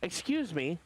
Excuse me.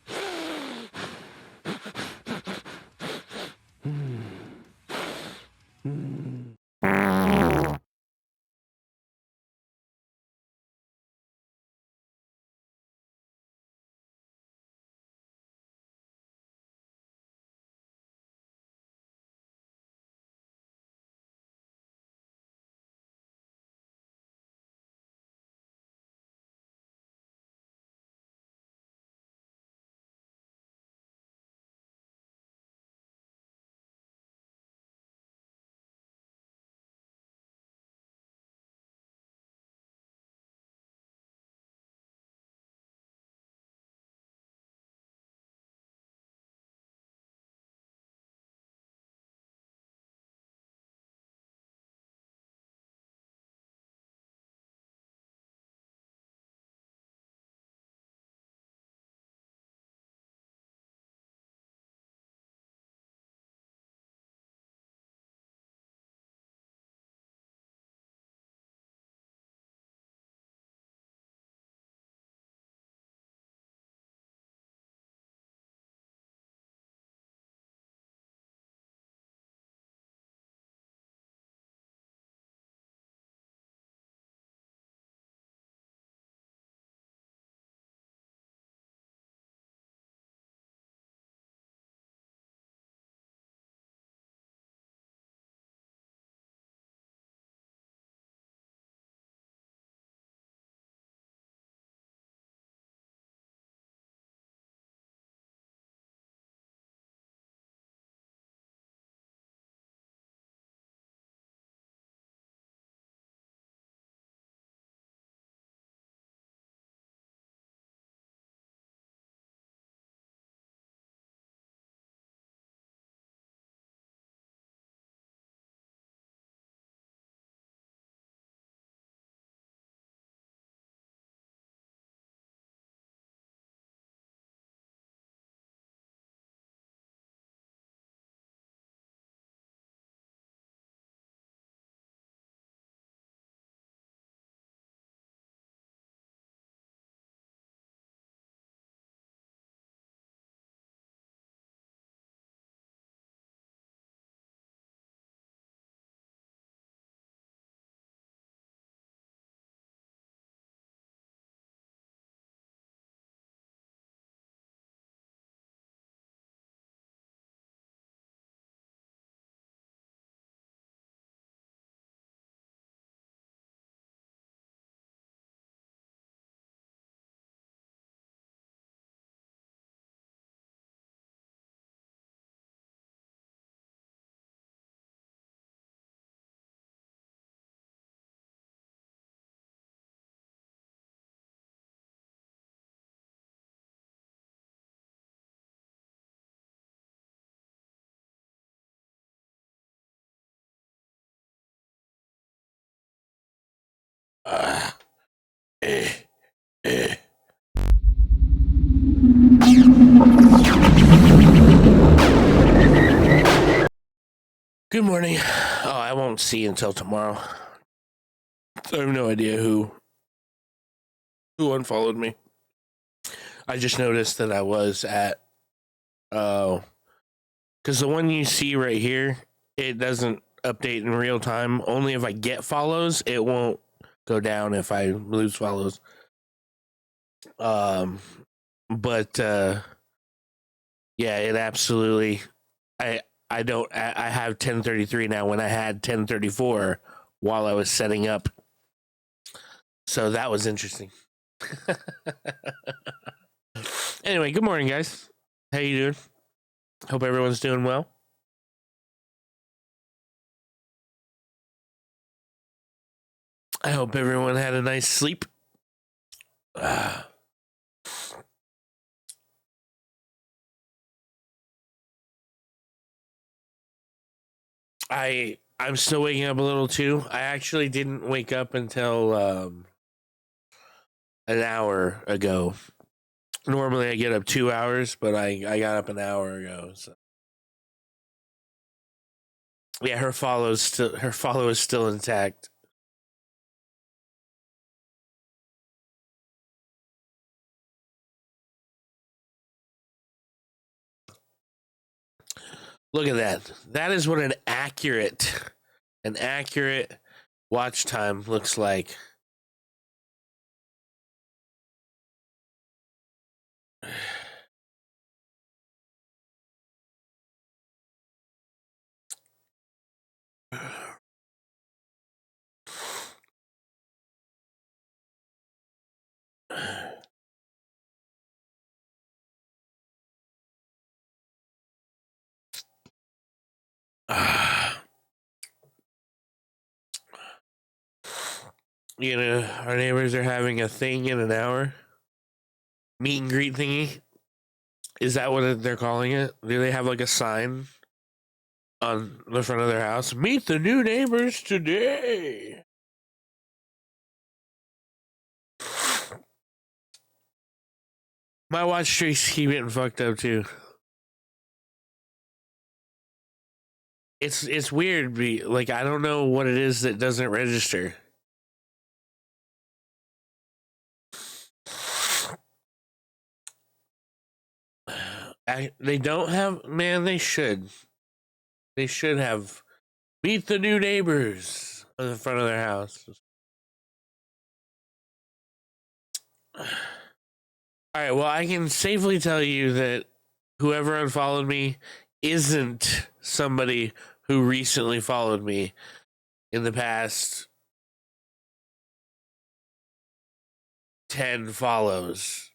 Uh, eh, eh. Good morning. Oh, I won't see you until tomorrow. I have no idea who unfollowed me. I just noticed that I was at because the one you see right here, it doesn't update in real time. Only if I get follows, it won't go down if I lose follows. Um, but yeah, it absolutely. I I don't. I have 1033 now when I had 1034 while I was setting up. So that was interesting. Anyway, good morning, guys. How you doing? Hope everyone's doing well. I hope everyone had a nice sleep. Uh, I'm still waking up a little too. I actually didn't wake up until an hour ago. Normally I get up 2 hours, but I got up an hour ago. So yeah, her follow is still intact. Look at that. That is what an accurate watch time looks like. You know, our neighbors are having a thing in an hour. Meet and greet thingy. Is that what they're calling it? Do they have like a sign on the front of their house? Meet the new neighbors today. My watch streaks keep getting fucked up too. It's weird. Like, I don't know what it is that doesn't register. They don't have, man. They should. They should have meet the new neighbors on the front of their house. All right. Well, I can safely tell you that whoever unfollowed me isn't somebody who recently followed me in the past 10 follows.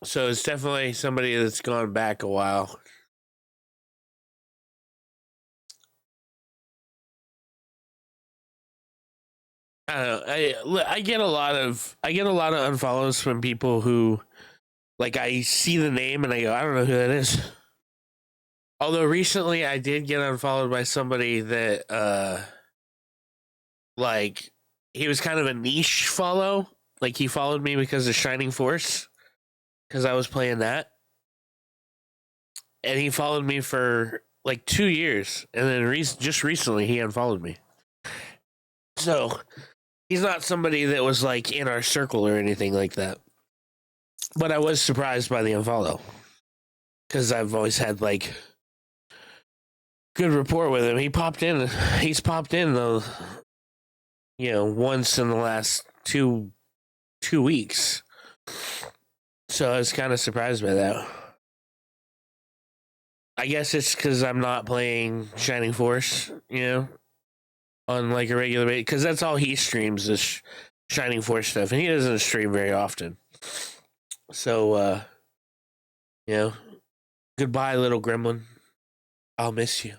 So it's definitely somebody that's gone back a while. I don't know. I get a lot of unfollows from people who, like, I see the name and I go, I don't know who that is. Although recently I did get unfollowed by somebody that like, he was kind of a niche follow. Like, he followed me because of Shining Force, because I was playing that, and he followed me for like 2 years, and then just recently he unfollowed me. So he's not somebody that was like in our circle or anything like that. But I was surprised by the unfollow, because I've always had like good rapport with him. He's popped in though, you know, once in the last two weeks. So I was kind of surprised by that. I guess it's because I'm not playing Shining Force, you know, on like a regular basis, because that's all he streams is Shining Force stuff, and he doesn't stream very often. So, you know, goodbye, little gremlin. I'll miss you.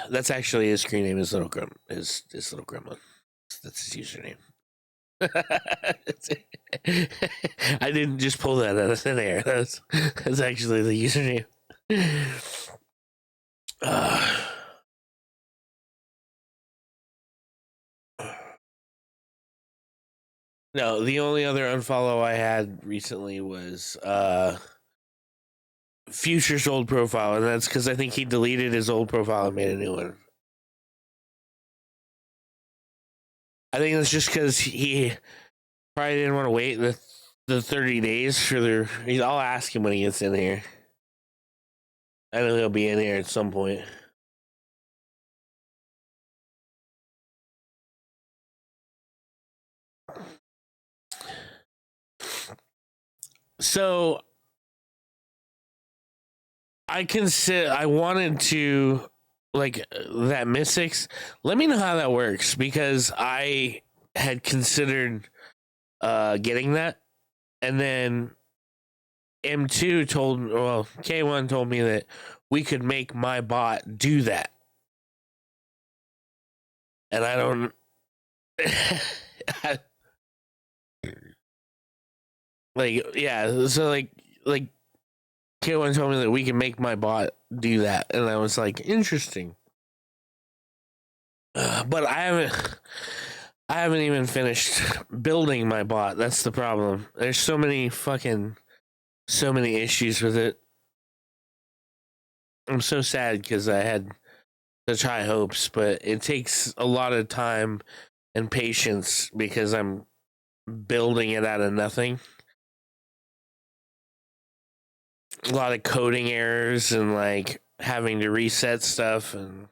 That's actually his screen name. His little gremlin. That's his username. I didn't just pull that out of thin air. That's actually the username. No, the only other unfollow I had recently was Future's old profile, and that's because I think he deleted his old profile and made a new one. I think that's just because he probably didn't want to wait the 30 days for their. I'll ask him when he gets in here. I know he'll be in here at some point. So I wanted to, like, that Mystics. Let me know how that works, because I had considered getting that, and then K1 told me that we could make my bot do that, and I don't. Like, yeah, so like K1 told me that we can make my bot do that, and I was like, interesting. But I haven't even finished building my bot. That's the problem. There's so many issues with it. I'm so sad because I had such high hopes, but it takes a lot of time and patience because I'm building it out of nothing. A lot of coding errors and like having to reset stuff, and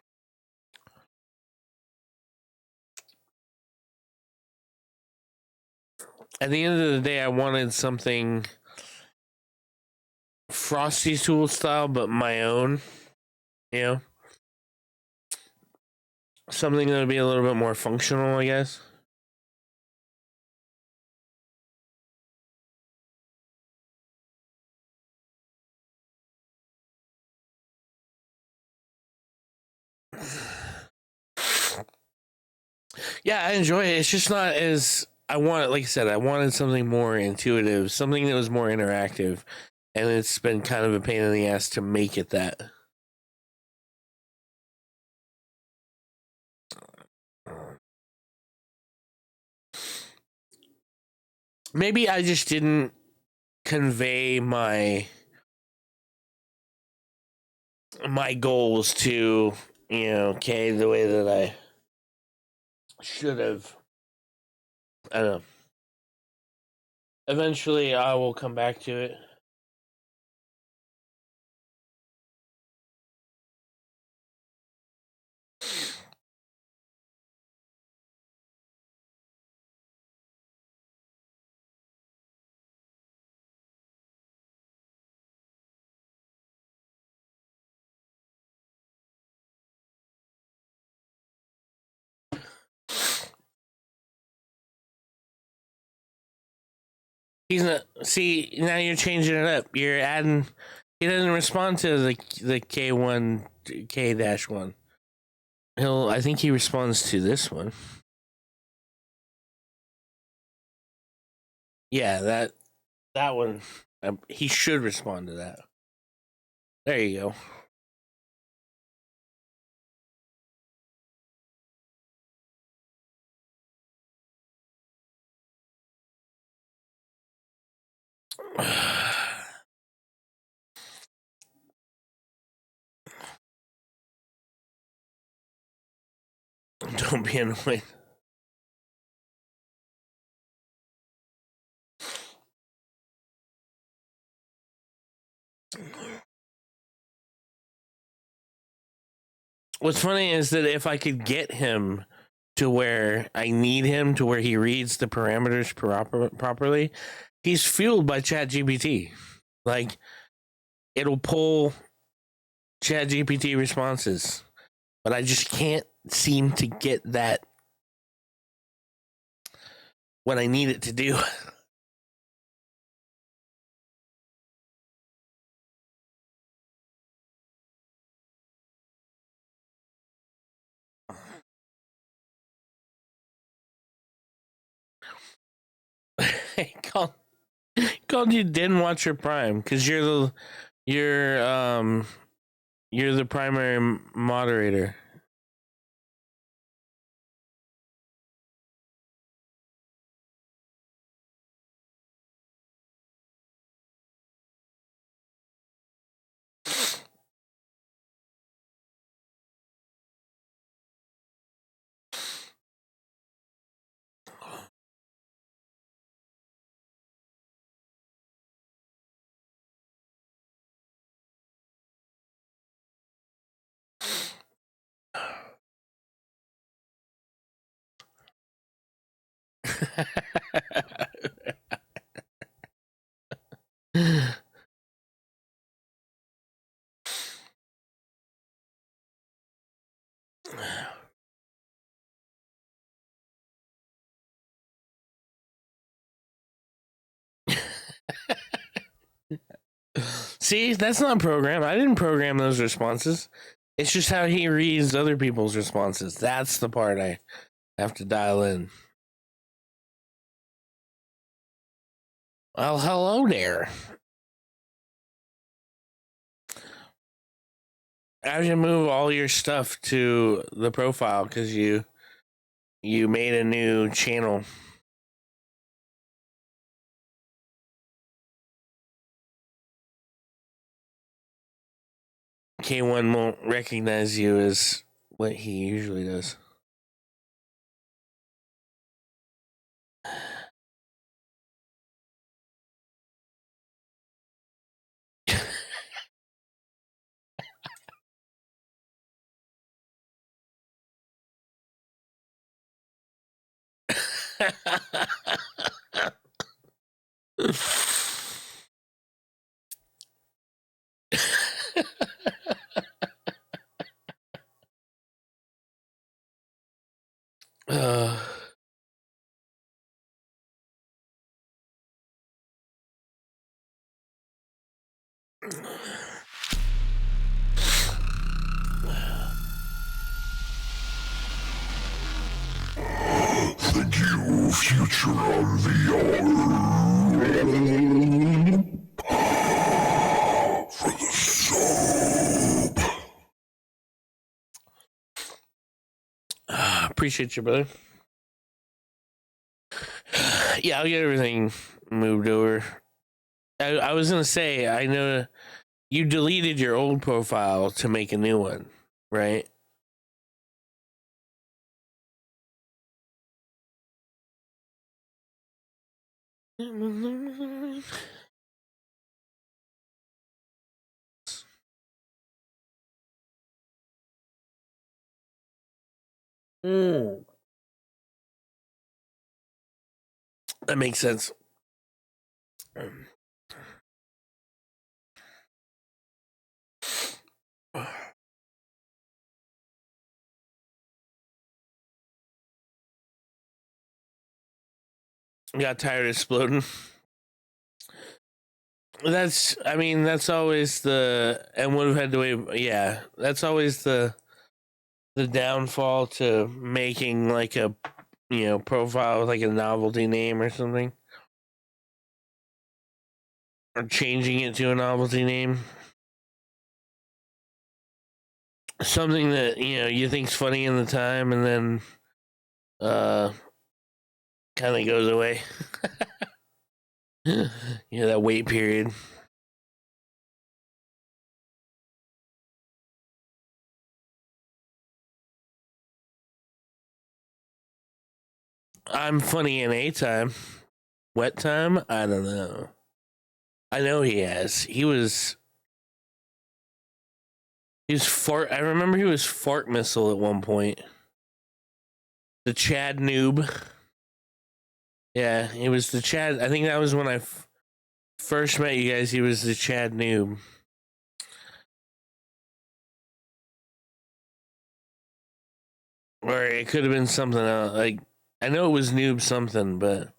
at the end of the day I wanted something Frosty's tool style but my own, you know, something that would be a little bit more functional, I guess. Yeah, I enjoy it. It's just not as I want. Like I said, I wanted something more intuitive, something that was more interactive, and it's been kind of a pain in the ass to make it that. Maybe I just didn't convey my goals to Kay the way that I should have. I don't know. Eventually, I will come back to it. He's not. See, now you're changing it up. You're adding. He doesn't respond to the K1 K-1. I think he responds to this one. Yeah, that one. He should respond to that. There you go. Don't be annoyed. What's funny is that if I could get him to where I need him to where he reads the parameters properly, he's fueled by ChatGPT. Like, it'll pull ChatGPT responses, but I just can't seem to get that what I need it to do. Hey, called you didn't watch your prime because you're the primary moderator. See, that's not programmed. I didn't program those responses. It's just how he reads other people's responses. That's the part I have to dial in. Well, hello there. I have to move all your stuff to the profile because you made a new channel. K1 won't recognize you as what he usually does. uh, Thank you, Future on VR. For the soap. appreciate you, brother. Yeah, I'll get everything moved over. I was gonna say, I know you deleted your old profile to make a new one, right? Mm. That makes sense. Got tired of exploding. That's always and would have had to wait. Yeah, that's always the downfall to making like a profile with like a novelty name or something, or changing it to a novelty name, something that you think's funny in the time, and then kind of goes away. That wait period. I'm funny in A time. Wet time? I don't know. I know he has. He was fart. I remember he was fart missile at one point. The Chad noob. Yeah, he was the Chad. I think that was when I first met you guys. He was the Chad noob. Or it could have been something else. Like, I know it was noob something, but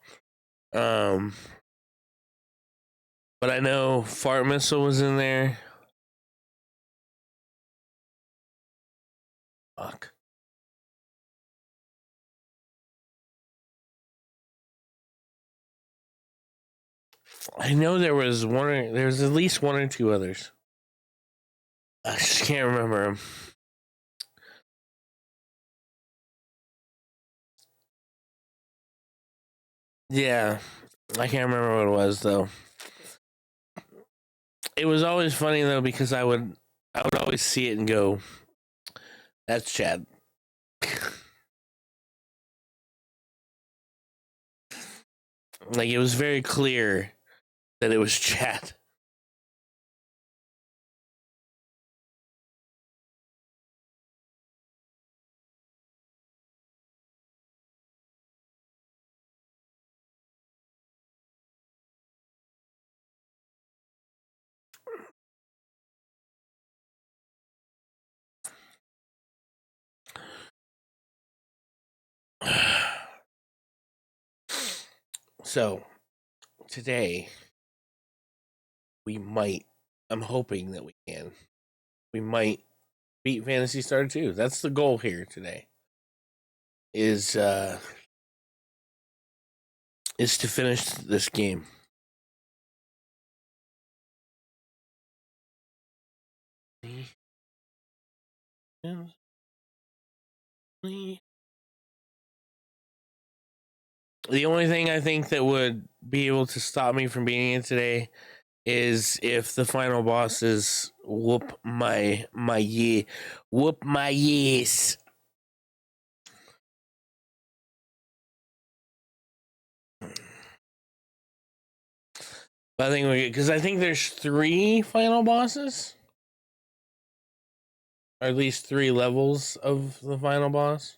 but I know fart missile was in there. Fuck. I know there was there's at least one or two others. I just can't remember them. Yeah, I can't remember what it was though. It was always funny though because I would always see it and go, "That's Chad." Like it was very clear that it was Chad. So today we might. I'm hoping that we can. We might beat Phantasy Star 2. That's the goal here today. Is to finish this game. The only thing I think that would be able to stop me from beating it today is if the final bosses whoop my yes. I think because I think there's 3 final bosses, or at least 3 levels of the final boss.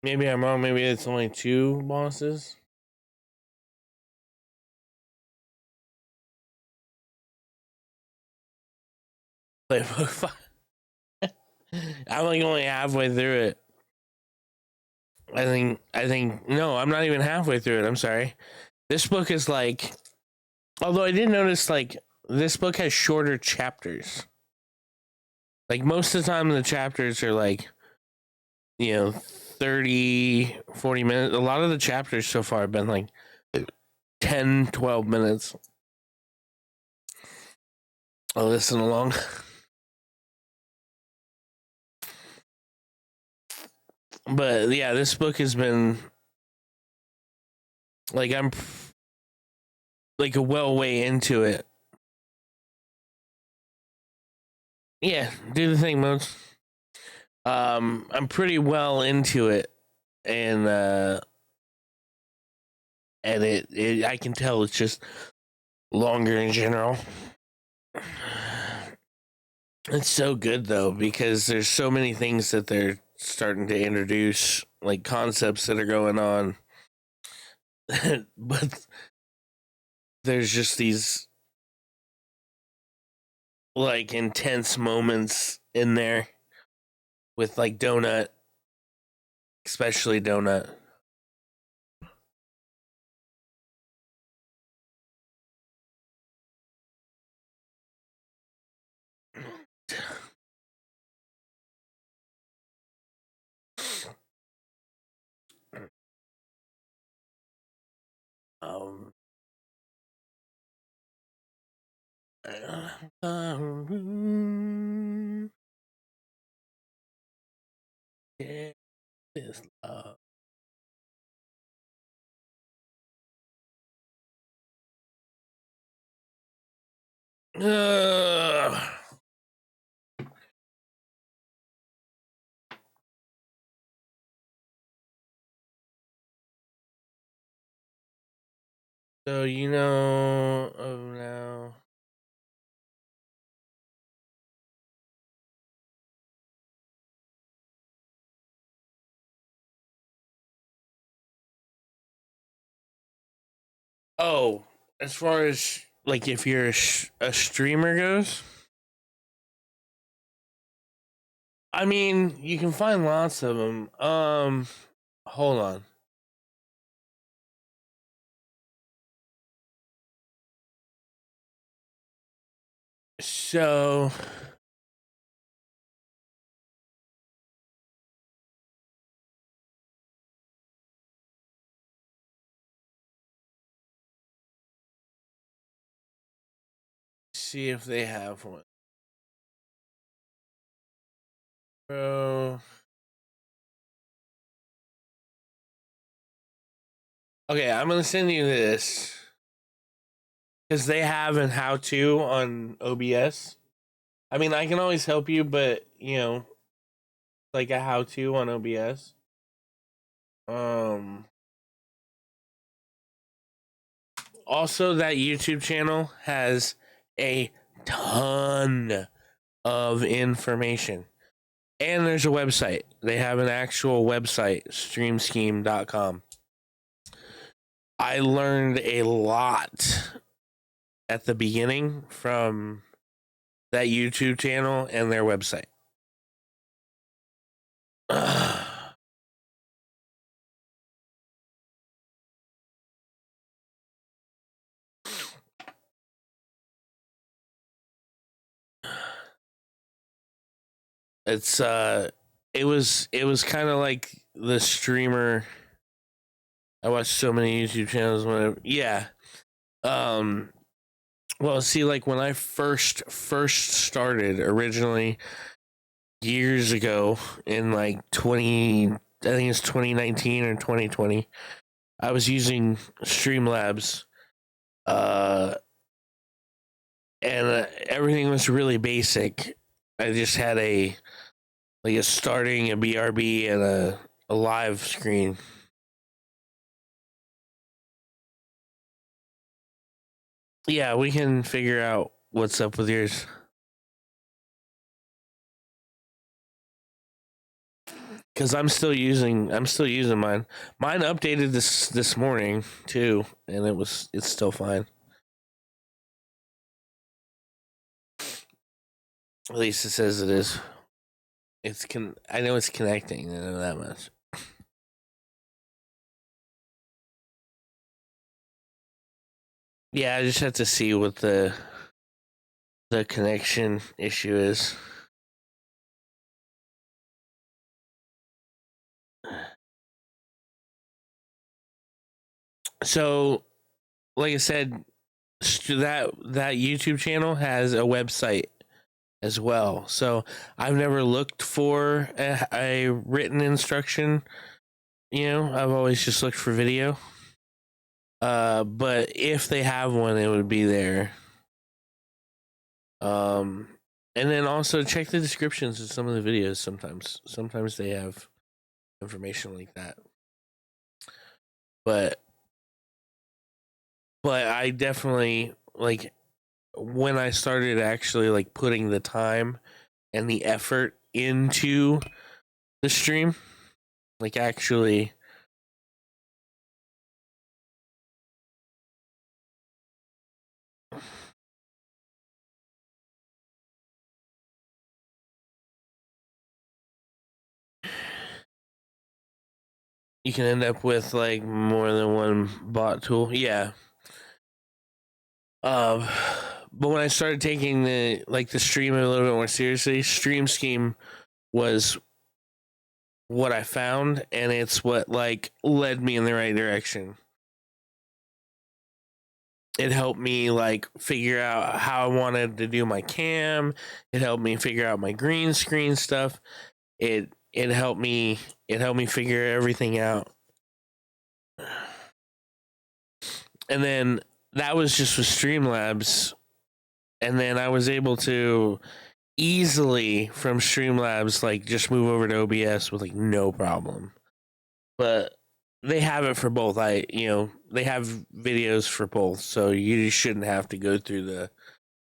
Maybe I'm wrong. Maybe it's only 2 bosses. Playbook 5. I'm like only halfway through it. I think no, I'm not even halfway through it. I'm sorry. This book is like, although I did notice like this book has shorter chapters. Like most of the time the chapters are like, 30, 40 minutes. A lot of the chapters so far have been like 10, 12 minutes. I'll listen along. But yeah, this book has been like, I'm like a well way into it. Yeah, do the thing, Modes. I'm pretty well into it, and it I can tell it's just longer in general. It's so good though, because there's so many things that they're starting to introduce, like concepts that are going on. But there's just these like intense moments in there with like Donut, especially Donut. Um, yeah, this love. So now. Oh, as far as like if you're a streamer goes, I mean, you can find lots of them. Hold on. So, see if they have one. Bro. Okay, I'm gonna send you this because they have an how-to on OBS. I mean, I can always help you, but like a how-to on OBS. Also, that YouTube channel has a ton of information. And there's a website. They have an actual website, streamscheme.com. I learned a lot at the beginning from that YouTube channel and their website. It's it was kind of like the streamer. I watched so many YouTube channels. Yeah, Well, see, like when I first started originally years ago in like 20, I think it's 2019 or 2020, I was using Streamlabs, uh, and everything was really basic. I just had a starting, a BRB, and a live screen. Yeah, we can figure out what's up with yours. Because I'm still using mine. Mine updated this morning too, and it's still fine. At least it says it is. I know it's connecting. I know that much. Yeah, I just have to see what the connection issue is. So, like I said, that YouTube channel has a website as well. So I've never looked for a written instruction. I've always just looked for video. But if they have one, it would be there. And then also check the descriptions of some of the videos. Sometimes they have information like that. But I definitely, like, when I started actually like putting the time and the effort into the stream, like actually you can end up with like more than one bot tool. Yeah. But when I started taking the stream a little bit more seriously, Stream Scheme was what I found, and it's what like led me in the right direction. It helped me like figure out how I wanted to do my cam. It helped me figure out my green screen stuff. It helped me figure everything out. And then that was just with Streamlabs. And then I was able to easily from Streamlabs like just move over to OBS with like no problem. But they have it for both. They have videos for both, so you shouldn't have to go through the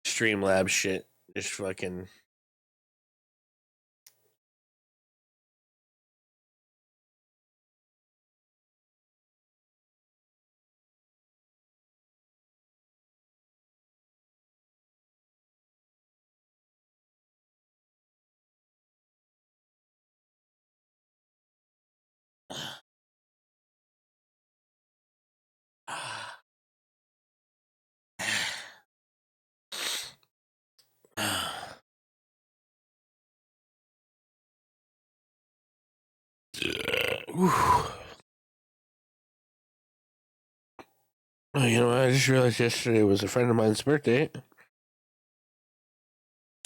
Streamlabs shit. Just fucking. Oh, I just realized yesterday was a friend of mine's birthday,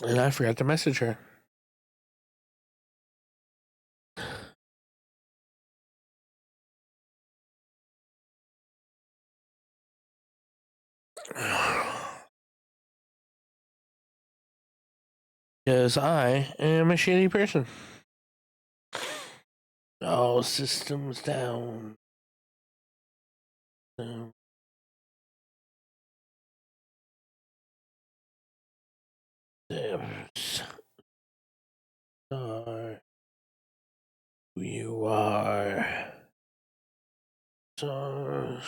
and I forgot to message her. Because I am a shitty person. Oh, systems down. Are who you are. So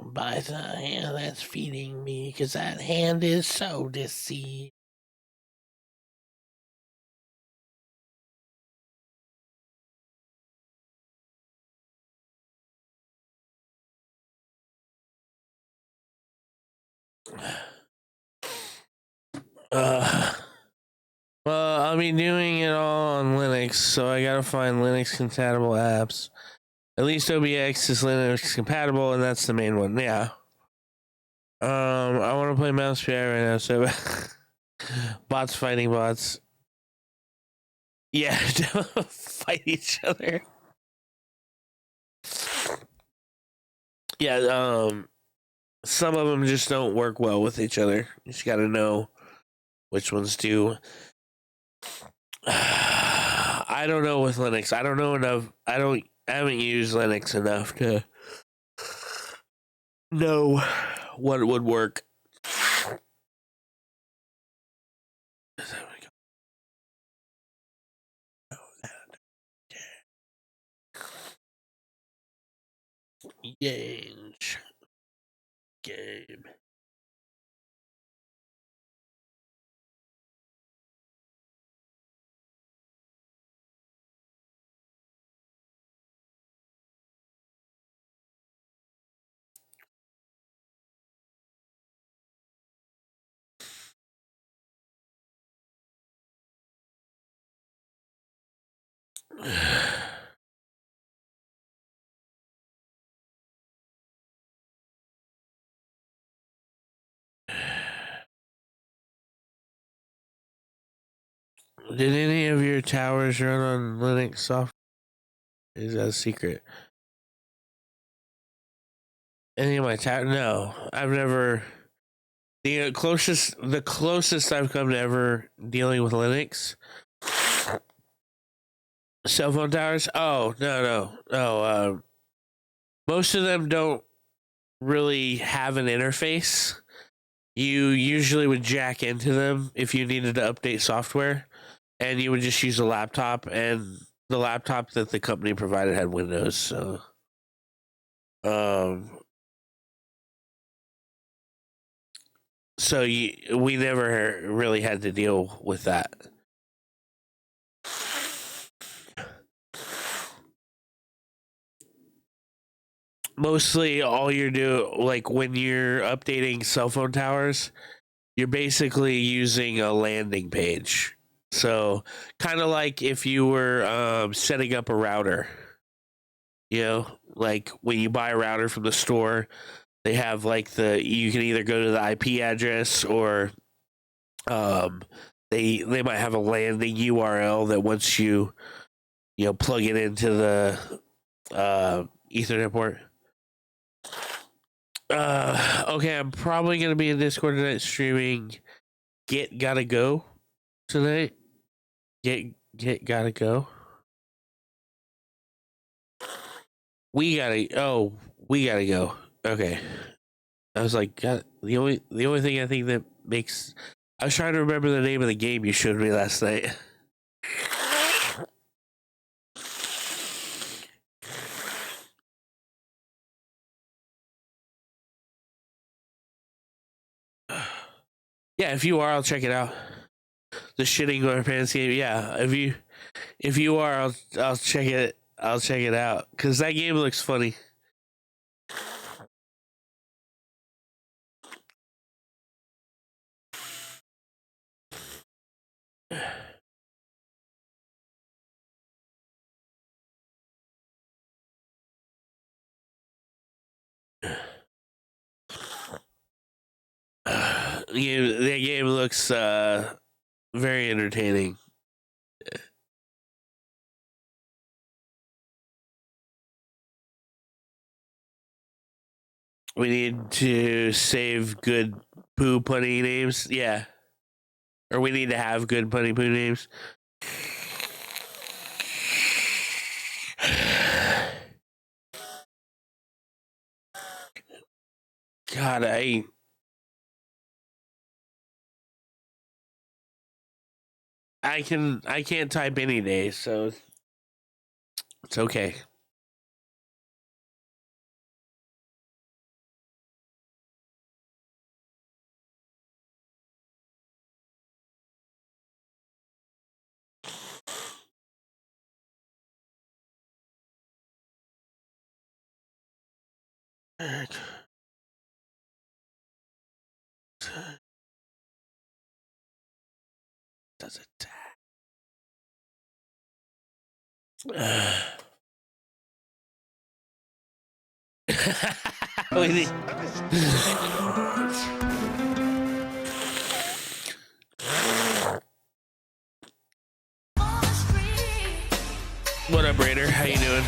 by the hand that's feeding me, because that hand is so deceived. Well, I'll be doing it all on Linux, so I gotta find Linux compatible apps. At least OBX is Linux compatible, and that's the main one. Yeah. I want to play Mouse PI right now. So, bots fighting bots. Yeah, fight each other. Yeah, some of them just don't work well with each other. You just got to know which ones do. I don't know with Linux. I don't know enough. I haven't used Linux enough to know what would work. Yange game. Did any of your towers run on Linux software? Is that a secret? Any of my towers? No, I've never. The closest I've come to ever dealing with Linux. Cell phone towers? Oh, no. Most of them don't really have an interface. You usually would jack into them if you needed to update software, and you would just use a laptop, and the laptop that the company provided had Windows. So, we never really had to deal with that. Mostly all you're doing, like when you're updating cell phone towers, you're basically using a landing page. So kind of like if you were setting up a router, like when you buy a router from the store, they have like you can either go to the IP address or they might have a landing URL that once you plug it into the Ethernet port. Okay, I'm probably gonna be in Discord tonight streaming Get Gotta Go tonight. Get Gotta Go. We gotta go. Okay. I was like, God, the only thing I think that makes, I was trying to remember the name of the game you showed me last night. Yeah, if you are, I'll check it out. The shitting our pants game. Yeah, if you are, I'll check it. I'll check it out because that game looks funny. The game looks very entertaining. We need to save good poo punny names. Yeah. Or we need to have good punny poo names. God, I can't type any day, so it's okay. Does it? What up, Raider? How you doing?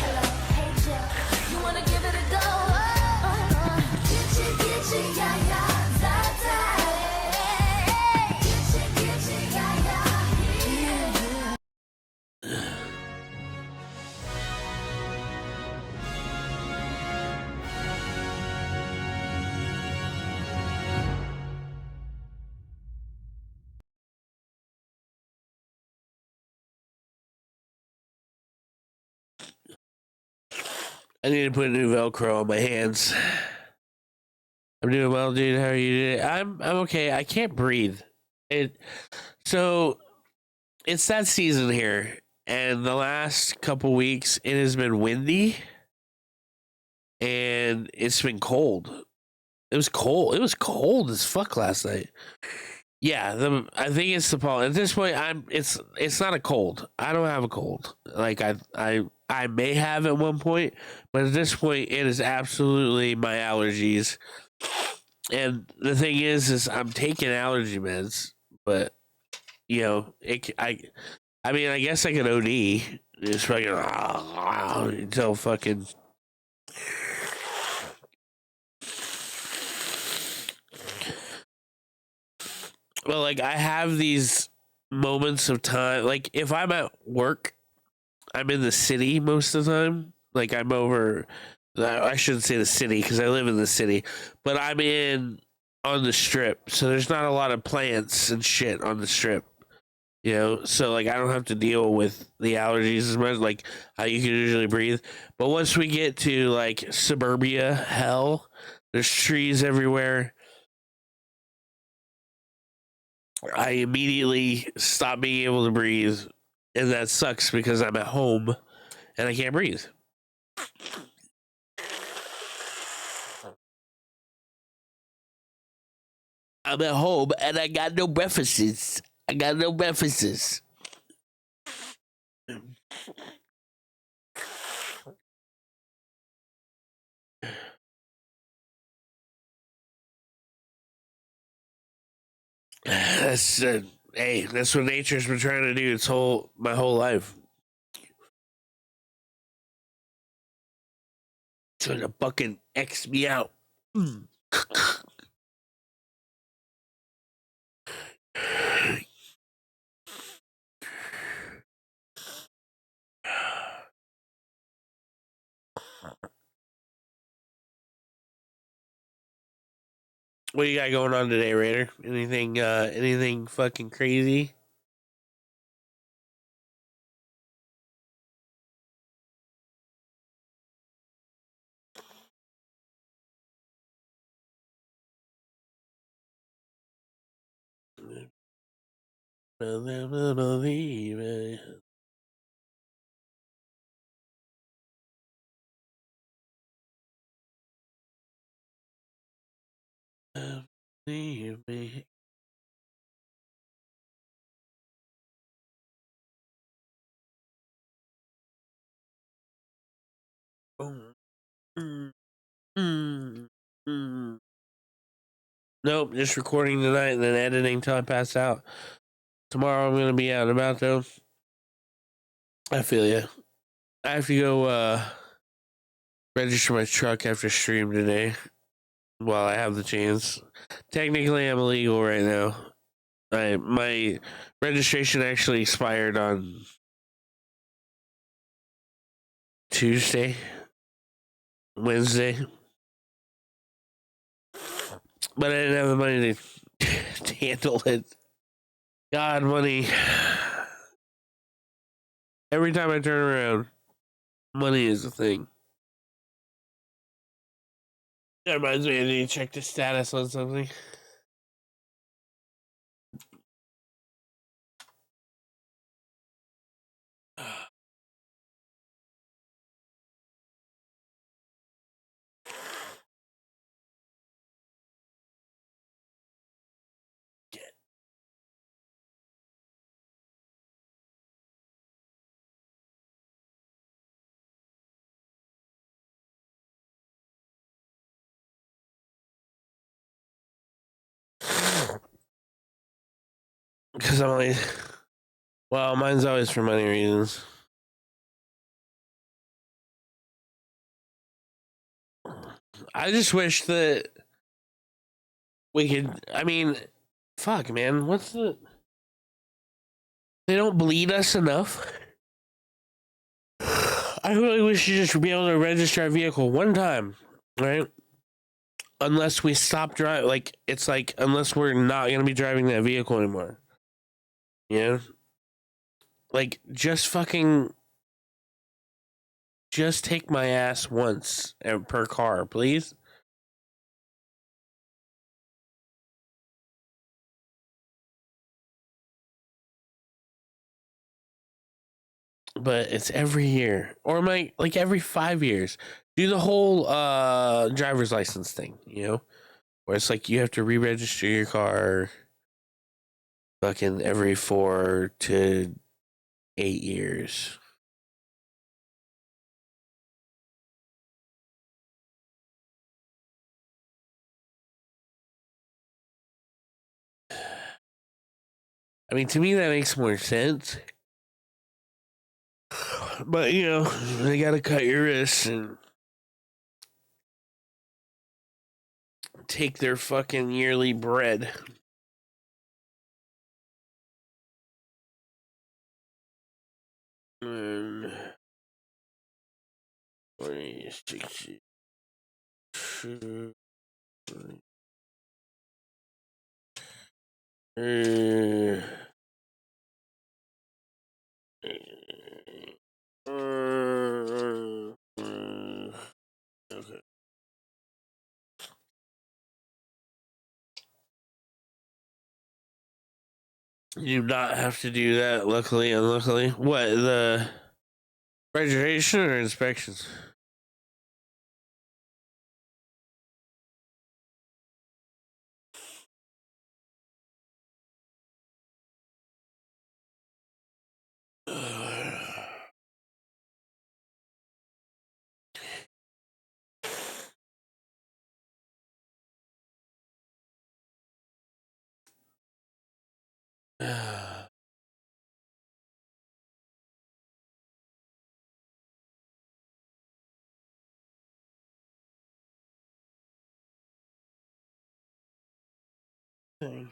I need to put a new Velcro on my hands. I'm doing well, dude. How are you doing? I'm okay. I can't breathe. So it's that season here, and the last couple weeks it has been windy and it's been cold. It was cold. It was cold as fuck last night. Yeah, I think it's the pollen. At this point, it's not a cold. I don't have a cold. Like I may have at one point, but at this point, it is absolutely my allergies. And the thing is I'm taking allergy meds, but you know, I mean, I guess I could OD. Just fucking until fucking. Well, like I have these moments of time. Like if I'm at work, I'm in the city most of the time. Like I'm over. I shouldn't say the city because I live in the city, but I'm on the strip, so there's not a lot of plants and shit on the strip. You know, so like I don't have to deal with the allergies as much, like how you can usually breathe. But once we get to like suburbia hell, there's trees everywhere. I immediately stop being able to breathe, and that sucks because I'm at home and I can't breathe. I'm at home and I got no breakfasts. I got no breakfasts. That's hey, that's what nature's been trying to do my whole life. Trying to fucking X me out. What do you got going on today, Raider? Anything fucking crazy? Believe it. Believe me. Nope, just recording tonight and then editing till I pass out. Tomorrow I'm gonna be out and about though. I feel you. I have to go register my truck after stream today while I have the chance. Technically, I'm illegal right now. My registration actually expired on Tuesday, Wednesday, but I didn't have the money to handle it. God, money. Every time I turn around, money is a thing. That reminds me, I need to check the status on something. Because I'm always, well, mine's always for money reasons. I just wish that we could. I mean, fuck, man. What's the? They don't bleed us enough. I really wish you just be able to register a vehicle one time, right? Unless we stop driving, like it's like unless we're not gonna be driving that vehicle anymore. Yeah, like just fucking, just take my ass once per car, please. But it's every year, or like every 5 years. Do the whole driver's license thing, where it's like you have to re-register your car fucking every 4 to 8 years. I mean, to me that makes more sense. But they gotta cut your wrists and take their fucking yearly bread. And 40, 60, okay. You do not have to do that, luckily, unluckily. What, the registration or inspections? I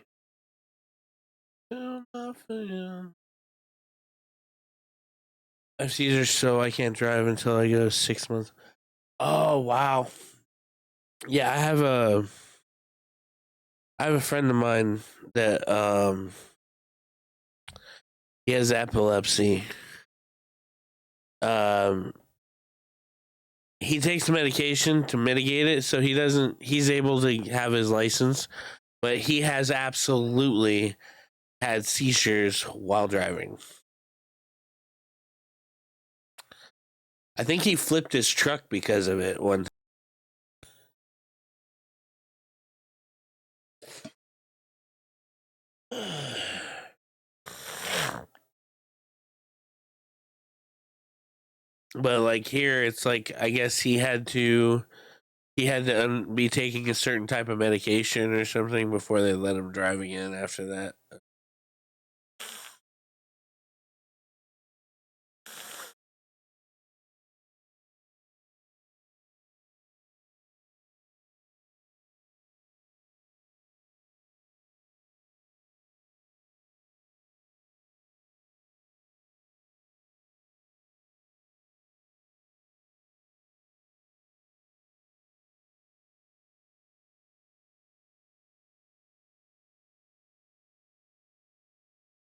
have seizures, so I can't drive until I go 6 months. Oh wow. Yeah, I have a friend of mine that he has epilepsy. Um he takes medication to mitigate it, so he's able to have his license, but he has absolutely had seizures while driving. I think he flipped his truck because of it one. But like here, it's like I guess he had to be taking a certain type of medication or something before they let him drive again after that.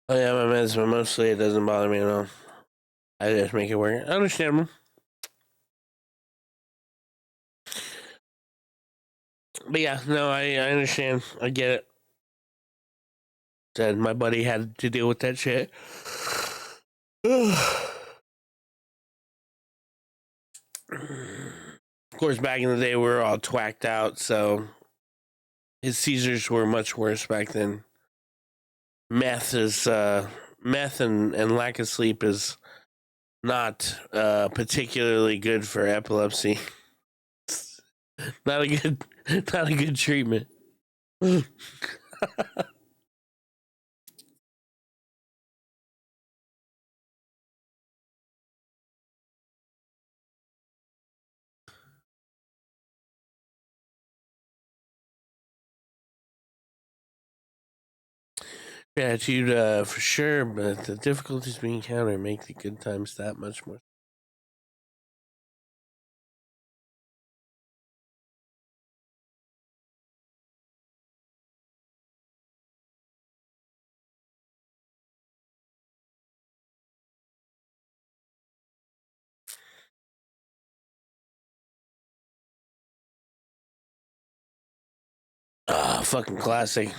Oh yeah, my meds, but mostly it doesn't bother me at all. I just make it work. I understand. But yeah, no, I understand. I get it. Said my buddy had to deal with that shit. Of course, back in the day, we were all twacked out, so his seizures were much worse back then. Meth and lack of sleep is not particularly good for epilepsy. Not a good, not a good treatment. Gratitude, for sure, but the difficulties we encounter make the good times that much more. Ah, fucking classic.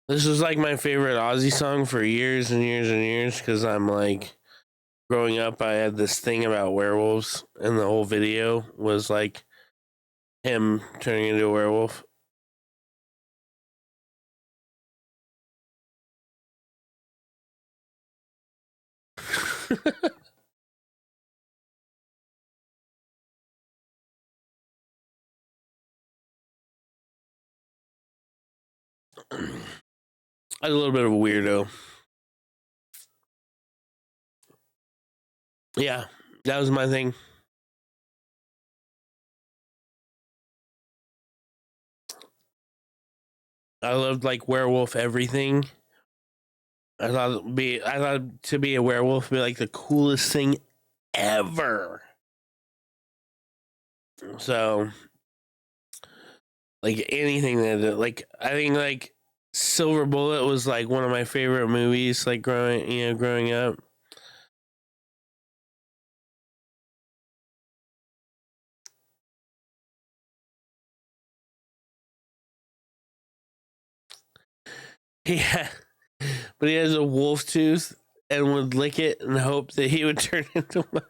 This was like my favorite Ozzy song for years and years and years because I'm like, growing up, I had this thing about werewolves, and the whole video was like him turning into a werewolf. I was a little bit of a weirdo. Yeah, that was my thing. I loved like werewolf everything. I thought to be a werewolf would be like the coolest thing ever. So like anything that like I think like Silver Bullet was like one of my favorite movies like growing up. Yeah. But he has a wolf tooth and would lick it and hope that he would turn into one.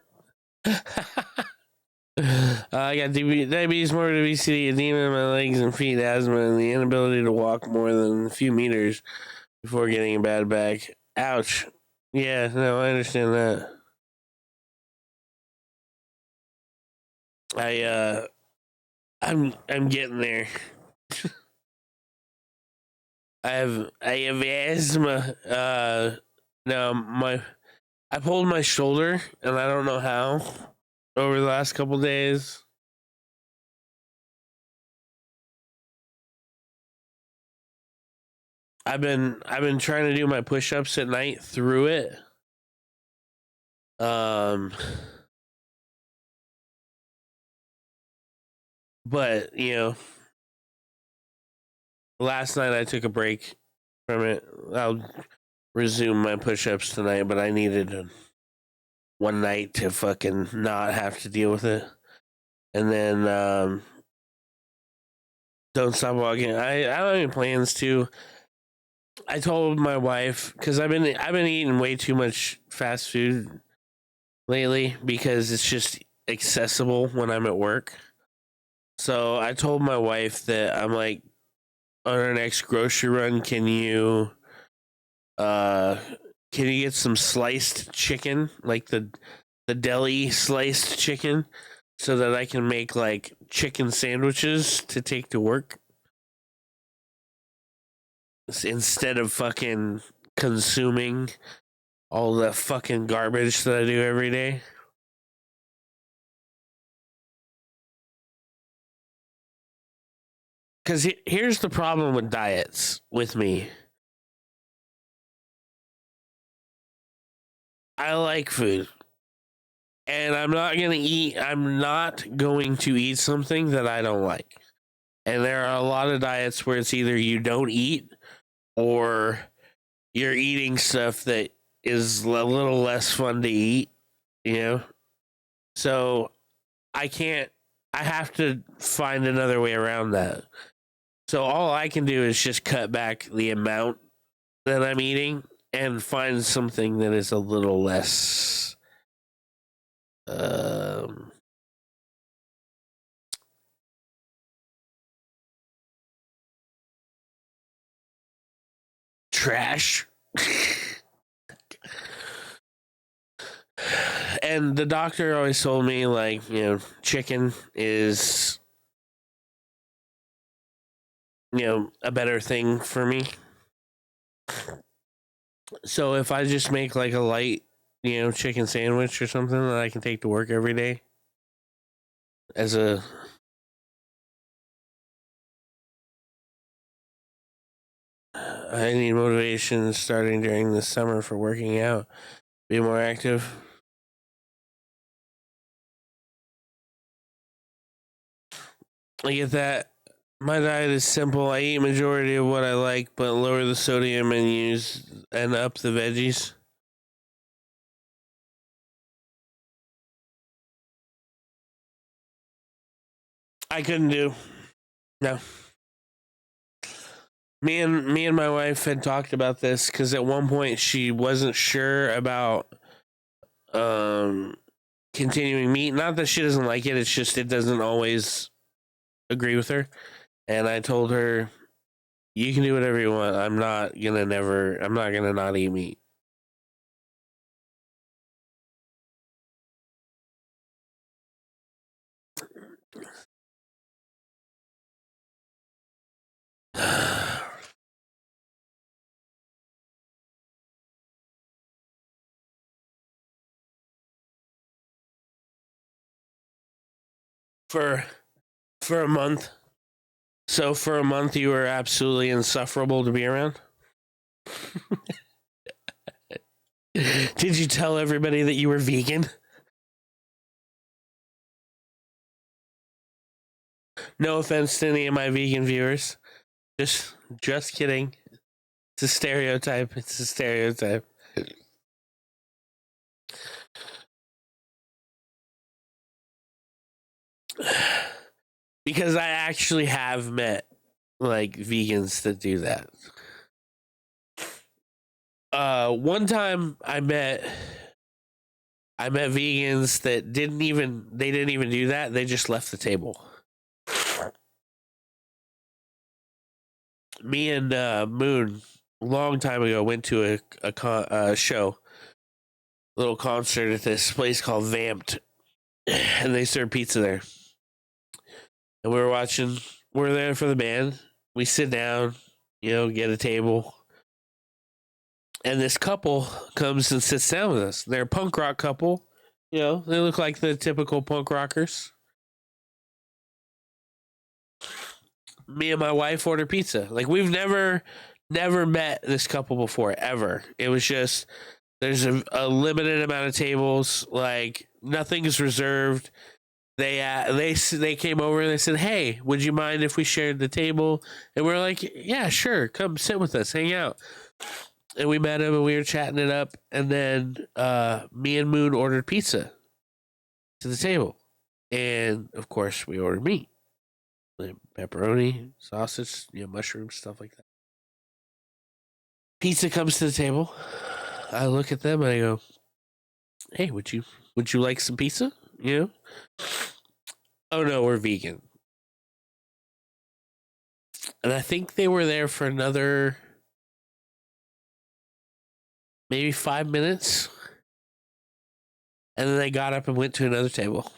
I got diabetes, morbid obesity, edema in my legs and feet, asthma, and the inability to walk more than a few meters before getting a bad back. Ouch. Yeah, no, I understand that. I'm getting there. I have asthma. No, I pulled my shoulder and I don't know how over the last couple days. I've been trying to do my push-ups at night through it. But last night I took a break from it. I'll resume my push-ups tonight, but I needed one night to fucking not have to deal with it. And then don't stop walking. I don't have any plans to. I told my wife because I've been eating way too much fast food lately because it's just accessible when I'm at work. So I told my wife that I'm like, on our next grocery run, uh can you get some sliced chicken, like the deli sliced chicken, so that I can make like chicken sandwiches to take to work instead of fucking consuming all the fucking garbage that I do every day. Because here's the problem with diets with me. I like food. And I'm not going to eat something that I don't like. And there are a lot of diets where it's either you don't eat or you're eating stuff that is a little less fun to eat, you know? So I have to find another way around that. So all I can do is just cut back the amount that I'm eating and find something that is a little less trash. And the doctor always told me, like, chicken is, a better thing for me. So if I just make like a light, chicken sandwich or something that I can take to work every day, as a I need motivation starting during the summer for working out. Be more active. I get that. My diet is simple. I eat majority of what I like, but lower the sodium and up the veggies. I couldn't do. No. Me and my wife had talked about this because at one point she wasn't sure about um continuing meat. Not that she doesn't like it, it's just it doesn't always agree with her. And I told her, you can do whatever you want. I'm not gonna not eat meat. for for a month. So for a month you were absolutely insufferable to be around? Did you tell everybody that you were vegan? No offense to any of my vegan viewers. Just kidding. It's a stereotype. It's a stereotype. Because I actually have met like vegans that do that. One time I met vegans that didn't even do that. They just left the table. Me and Moon a long time ago went to a show, little concert at this place called Vamped, and they served pizza there. And we were watching. We're there for the band. We sit down, get a table, and this couple comes and sits down with us. They're a punk rock couple. They look like the typical punk rockers. Me and my wife order pizza. Like we've never met this couple before ever. It was just there's a limited amount of tables. Like nothing's reserved. They came over and they said, "Hey, would you mind if we shared the table?" And we're like, "Yeah, sure. Come sit with us, hang out." And we met him and we were chatting it up. And then me and Moon ordered pizza to the table, and of course we ordered meat. Pepperoni, sausage, mushrooms, stuff like that. Pizza comes to the table. I look at them and I go, "Hey, would you like some pizza?" Oh no, we're vegan. And I think they were there for another maybe 5 minutes. And then they got up and went to another table.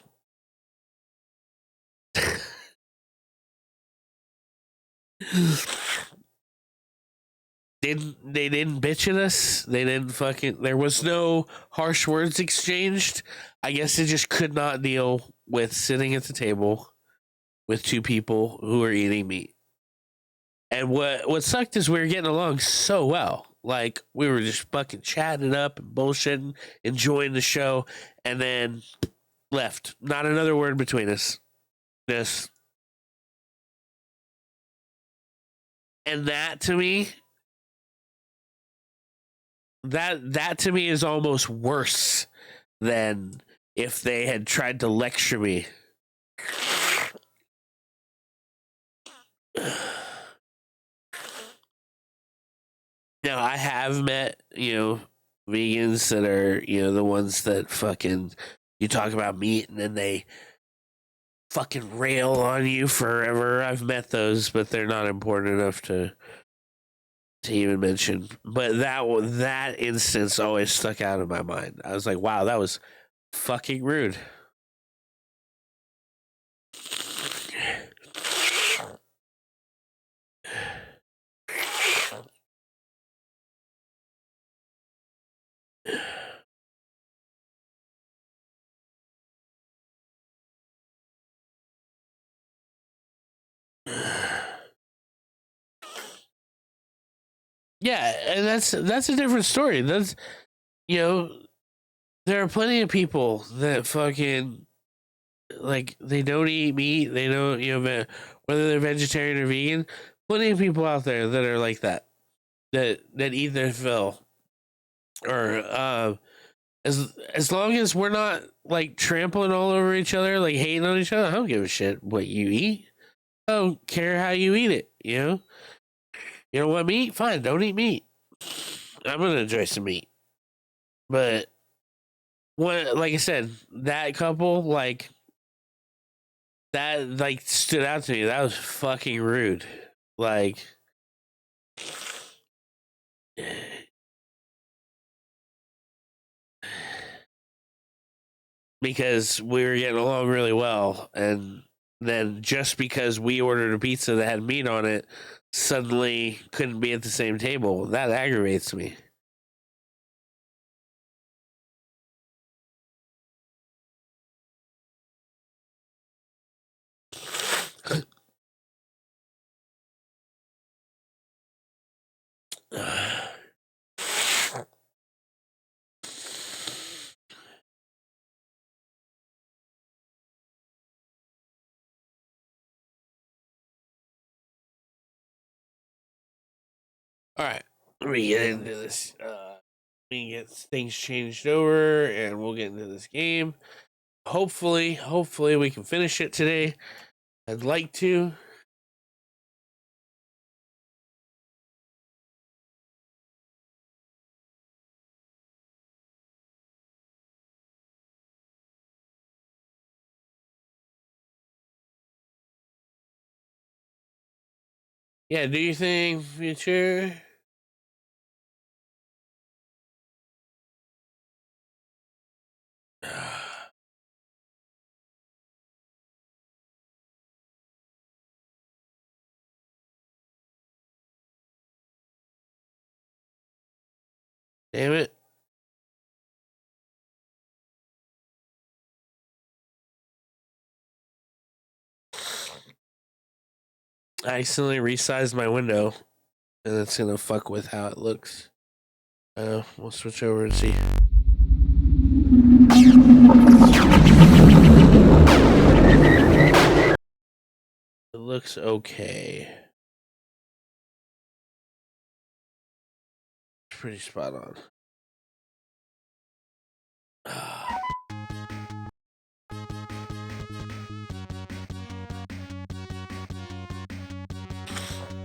They didn't bitch at us. They didn't there was no harsh words exchanged. I guess they just could not deal with sitting at the table with two people who are eating meat. And what sucked is we were getting along so well. Like we were just fucking chatting it up and bullshitting, enjoying the show, and then left. Not another word between us. Just and that to me that to me is almost worse than if they had tried to lecture me. Now I have met, vegans that are, the ones that fucking you talk about meat and then they fucking rail on you forever. I've met those, but they're not important enough to even mention. But that instance always stuck out in my mind. I was like, wow, that was fucking rude. Yeah, and that's a different story. That's, you know, there are plenty of people that fucking like they don't eat meat. They don't, whether they're vegetarian or vegan. Plenty of people out there that are like that. That eat their fill, or as long as we're not like trampling all over each other, like hating on each other, I don't give a shit what you eat. I don't care how you eat it. You don't want meat? Fine, don't eat meat. I'm gonna enjoy some meat, but what, like I said, that couple, like that, like stood out to me. That was fucking rude. Like, because we were getting along really well, and then just because we ordered a pizza that had meat on it, suddenly couldn't be at the same table. That aggravates me. All right, let me get into this. Let me get things changed over, and we'll get into this game. Hopefully, we can finish it today. I'd like to. Yeah, do you think future? Damn it. I accidentally resized my window, and it's gonna fuck with how it looks. We'll switch over and see. It looks okay. It's pretty spot on.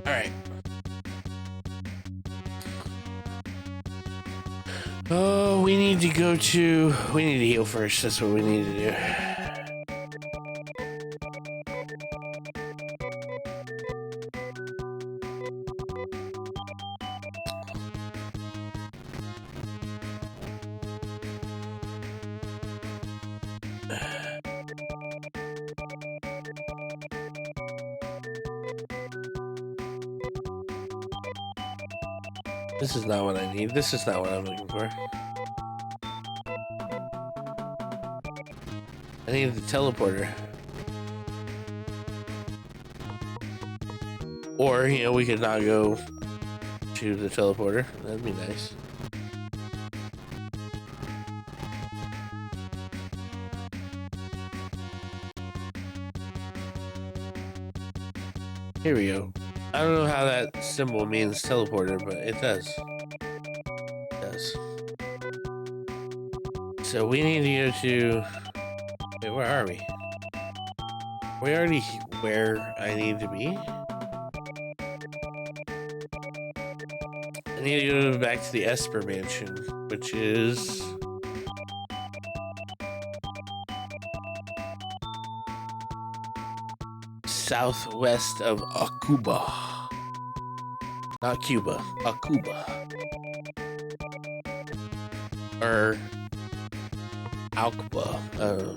All right. Oh, we need to heal first. That's what we need to do. This is not what I need. This is not what I'm looking for. I need the teleporter. Or, we could not go to the teleporter. That'd be nice. Here we go. I don't know how that symbol means teleporter, but it does. It does. So we need to go to... Wait, where are we? Are we already where I need to be? I need to go back to the Esper Mansion, which is... southwest of Akuba. Not Cuba, Akuba. Or Alkba.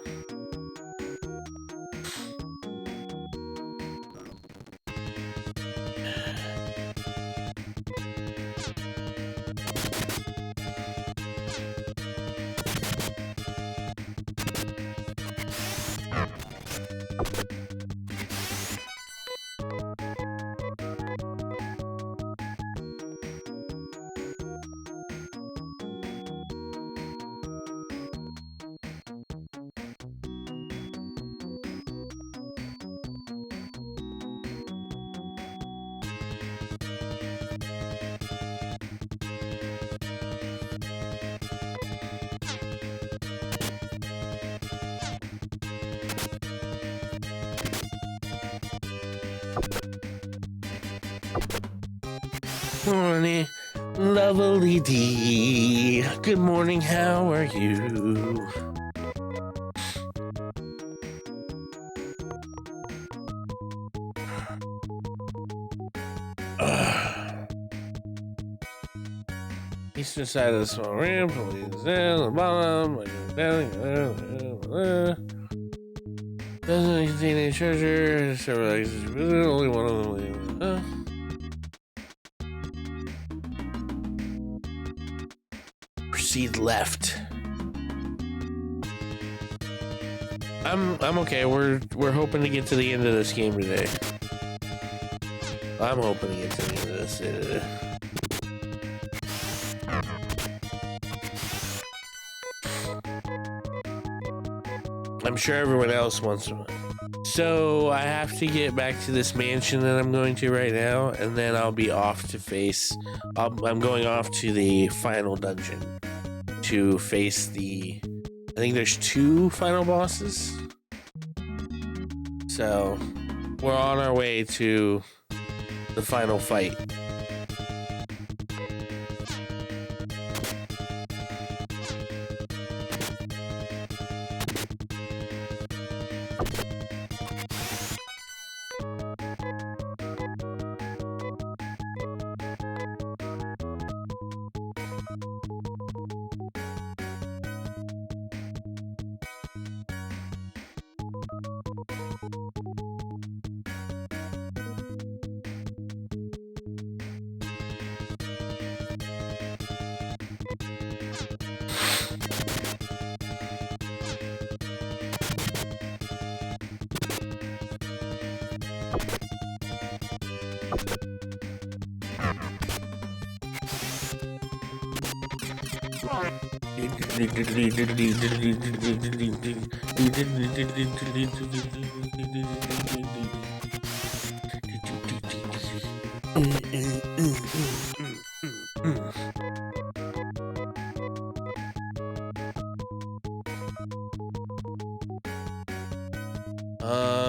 Morning, lovely D. Good morning, how are you? Eastern side of the small ramp, police in the bottom, doesn't contain any treasure, only one of them. Proceed left. I'm okay. We're hoping to get to the end of this game today. I'm hoping to get to the end of this. I'm sure everyone else wants to. So I have to get back to this mansion that I'm going to right now, and then I'll be off to face. I'm going off to the final dungeon to face the. I think there's 2 final bosses. So we're on our way to the final fight.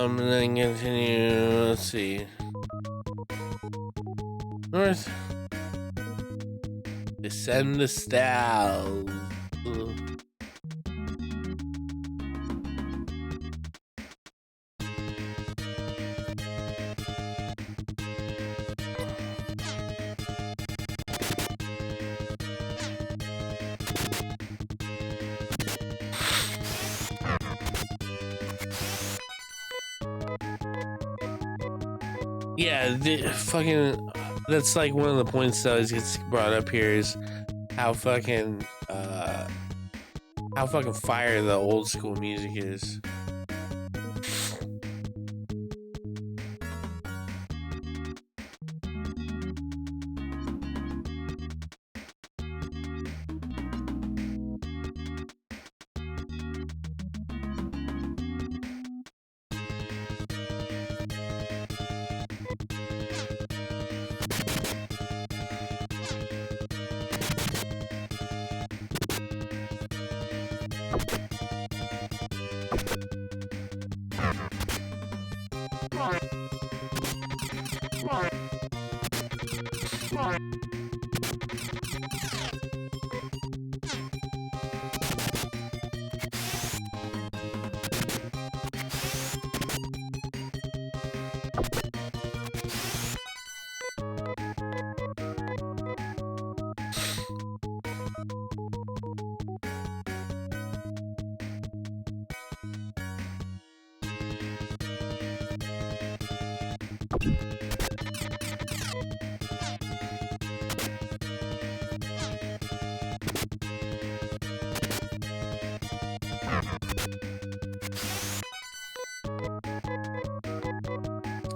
And then continue. Let's see. North. Descend the stairs. Yeah, that's like one of the points that always gets brought up here is how fucking fire the old school music is.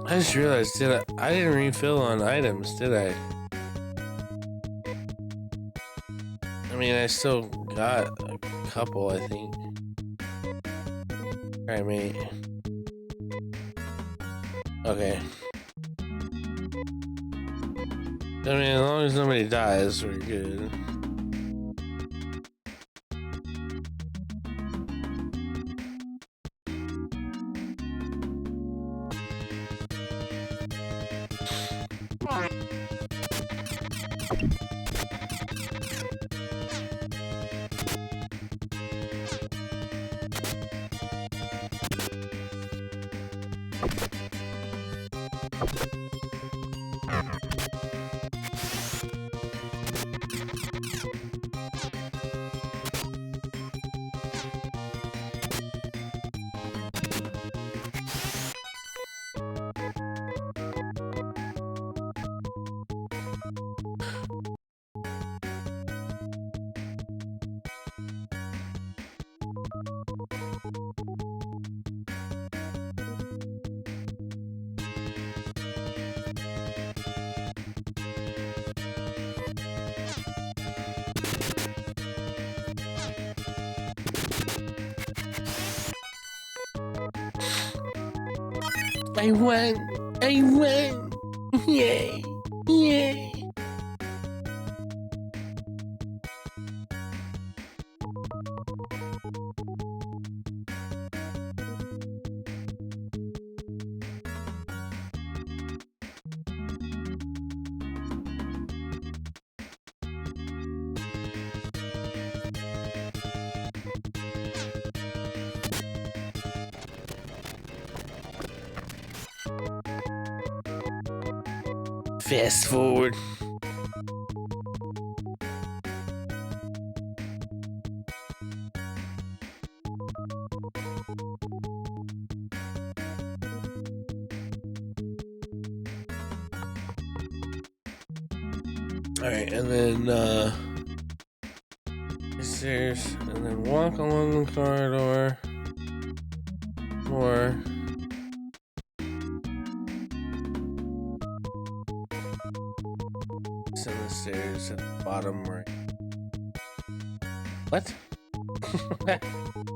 I just realized, I didn't refill on items, did I? I mean, I still got a couple, I think. Alright, mate. Okay. I mean, as long as nobody dies, we're good. I won! I won! Yay! Yay! Fast forward. Alright, and then stairs, and then walk along the corridor. Or send the stairs at the bottom right. What? North.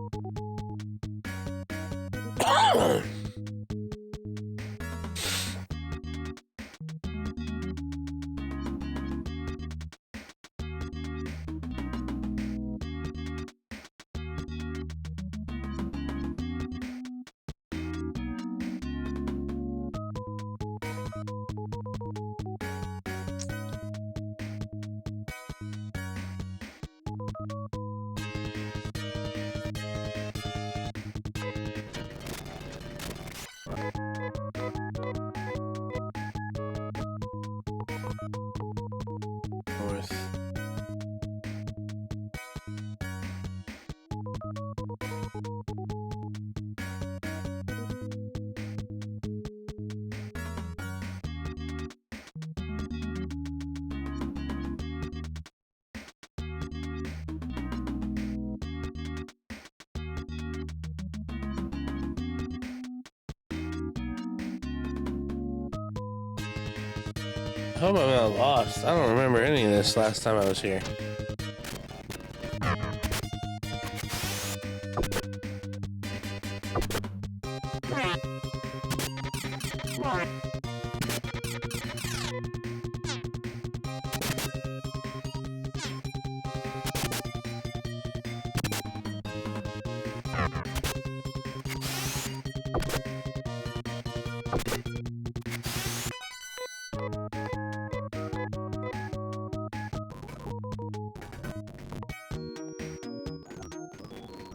I hope I'm not lost. I don't remember any of this last time I was here.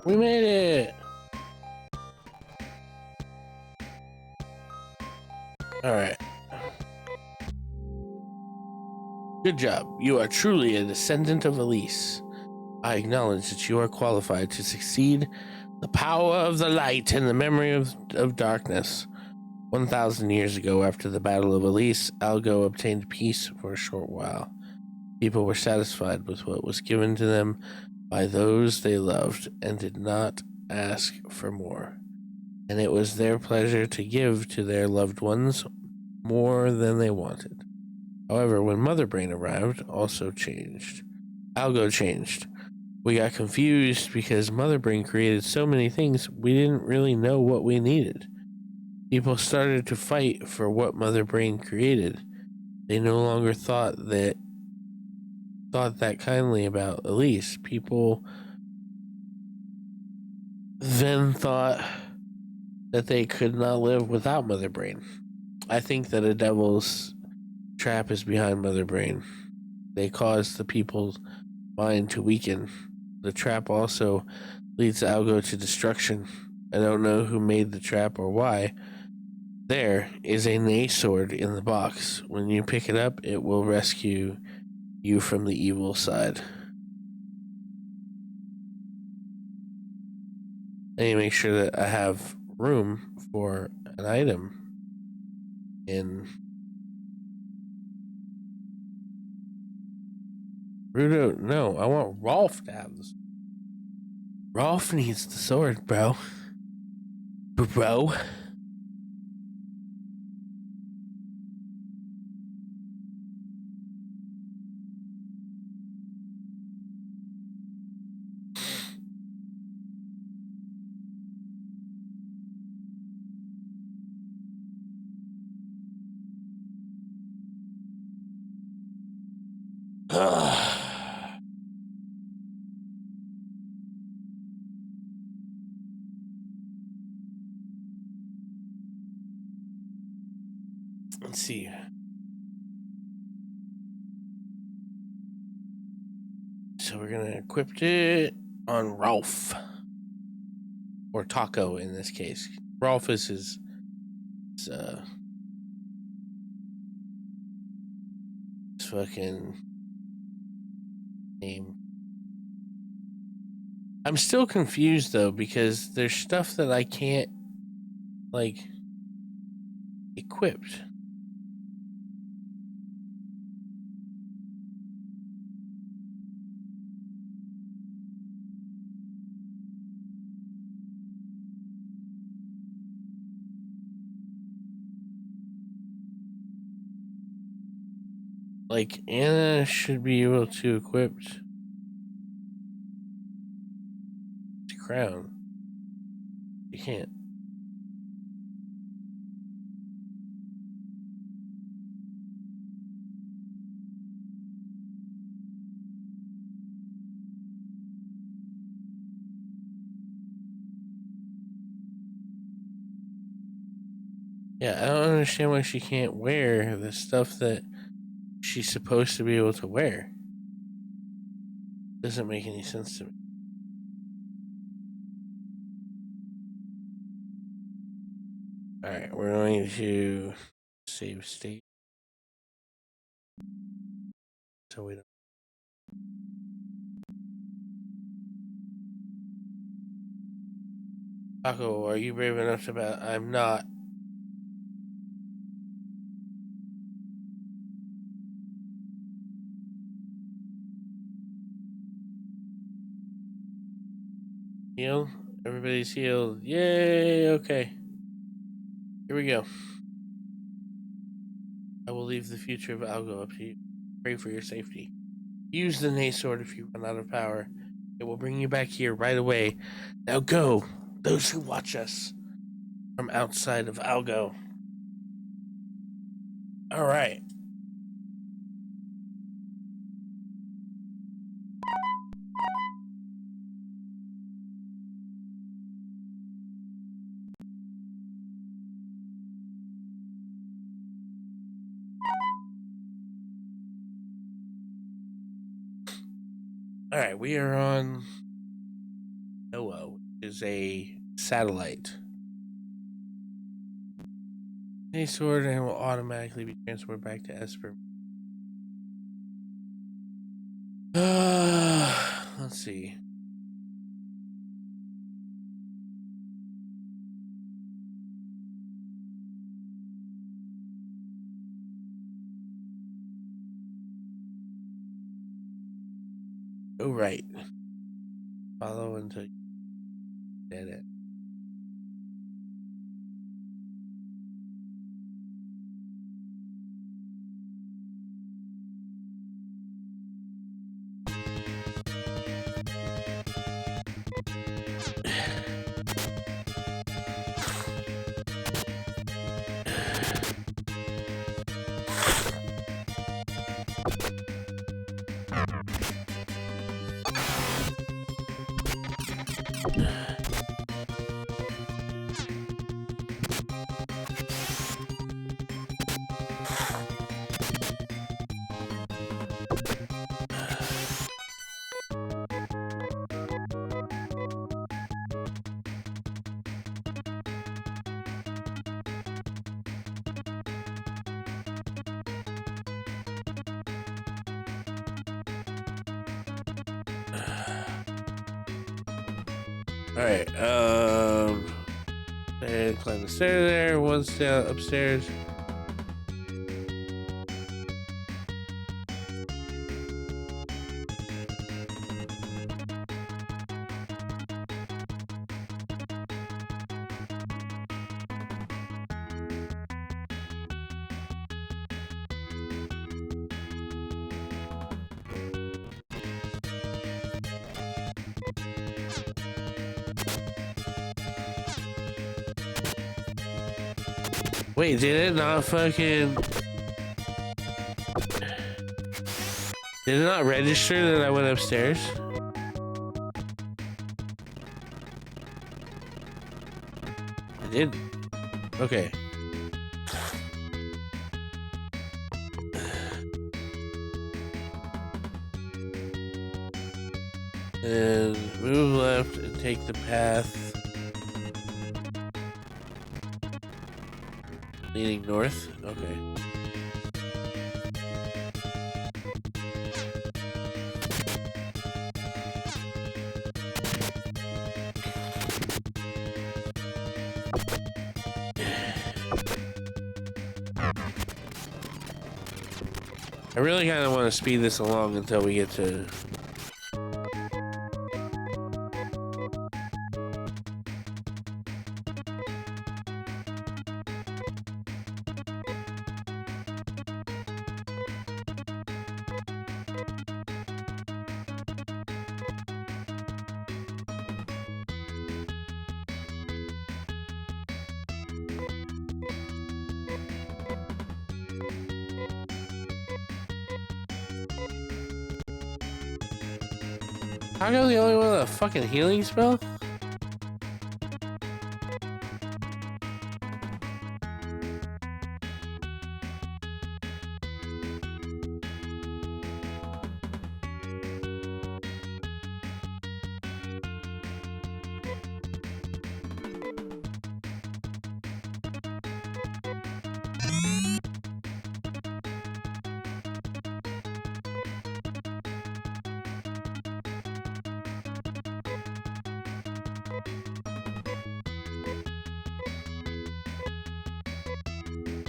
We made it! Alright. Good job. You are truly a descendant of Elise. I acknowledge that you are qualified to succeed the power of the light and the memory of darkness. 1,000 years ago, after the Battle of Elise, Algo obtained peace for a short while. People were satisfied with what was given to them by those they loved and did not ask for more. And it was their pleasure to give to their loved ones more than they wanted. However, when Mother Brain arrived, also changed. Algo changed. We got confused because Mother Brain created so many things we didn't really know what we needed. People started to fight for what Mother Brain created. They no longer thought that kindly about Elise. People then thought that they could not live without Mother Brain. I think that a devil's trap is behind Mother Brain. they cause the people's mind to weaken. The trap also leads Algo to destruction. I don't know who made the trap or why. There is a Nay sword in the box. When you pick it up, it will rescue you from the evil side. I need to make sure that I have room for an item in Rudo. No, I want Rolf to have this. Rolf needs the sword, bro. Bro. Let's see. So we're gonna equip it on Rolf. Or Taco in this case. Rolf is his fucking name. I'm still confused though, because there's stuff that I can't like equipped. Like Anna should be able to equip the crown. You can't. Yeah, I don't understand why she can't wear the stuff that she's supposed to be able to wear. Doesn't make any sense to me. Alright, we're going to save state. So we don't. Taco, are you brave enough to bet? I'm not. Heal? Everybody's healed. Yay! Okay. Here we go. I will leave the future of Algo up to you. Pray for your safety. Use the Nay sword if you run out of power. It will bring you back here right away. Now go, those who watch us from outside of Algo. All right. All right, we are on Noah, which is a satellite. Nay sword and will automatically be transferred back to Esper. Let's see. Go right. Follow until you dead end. Alright, and climb the stairs there, one's down upstairs. Wait, did it not fucking... Did it not register that I went upstairs? I didn't. Okay. And move left and take the path leading north. Okay. I really kind of want to speed this along until we get to... How come the only one with a fucking healing spell?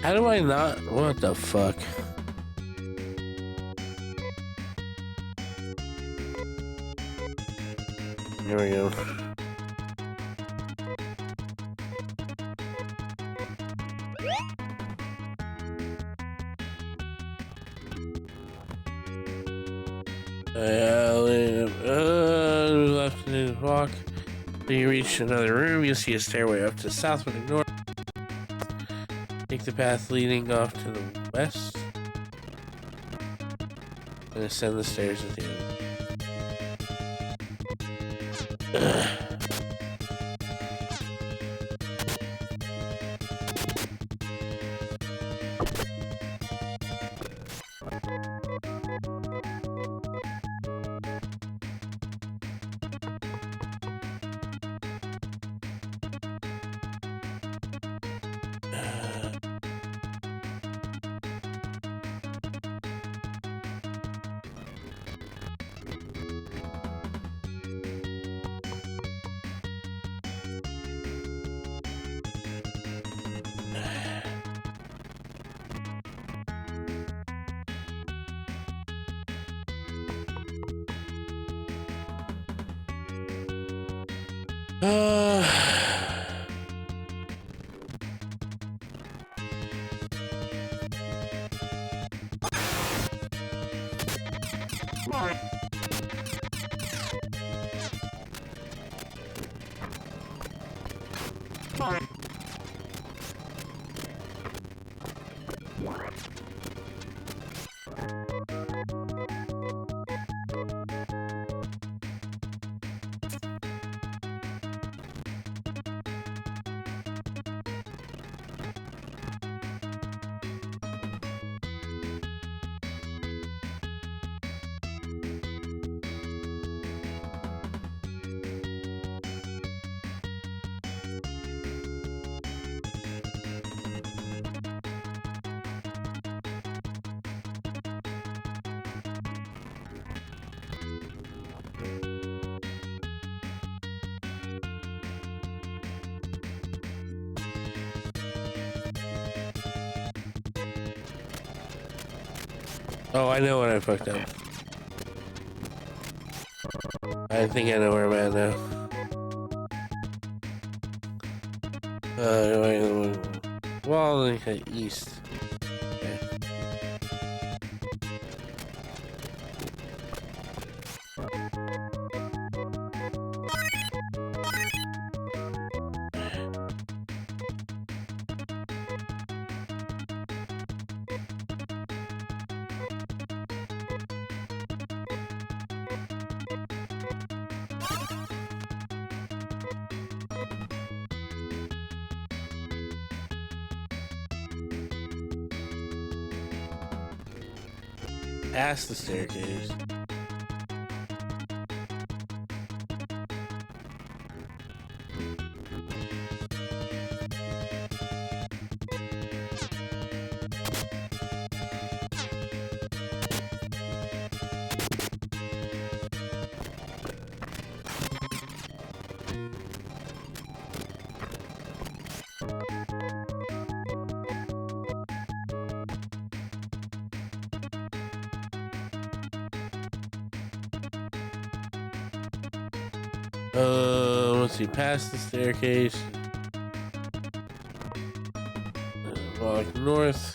How do I not? What the fuck? There we go. Left and walk. When you reach another room, you'll see a stairway up to the south, but ignore. Take the path leading off to the west and ascend the stairs at the end. Oh, I know what I fucked up. I think I know where I'm at now. Well, okay, east. Okay. Past the staircase. Let's see, past the staircase. Walk north.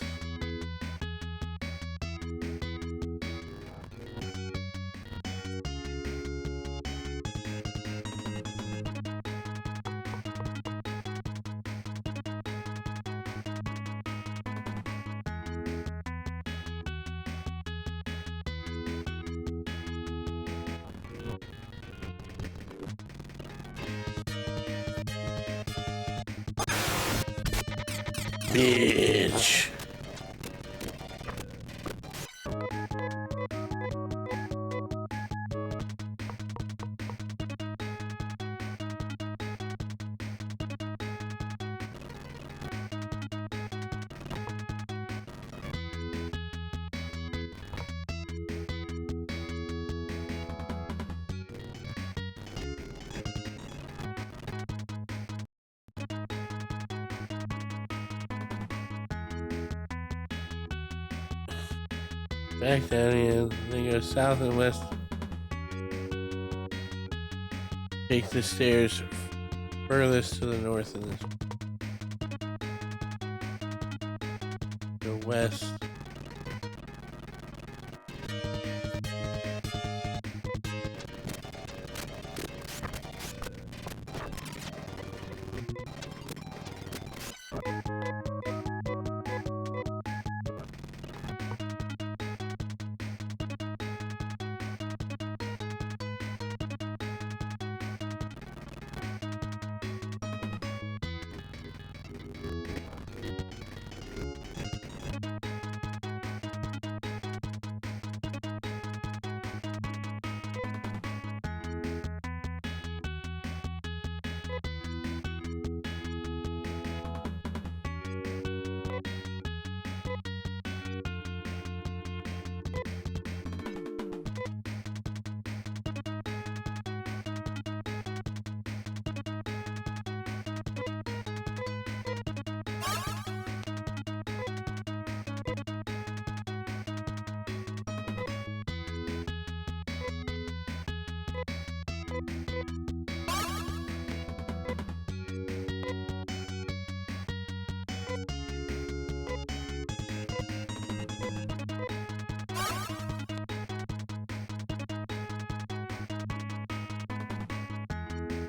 Bitch. Back down here, then go south and west. Take the stairs furthest to the north and go west.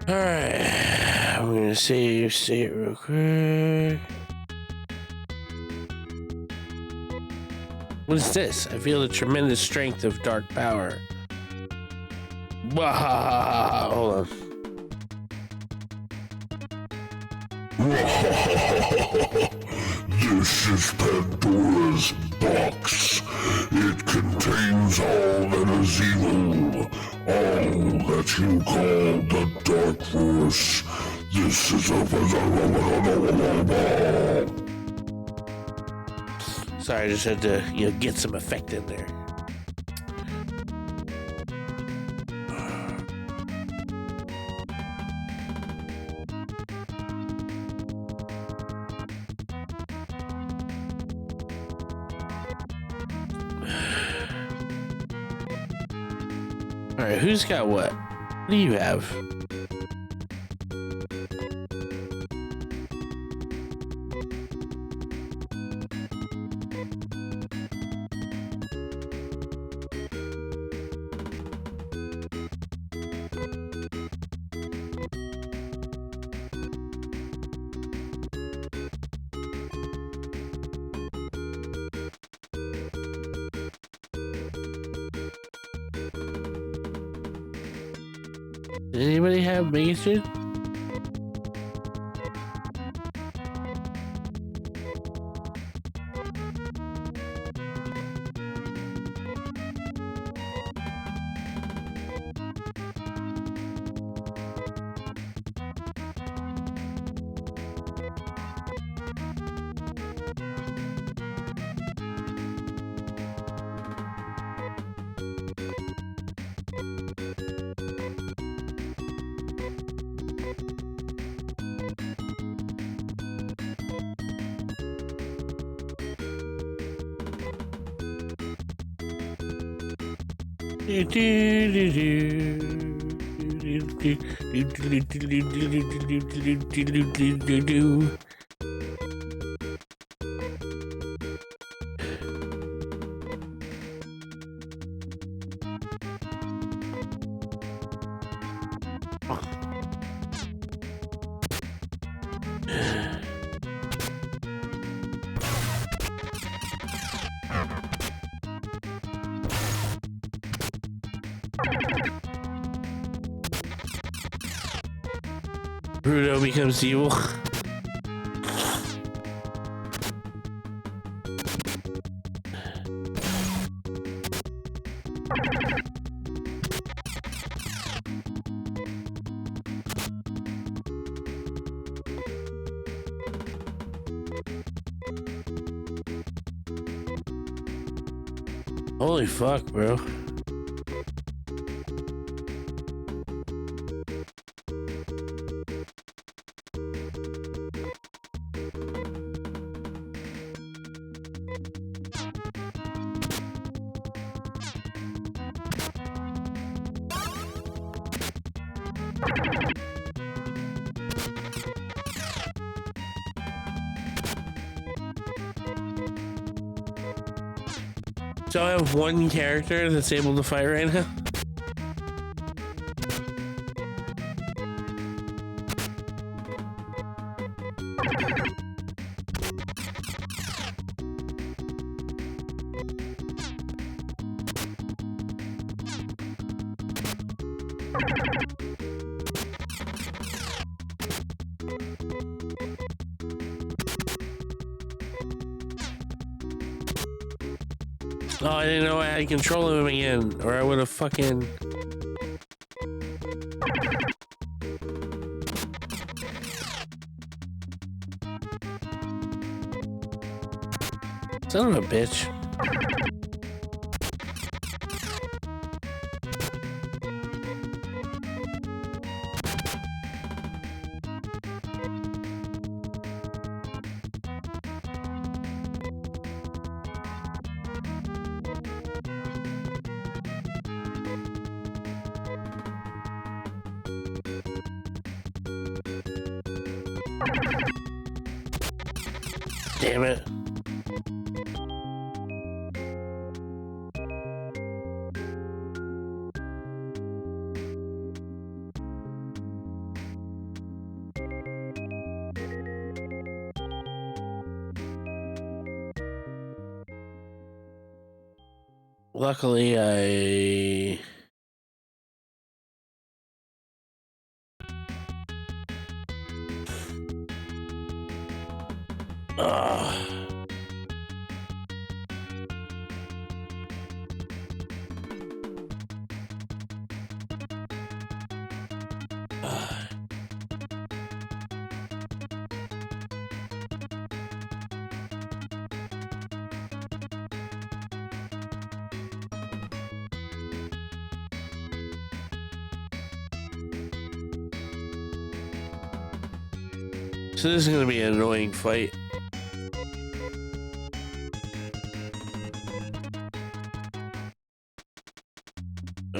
Alright, I'm gonna save state real quick. What is this? I feel the tremendous strength of dark power. Hold on. This is Pandora's box. It contains all that is evil, all that you call the Dark Force. This is Sorry, I just had to, get some effect in there. All right, who's got what? What do you have? Does anybody have Mega Suit? Bruno becomes evil. Holy fuck, bro. So I have one character that's able to fight right now. Oh, I didn't know I had control of him again, or I would have fucking... Son of a bitch. Damn it. Luckily, I... So this is gonna be an annoying fight.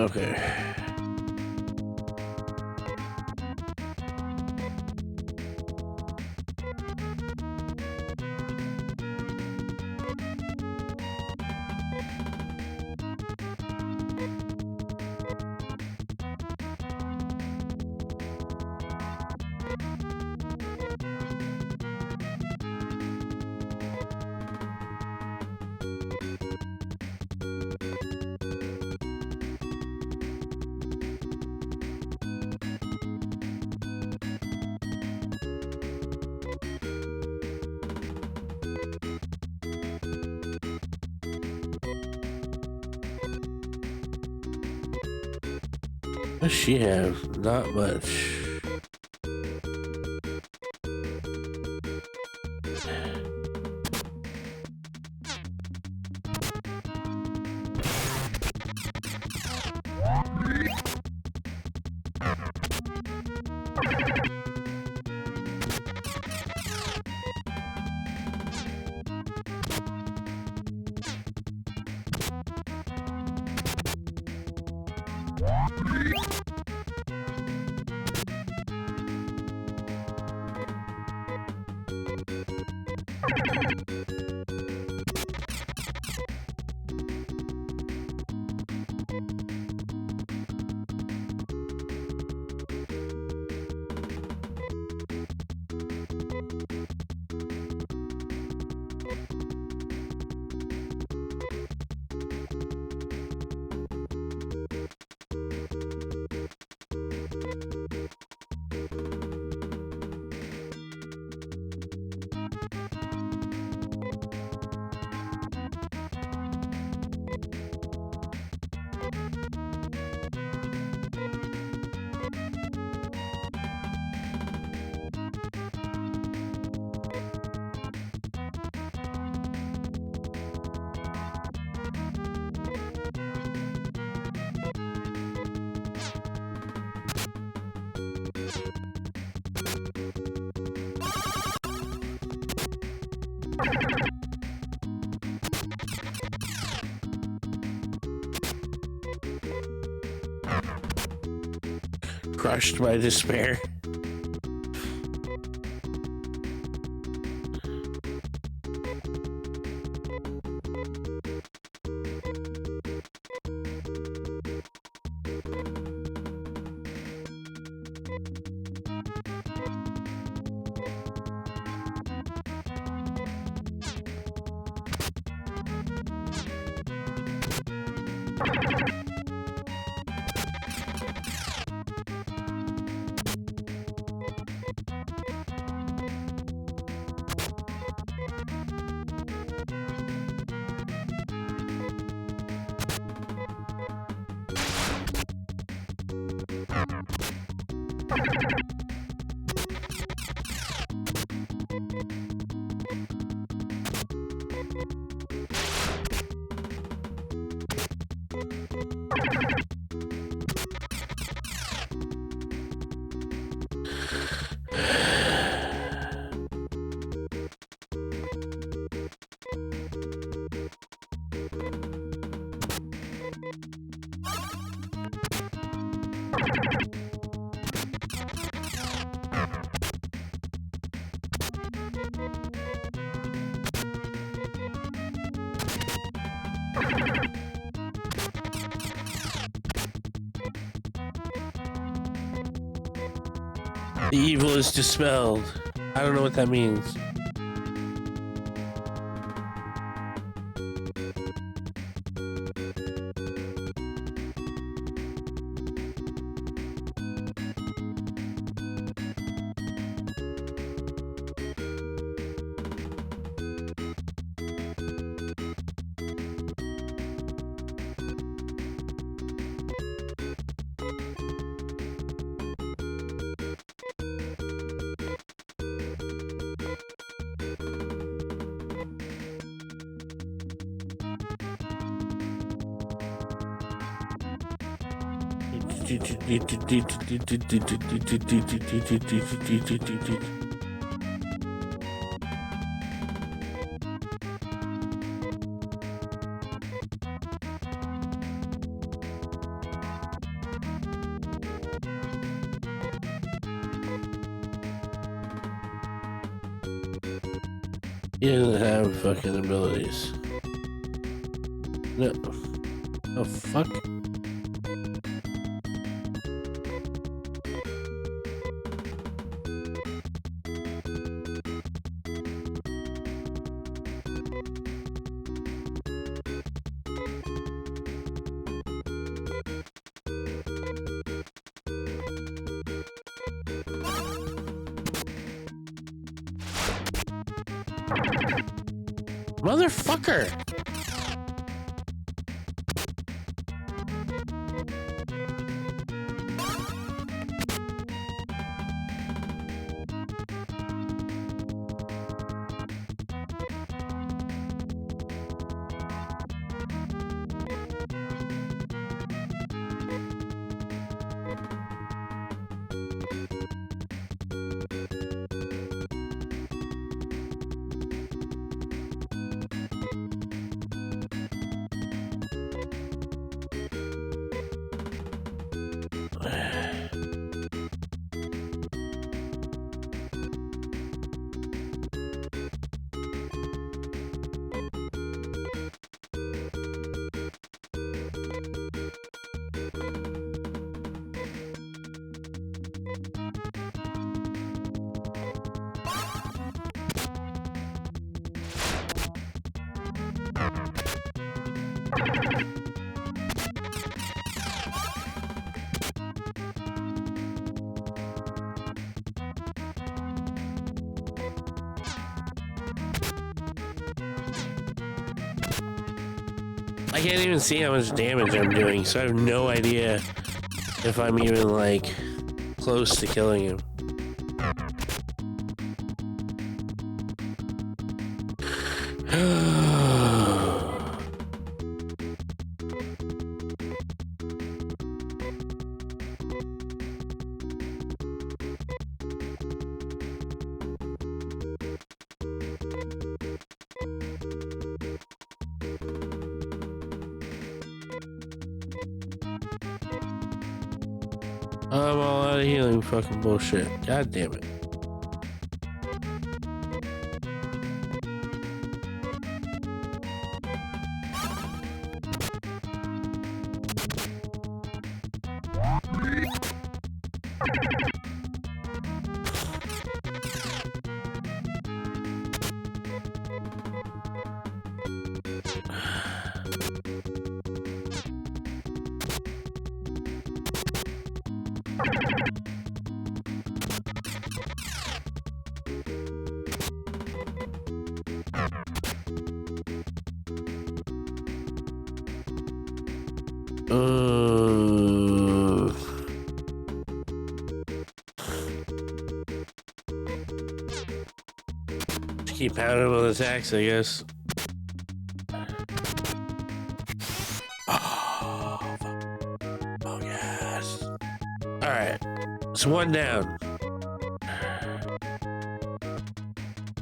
Okay. What does she have? Not much. Crushed by despair. The evil is dispelled. I don't know what that means. He doesn't have fucking abilities. No. Oh, fuck. Motherfucker! I can't even see how much damage I'm doing, so I have no idea if I'm even, like, close to killing him. I'm all out of healing fucking bullshit. God damn it. Keep pounding with attacks, I guess. Oh yes. Alright. It's one down.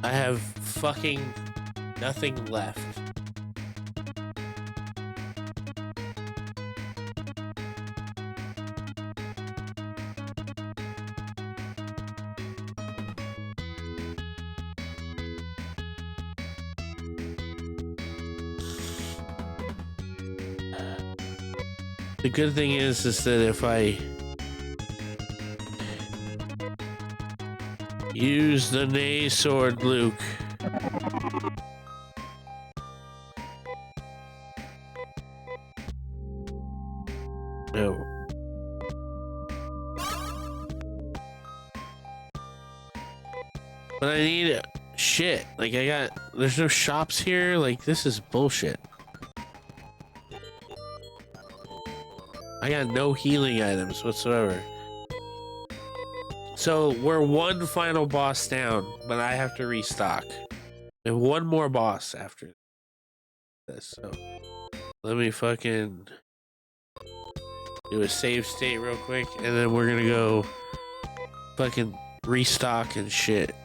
I have fucking nothing left. The good thing is that if I use the Nay Sword, Luke, no. But I need shit. Like there's no shops here. Like this is bullshit. I got no healing items whatsoever. So we're one final boss down, but I have to restock. And one more boss after this. So let me fucking do a save state real quick, and then we're gonna go fucking restock and shit.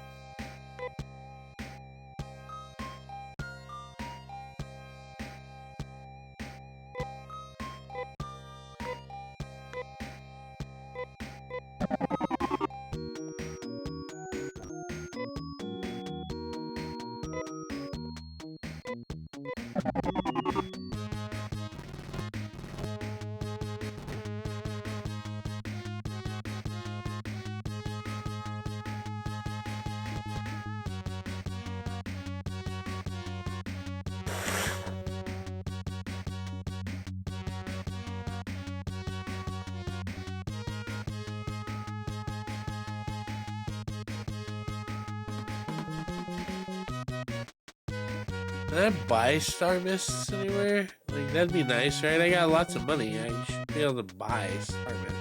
Can I buy Star Mists anywhere? Like, that'd be nice, right? I got lots of money. I should be able to buy Star Mist.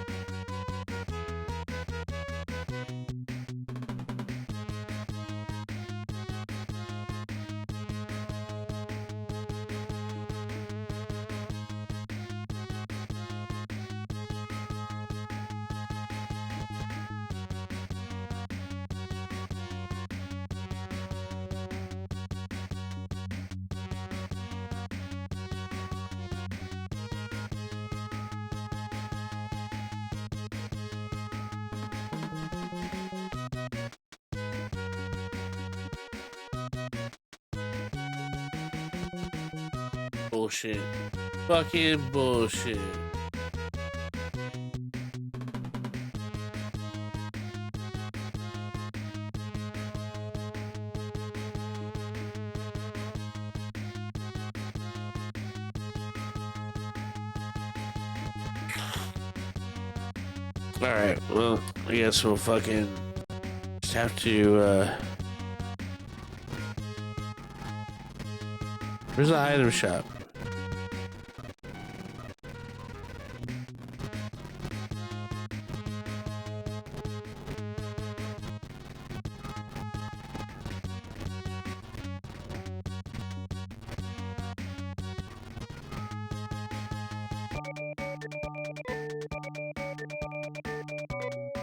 Bullshit. Fucking bullshit. Alright, well, I guess we'll fucking just have to, where's the item shop?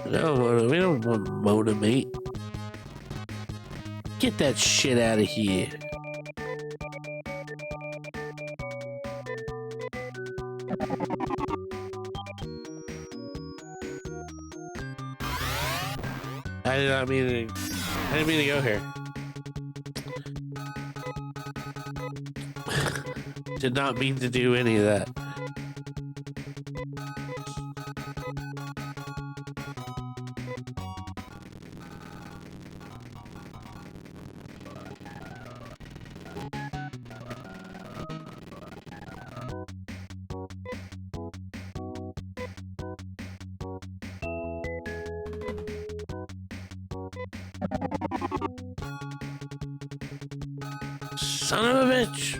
No, we don't want motivate. Get that shit out of here. I didn't mean to go here. Did not mean to do any of that. Son of a bitch.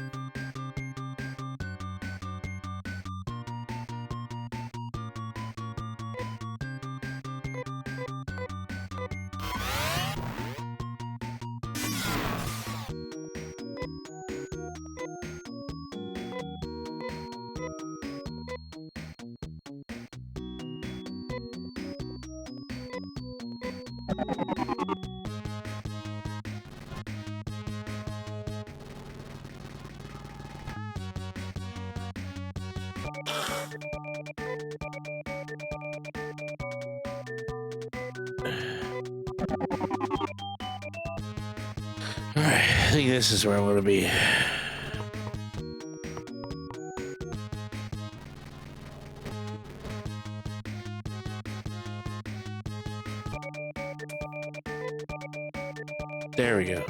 Alright, I think this is where I want to be. There we go.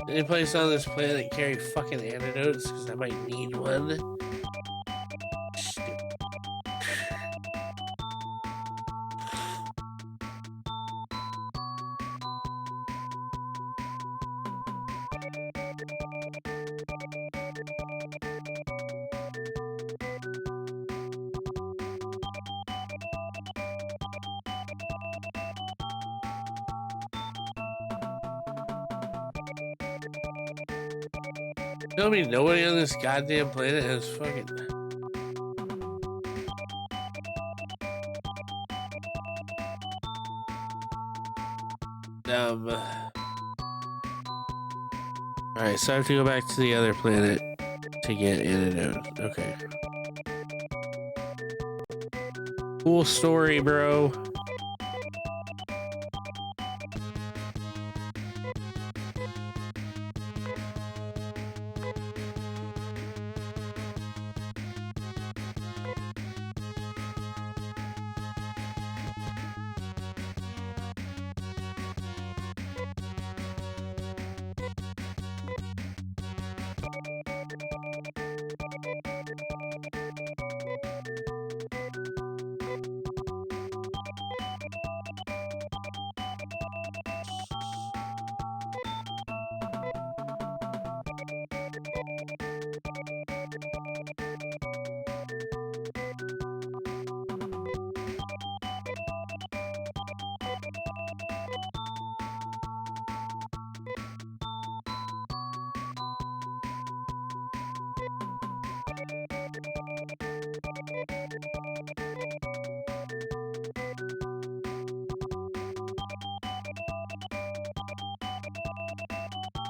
Any place on this planet carry fucking antidotes? Because I might need one. Stupid. Tell me nobody on this goddamn planet has fucking. Alright, so I have to go back to the other planet to get antidote. Okay. Cool story, bro.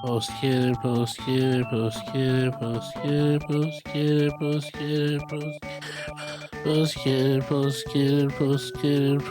Post kid, post kid, post kid, post kid, post kid, post kid, post kid, post kid, post kid.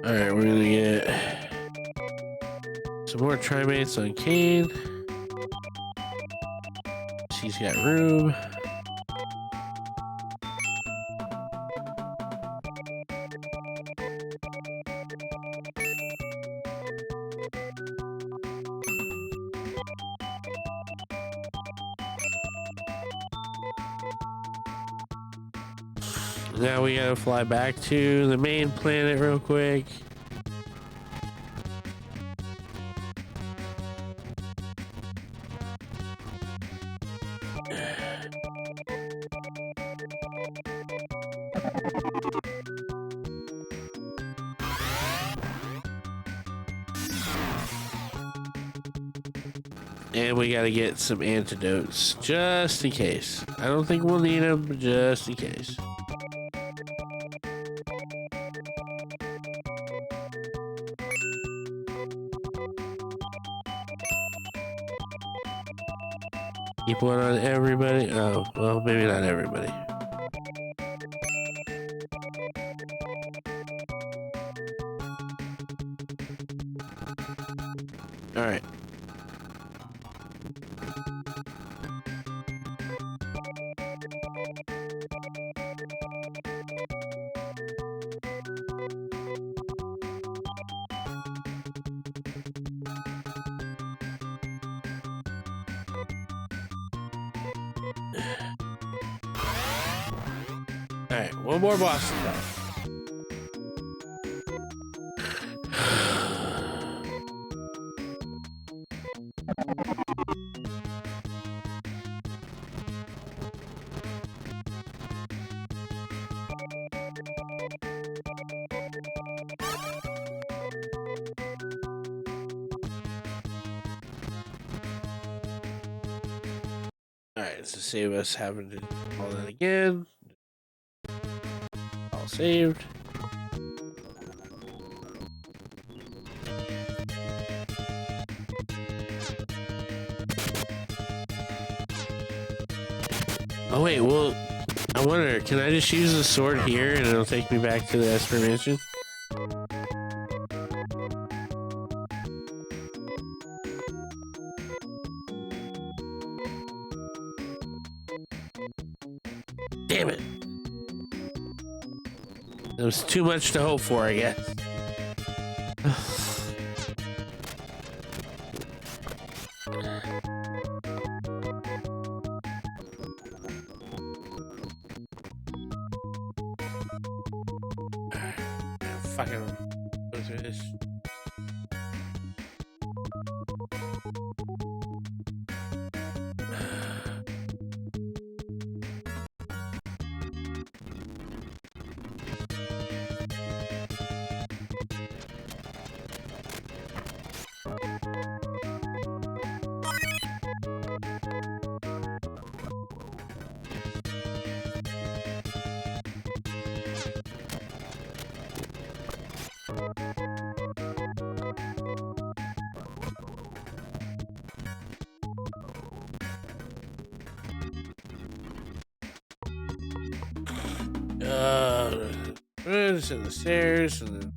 Alright, we're gonna get some more trimates on Kane. He's got room. Now we gotta fly back to the main planet real quick. And we gotta get some antidotes just in case. I don't think we'll need them, but just in case. Keep one on everybody. Oh, well, maybe not everybody. All right. Alright, one more boss to go. Alright, to save us having to do all that again. All saved. Oh wait, well, I wonder, can I just use the sword here and it'll take me back to the Esper Mansion? Damn it. It was too much to hope for, I guess. Fucking go through this. Rooms and the stairs and the...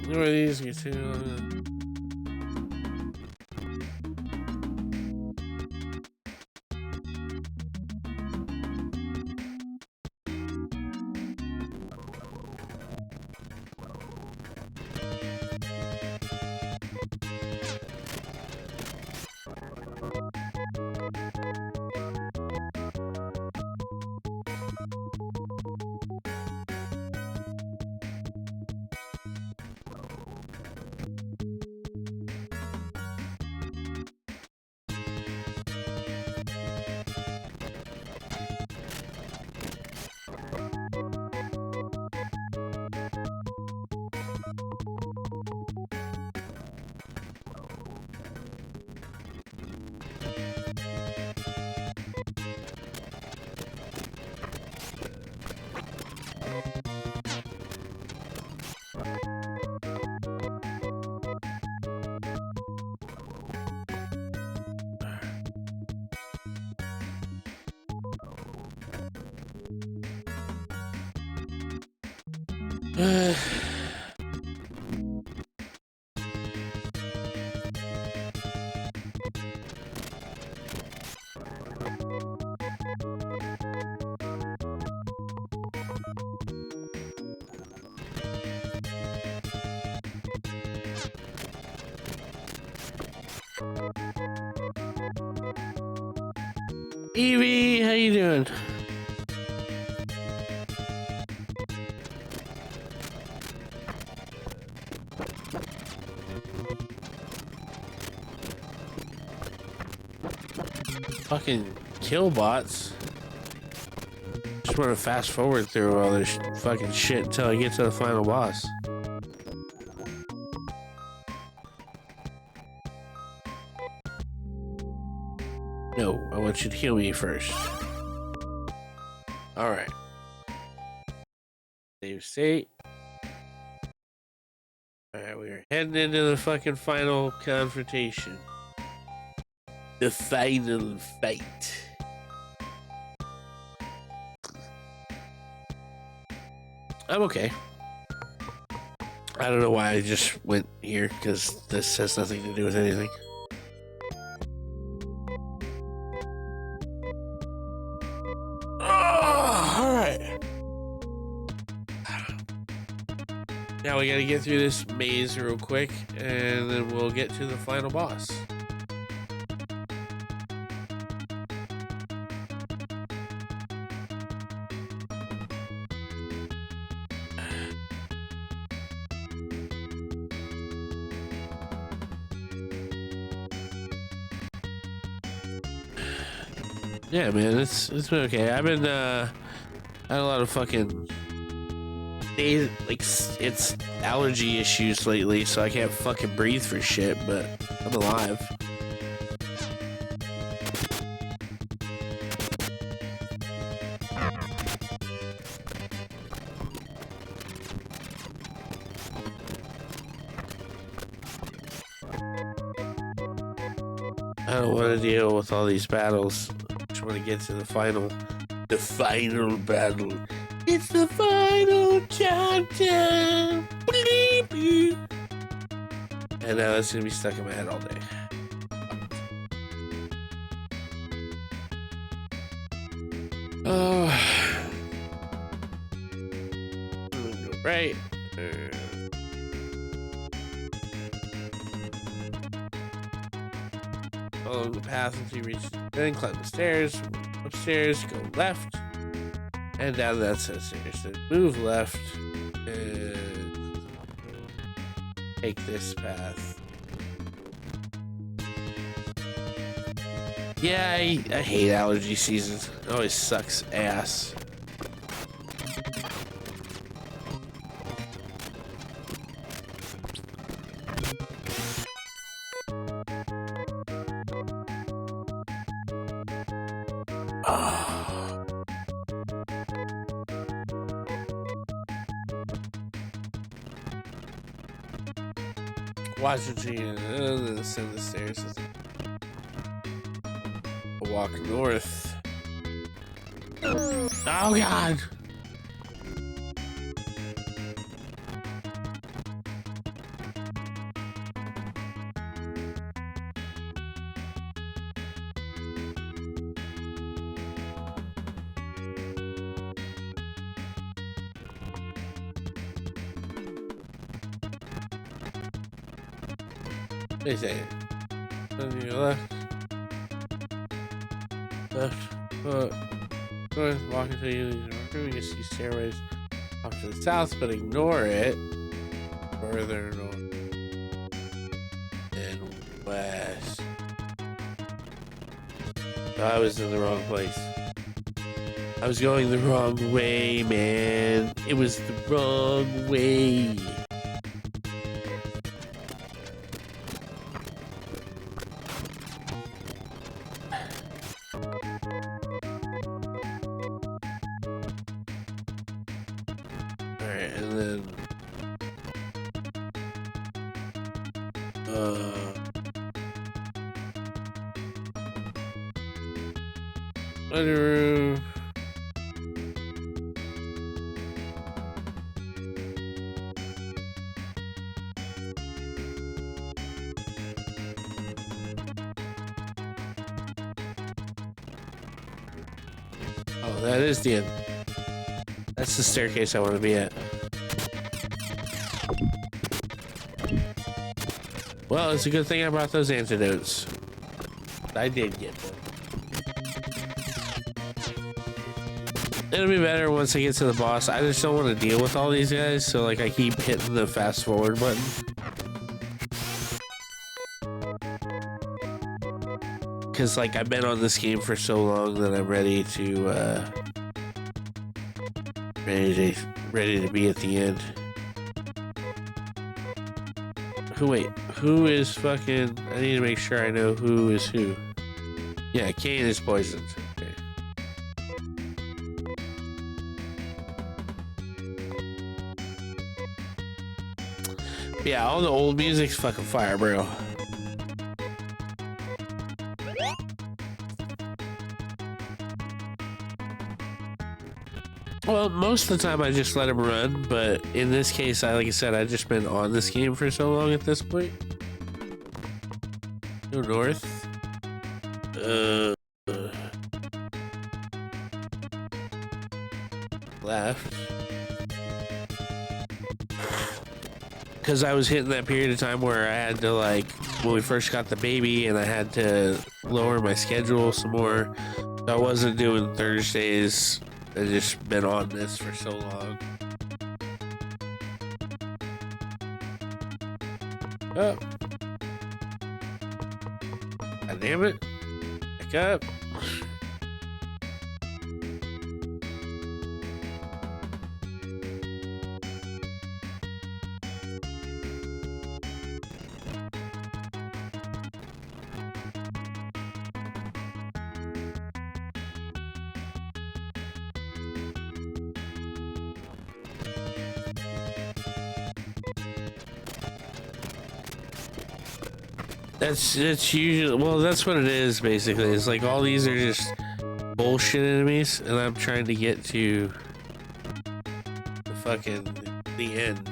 Where are these get to? Evie, how you doing? Fucking kill bots. Just want to fast forward through all this fucking shit until I get to the final boss. No, I want you to heal me first. Alright. Save state. Alright, we're heading into the fucking final confrontation. The final fight. I'm okay. I don't know why I just went here, because this has nothing to do with anything. Now we gotta get through this maze real quick, and then we'll get to the final boss. Yeah, man, it's been okay. I've been had a lot of fucking days, like it's allergy issues lately, so I can't fucking breathe for shit. But I'm alive. I don't want to deal with all these battles. I just want to get to the final battle. It's the final chapter. And now it's gonna be stuck in my head all day. Oh, right. Follow the path until you reach then climb the stairs, upstairs, go left, and down that set of stairs. Then move left and take this path. Yeah, I hate allergy season. It always sucks ass. Washington, then ascend the stairs. Walk north. Oh god! Wait a second. On your left. North, walk until you leave the room. You see stairways off to the south, but ignore it. Further north and west. I was in the wrong place. I was going the wrong way, man. It was the wrong way. Room. Oh, that is the end. That's the staircase I want to be at. Well, it's a good thing I brought those antidotes. I did get them. It'll be better once I get to the boss. I just don't want to deal with all these guys, so like I keep hitting the fast forward button. Cause like I've been on this game for so long that I'm ready to ready to be at the end. Who is fucking? I need to make sure I know who is who. Yeah, Cain is poisoned. Okay. Yeah, all the old music's fucking fire, bro. Well, most of the time I just let him run, but in this case, like I said, I've just been on this game for so long at this point. Go north. Left. Because I was hitting that period of time where I had to, like, when we first got the baby, and I had to lower my schedule some more. So I wasn't doing Thursdays. I've just been on this for so long. Oh. God damn it. Back up. That's usually, well, that's what it is basically. It's like all these are just bullshit enemies, and I'm trying to get to the end.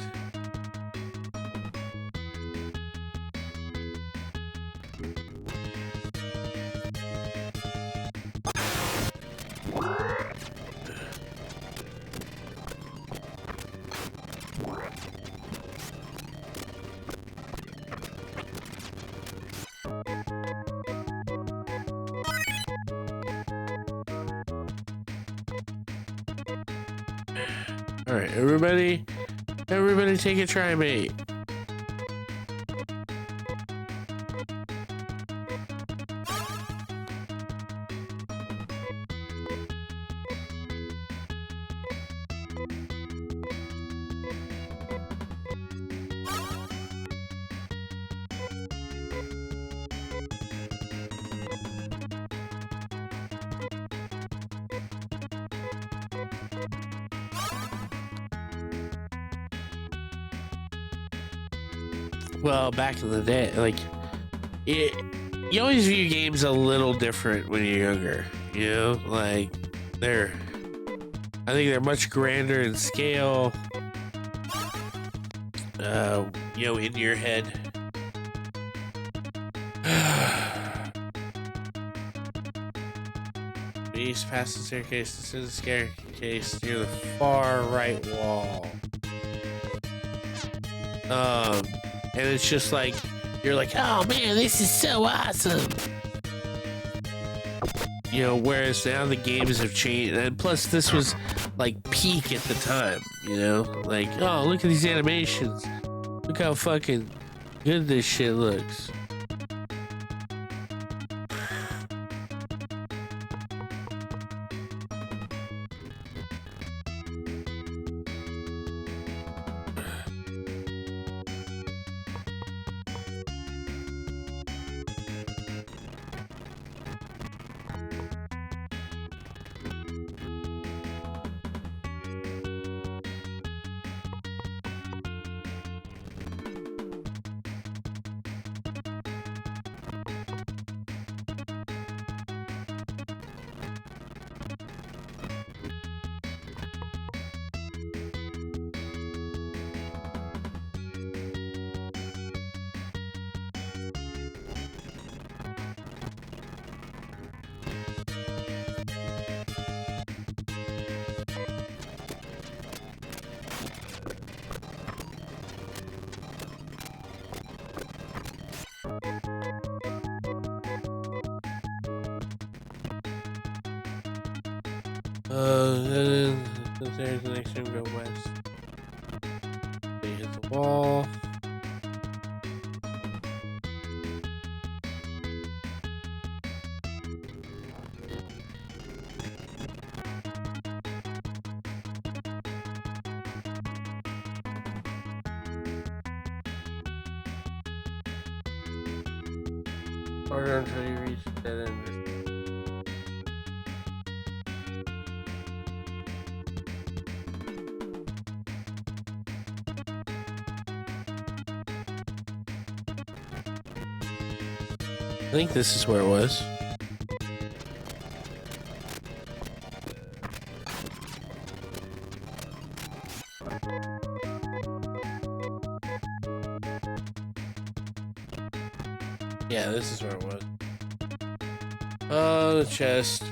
All right, everybody take a try, mate. Well, back in the day, like, you always view games a little different when you're younger, you know? Like, I think they're much grander in scale, you know, in your head. East past the staircase, this is the staircase near the far right wall. And it's just like, you're like, oh man, this is so awesome. You know, whereas now the games have changed, and plus this was like peak at the time, you know? Like, oh, look at these animations. Look how fucking good this shit looks. There's the next room, go west. They hit the wall. Harder until you reach that end. I think this is where it was. Yeah, this is where it was. The chest.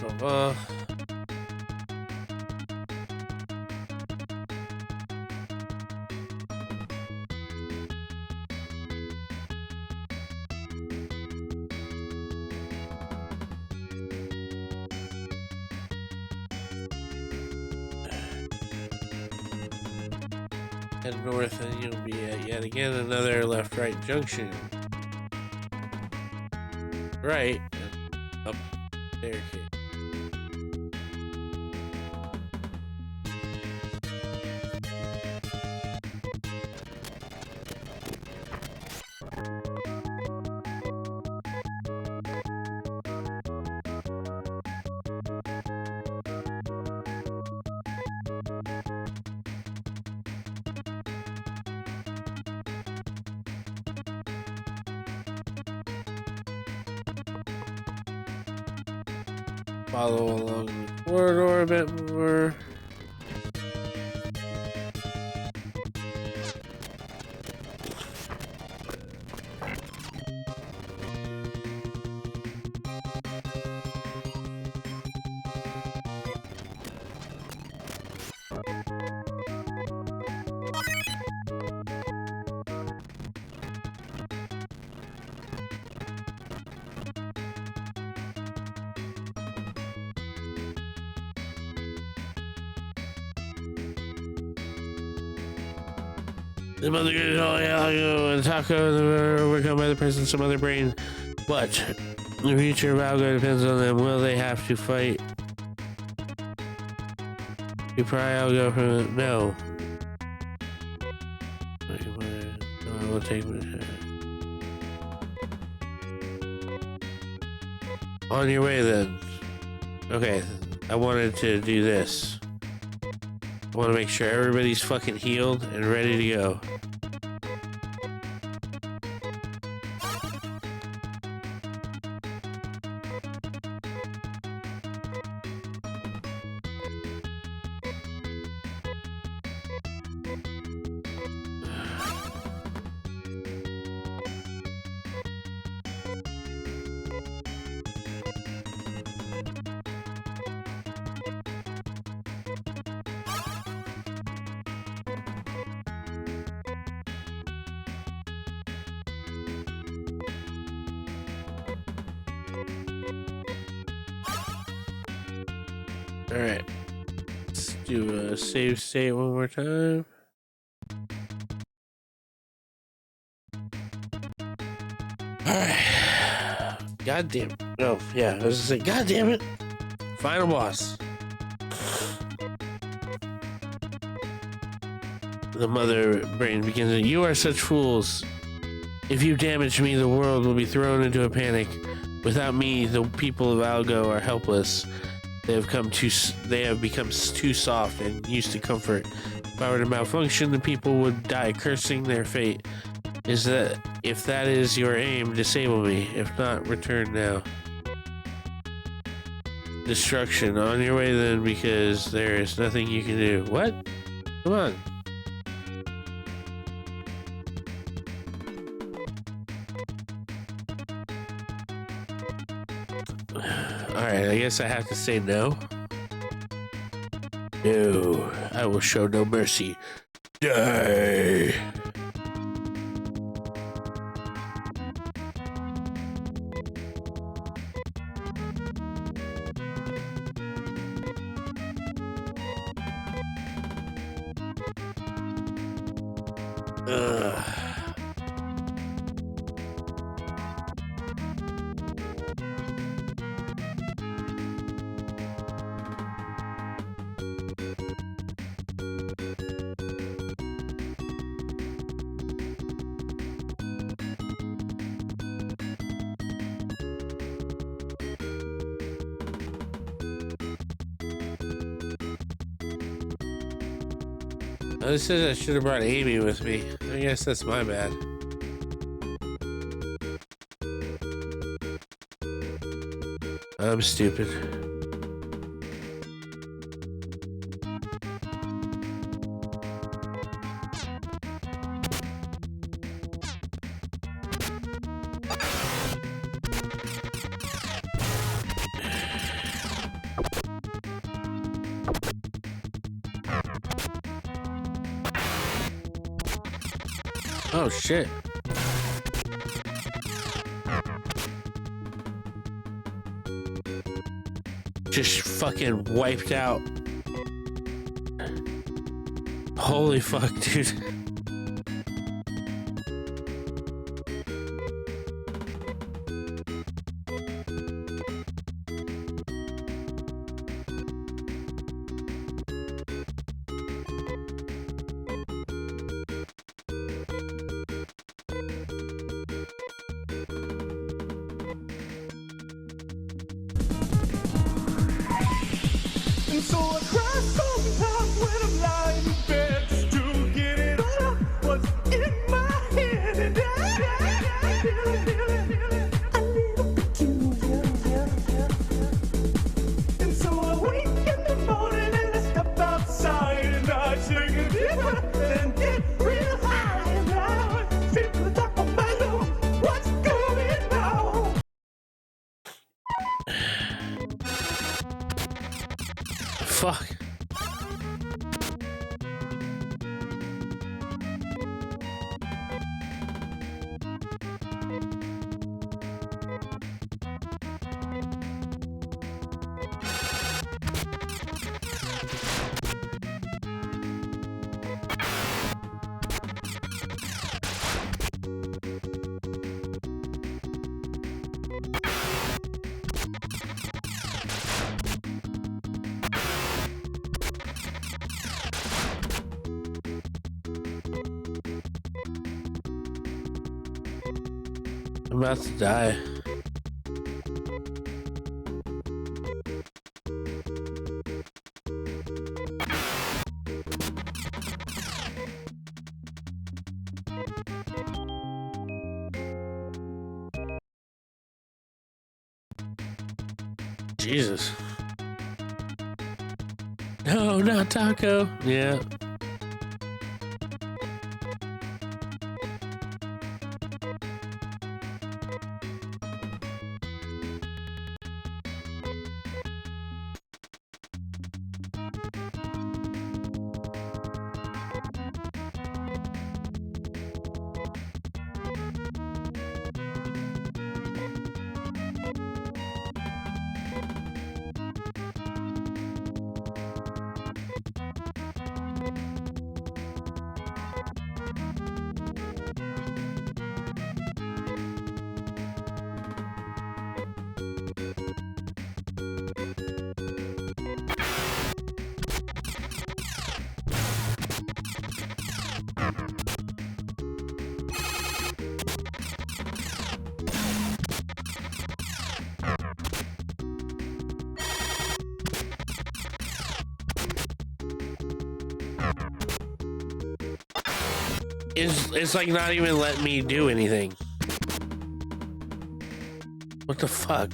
Head north and you'll be at yet again another left-right junction. Right, and up staircase. follow along the corridor a bit more. The mother goes, oh yeah, I'll go and Taco overcome by the presence of Mother Brain. But the future of Algo depends on them. Will they have to fight to pry Algo from no. I will take on your way then. Okay, I wanted to do this. I want to make sure everybody's fucking healed and ready to go. Alright, let's do a save state one more time. Alright. God damn it. No, yeah, I was gonna say, God damn it. Final boss. The Mother Brain begins. You are such fools. If you damage me, the world will be thrown into a panic. Without me, the people of Algo are helpless. They have become too soft and used to comfort. If I were to malfunction, the people would die cursing their fate. If that is your aim, disable me. If not, return now. Destruction. On your way then, because there is nothing you can do. What? Come on. Alright, I guess I have to say no. No, I will show no mercy. Die! Ugh. This says I should have brought Amy with me. I guess that's my bad. I'm stupid. Oh shit. Just fucking wiped out. Holy fuck, dude. And so I cry sometimes when I'm lying in bed just to get it all out what's in my head. And I feel it a little peculiar. fuck? I'm about to die. Jesus. No, not taco. Yeah. It's like not even letting me do anything. What the fuck?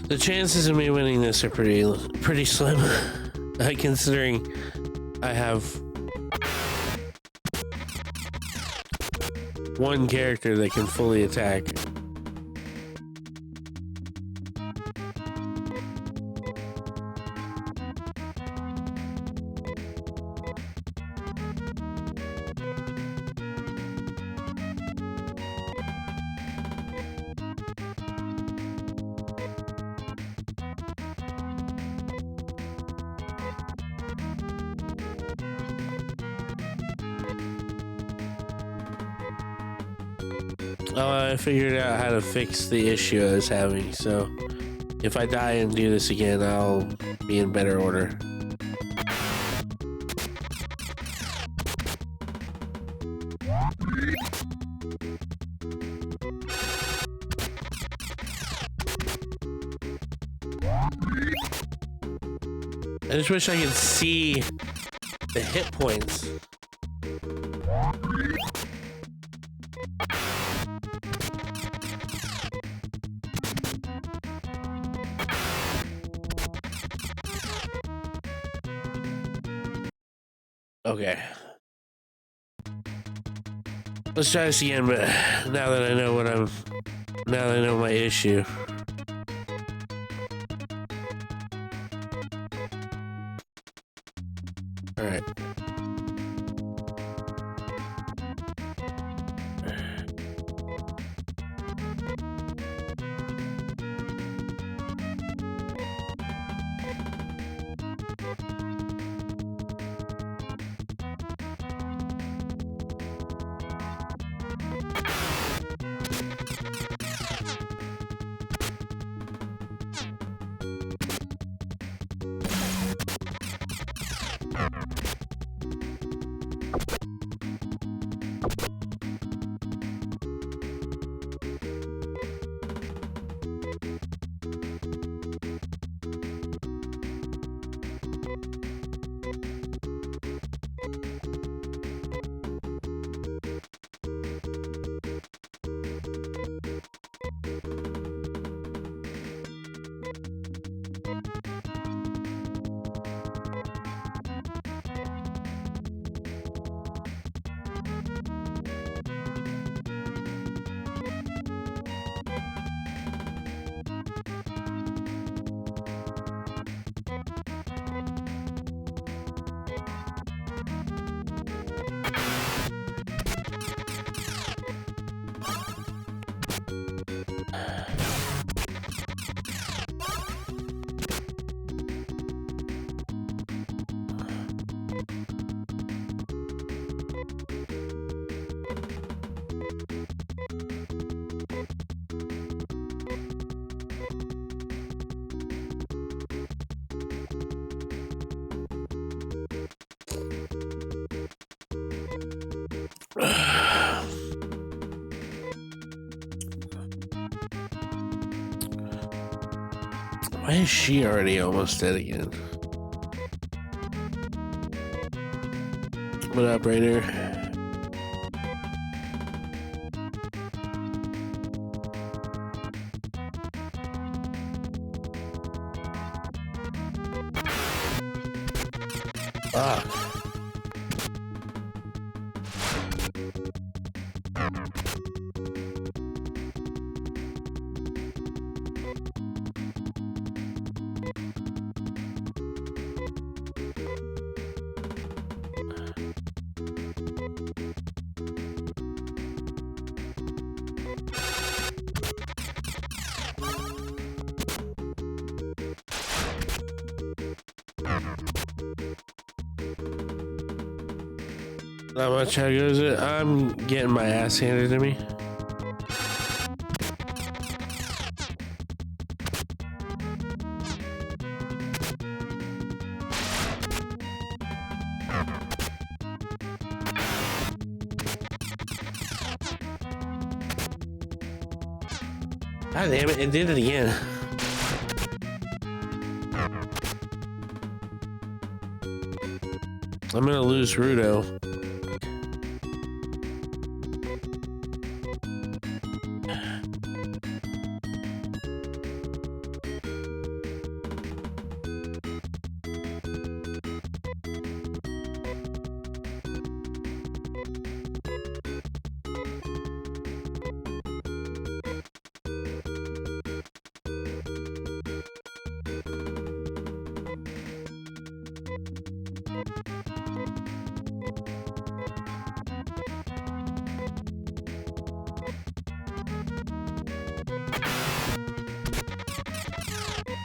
The chances of me winning this are pretty slim, considering I have one character that can fully attack. I figured out how to fix the issue I was having, so if I die and do this again, I'll be in better order. I just wish I could see the hit points. Okay. Let's try this again, but now that I know my issue. All right. Why is she already almost dead again? What up, Raider? Fuck. Not much. How goes it? I'm getting my ass handed to me. God damn it, it did it again. I'm gonna lose Rudo.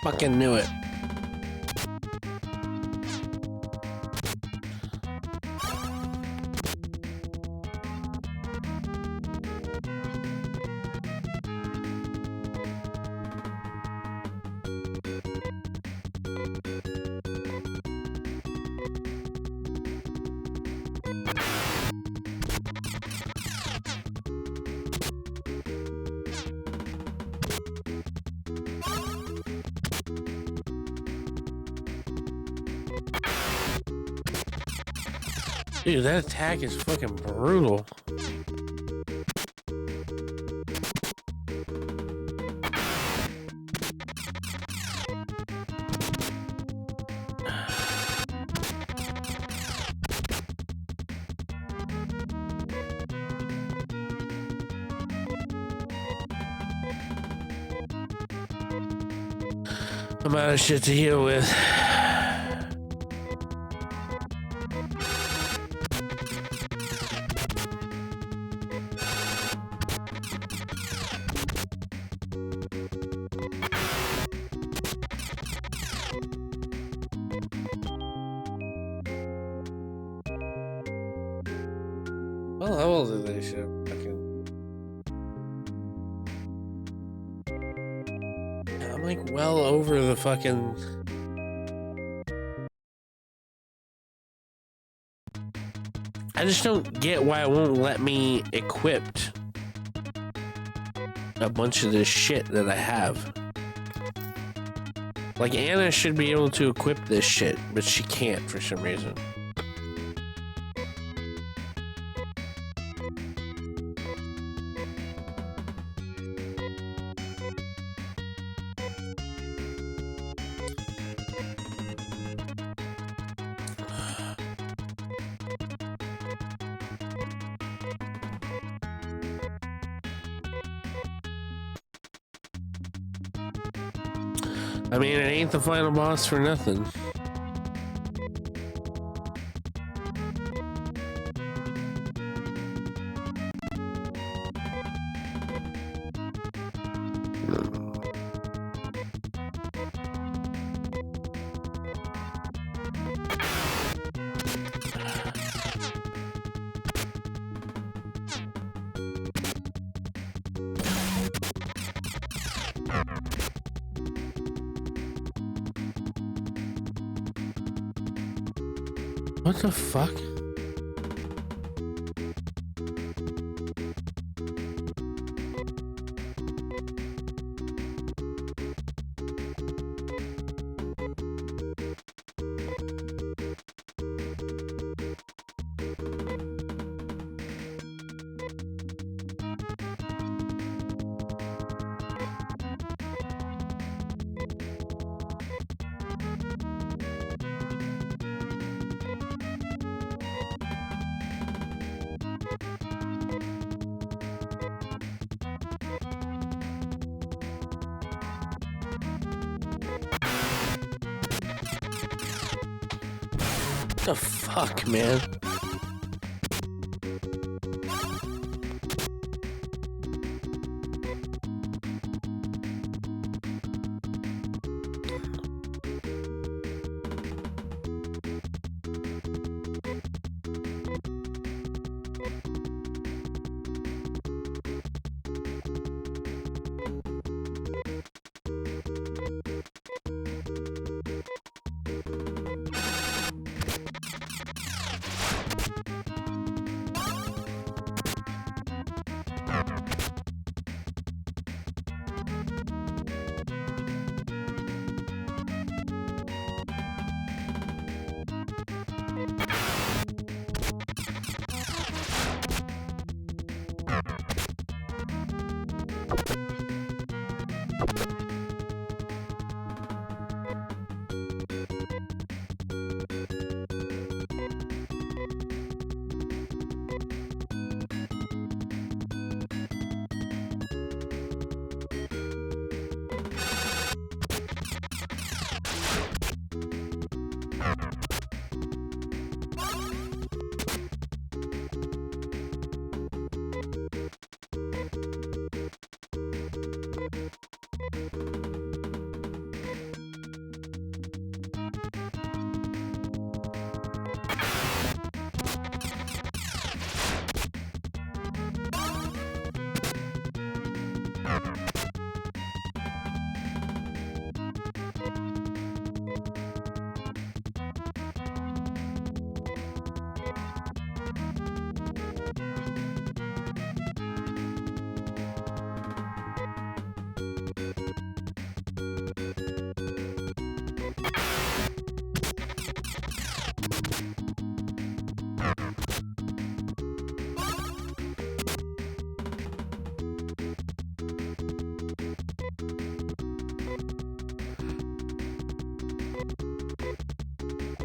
Fucking knew it. Dude, that attack is fucking brutal. I'm out of shit to heal with. What level did they show? I'm like well over the fucking. I just don't get why it won't let me equip a bunch of this shit that I have. Like Anna should be able to equip this shit, but she can't for some reason. I mean, it ain't the final boss for nothing. What the fuck? What the fuck, man?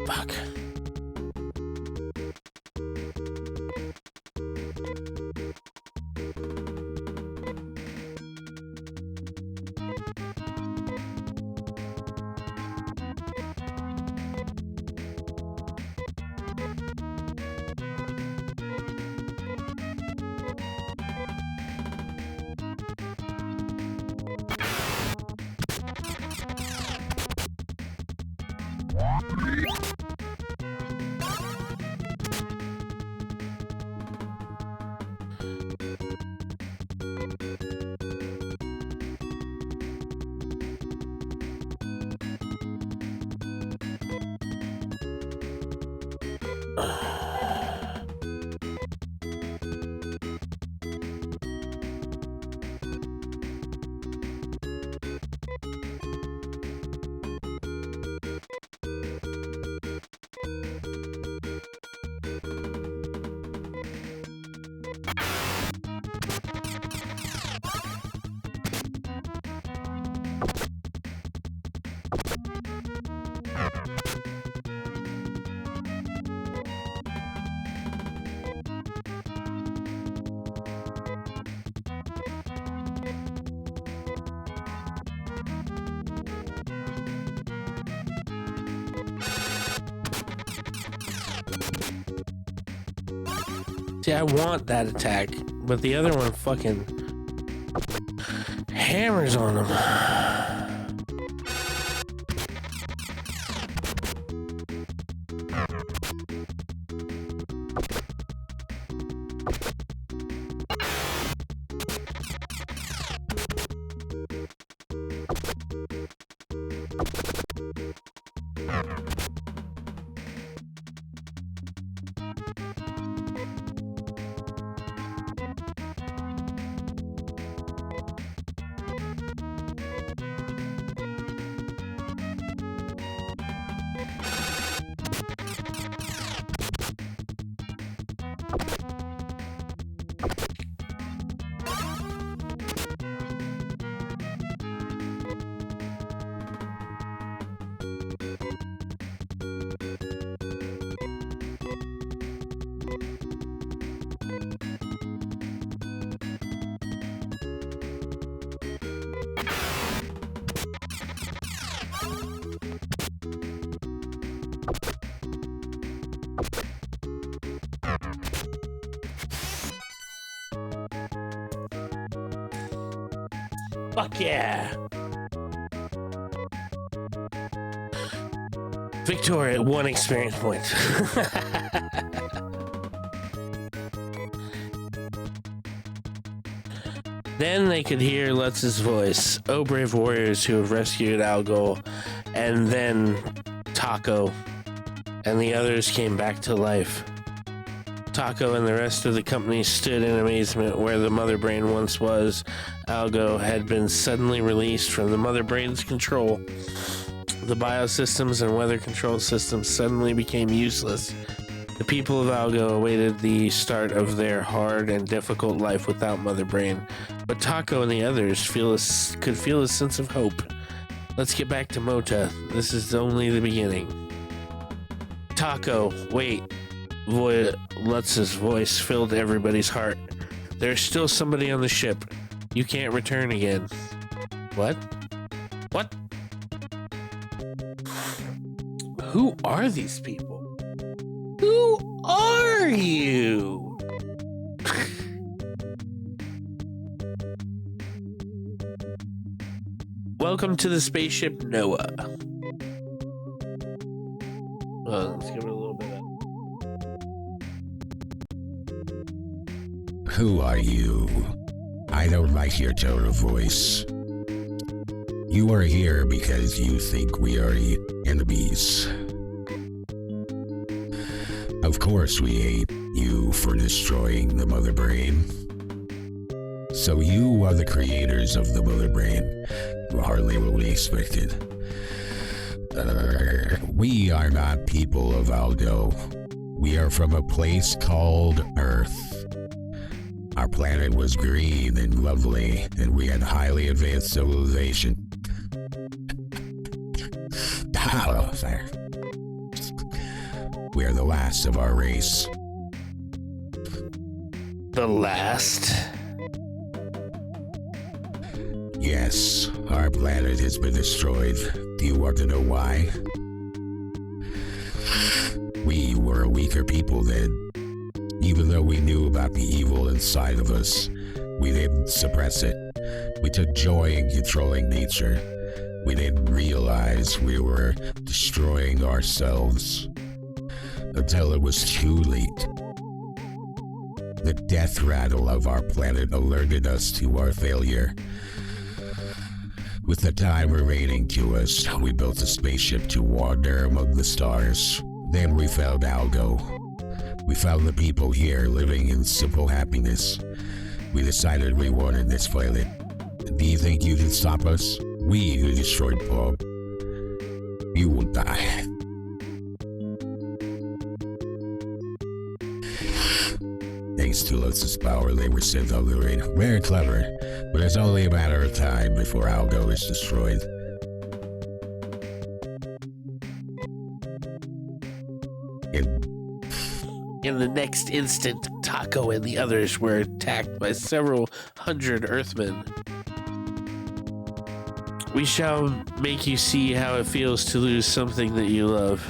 Fuck. See, I want that attack, but the other one fucking hammers on him. Fuck yeah! Victoria, 1 experience point. Then they could hear Lutz's voice. Oh, brave warriors who have rescued Algol, and then Taco and the others came back to life. Taco and the rest of the company stood in amazement where the Mother Brain once was. Algo had been suddenly released from the Mother Brain's control. The biosystems and weather control systems suddenly became useless. The people of Algo awaited the start of their hard and difficult life without Mother Brain, but Taco and the others could feel a sense of hope. Let's get back to Mota. This is only the beginning. Taco, wait. Lutz's voice filled everybody's heart. There's still somebody on the ship. You can't return again. What? What? Who are these people? Who are you? Welcome to the spaceship Noah. Let's give it a little bit of... Who are you? I don't like your tone of voice. You are here because you think we are enemies. Of course we hate you for destroying the Mother Brain. So you are the creators of the Mother Brain. Hardly what we expected. We are not people of Algo. We are from a place called Earth. Our planet was green and lovely, and we had highly advanced civilization. We are the last of our race. The last? Yes, our planet has been destroyed. Do you want to know why? We were a weaker people then. Even though we knew about the evil inside of us, we didn't suppress it. We took joy in controlling nature. We didn't realize we were destroying ourselves until it was too late. The death rattle of our planet alerted us to our failure. With the time remaining to us, we built a spaceship to wander among the stars. Then we found Algo. We found the people here living in simple happiness. We decided we wanted this planet. Do you think you can stop us? We who destroyed Bob. You will die. Thanks to Lotus' power, they were sent on the ring. Very clever, but it's only a matter of time before Algo is destroyed. In the next instant, Taco and the others were attacked by several hundred Earthmen. We shall make you see how it feels to lose something that you love.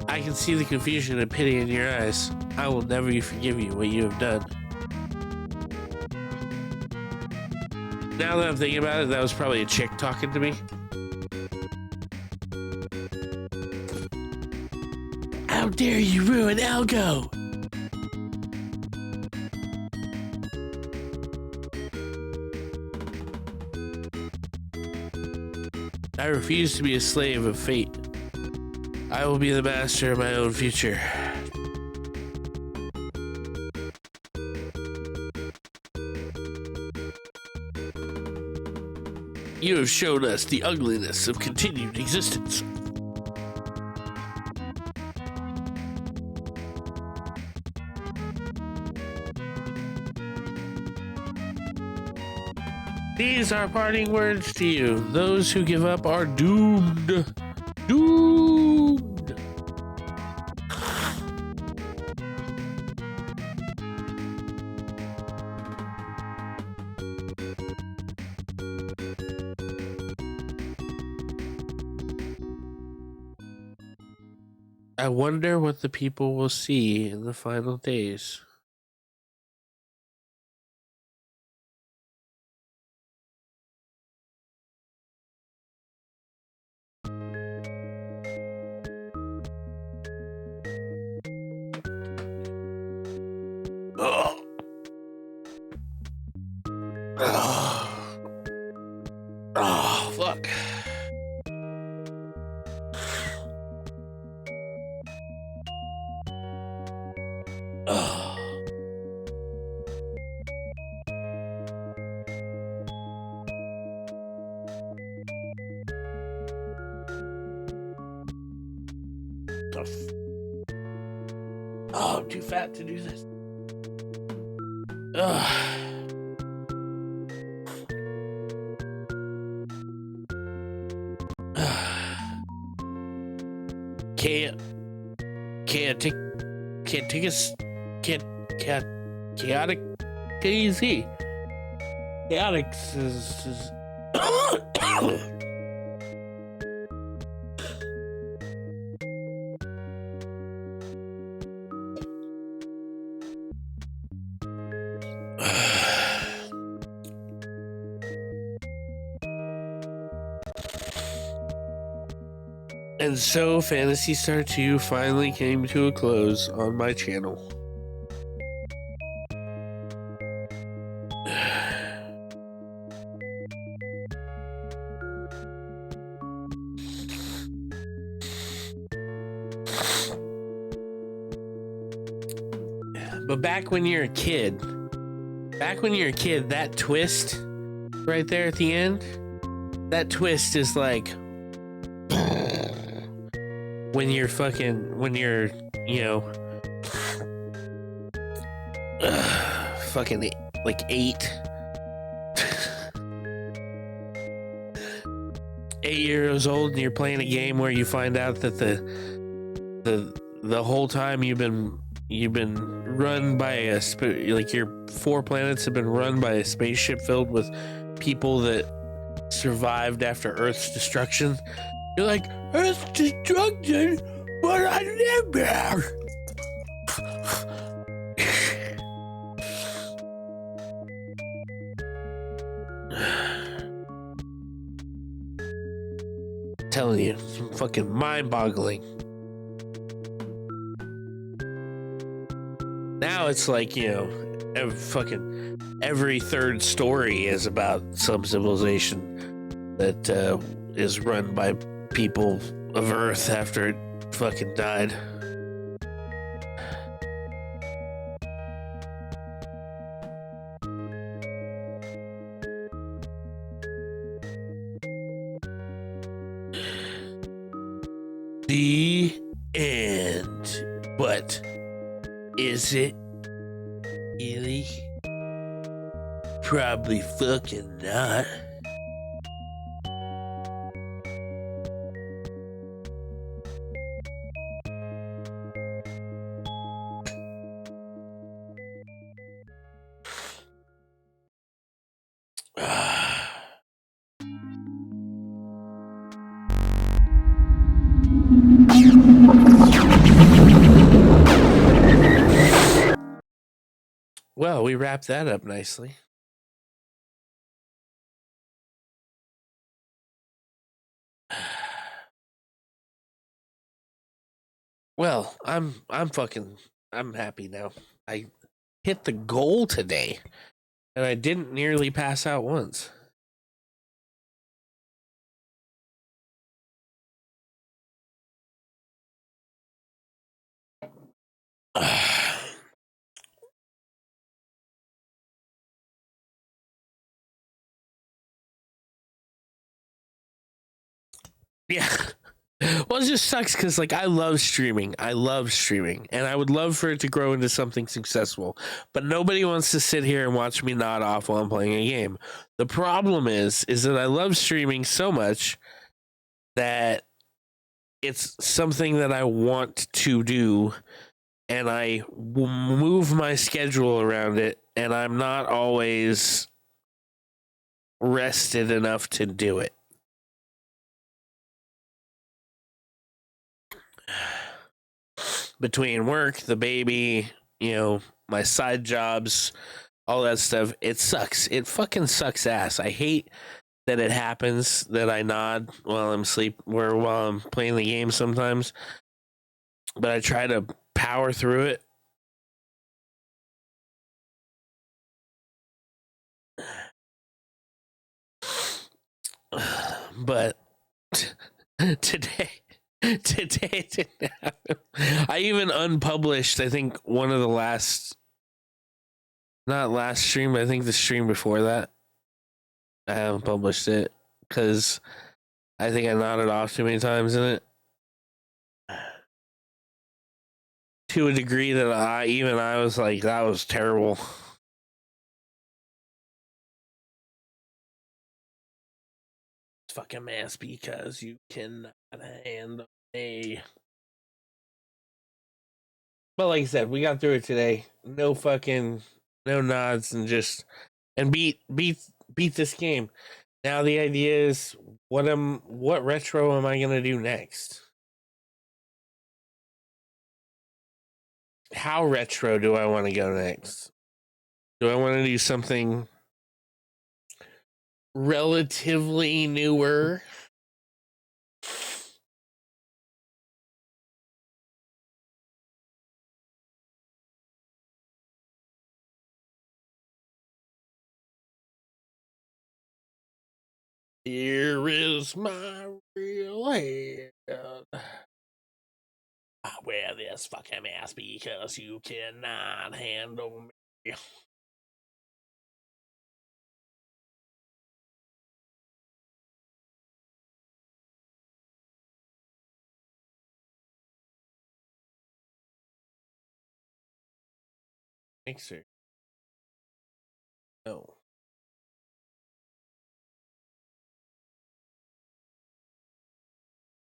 I can see the confusion and pity in your eyes. I will never forgive you what you have done. Now that I'm thinking about it, that was probably a chick talking to me. How dare you ruin Algo? I refuse to be a slave of fate. I will be the master of my own future. You have shown us the ugliness of continued existence. These are parting words to you. Those who give up are doomed. Doomed. I wonder what the people will see in the final days. Oh. Oh, fuck. Oh. Oh, I'm too fat to do this. Ugh. Chaotic easy. Chaotic is And so Phantasy Star 2 finally came to a close on my channel. But back when you're a kid, that twist right there at the end, that twist is like when you're, you know, fucking like 8. 8 years old and you're playing a game where you find out that the whole time you've been run by like your 4 planets have been run by a spaceship filled with people that survived after Earth's destruction. You're like, Earth's destruction, but I live there. Telling you, it's fucking mind-boggling. Now it's like, you know, every third story is about some civilization that is run by people of Earth after it fucking died. The end. But is it really? Probably fucking not. Well, we wrapped that up nicely. Well, I'm happy now. I hit the goal today, and I didn't nearly pass out once. Yeah. Well, it just sucks because, like, I love streaming. And I would love for it to grow into something successful. But nobody wants to sit here and watch me nod off while I'm playing a game. The problem is that I love streaming so much that it's something that I want to do, and I move my schedule around it, and I'm not always rested enough to do it. Between work, the baby, you know, my side jobs, all that stuff, it sucks. It fucking sucks ass. I hate that it happens that I nod while I'm while I'm playing the game sometimes. But I try to power through it. But today it didn't happen. I even unpublished, I think, one of the not last stream, but I think the stream before that. I haven't published it because I think I nodded off too many times in it. To a degree that I was like, that was terrible. Fucking ass because you cannot handle a. But like I said, we got through it today. No nods and beat this game. Now the idea is what retro am I gonna do next? How retro do I want to go next? Do I want to do something relatively newer? Here is my real hand. I wear this fucking mask because you cannot handle me. Mixer. No.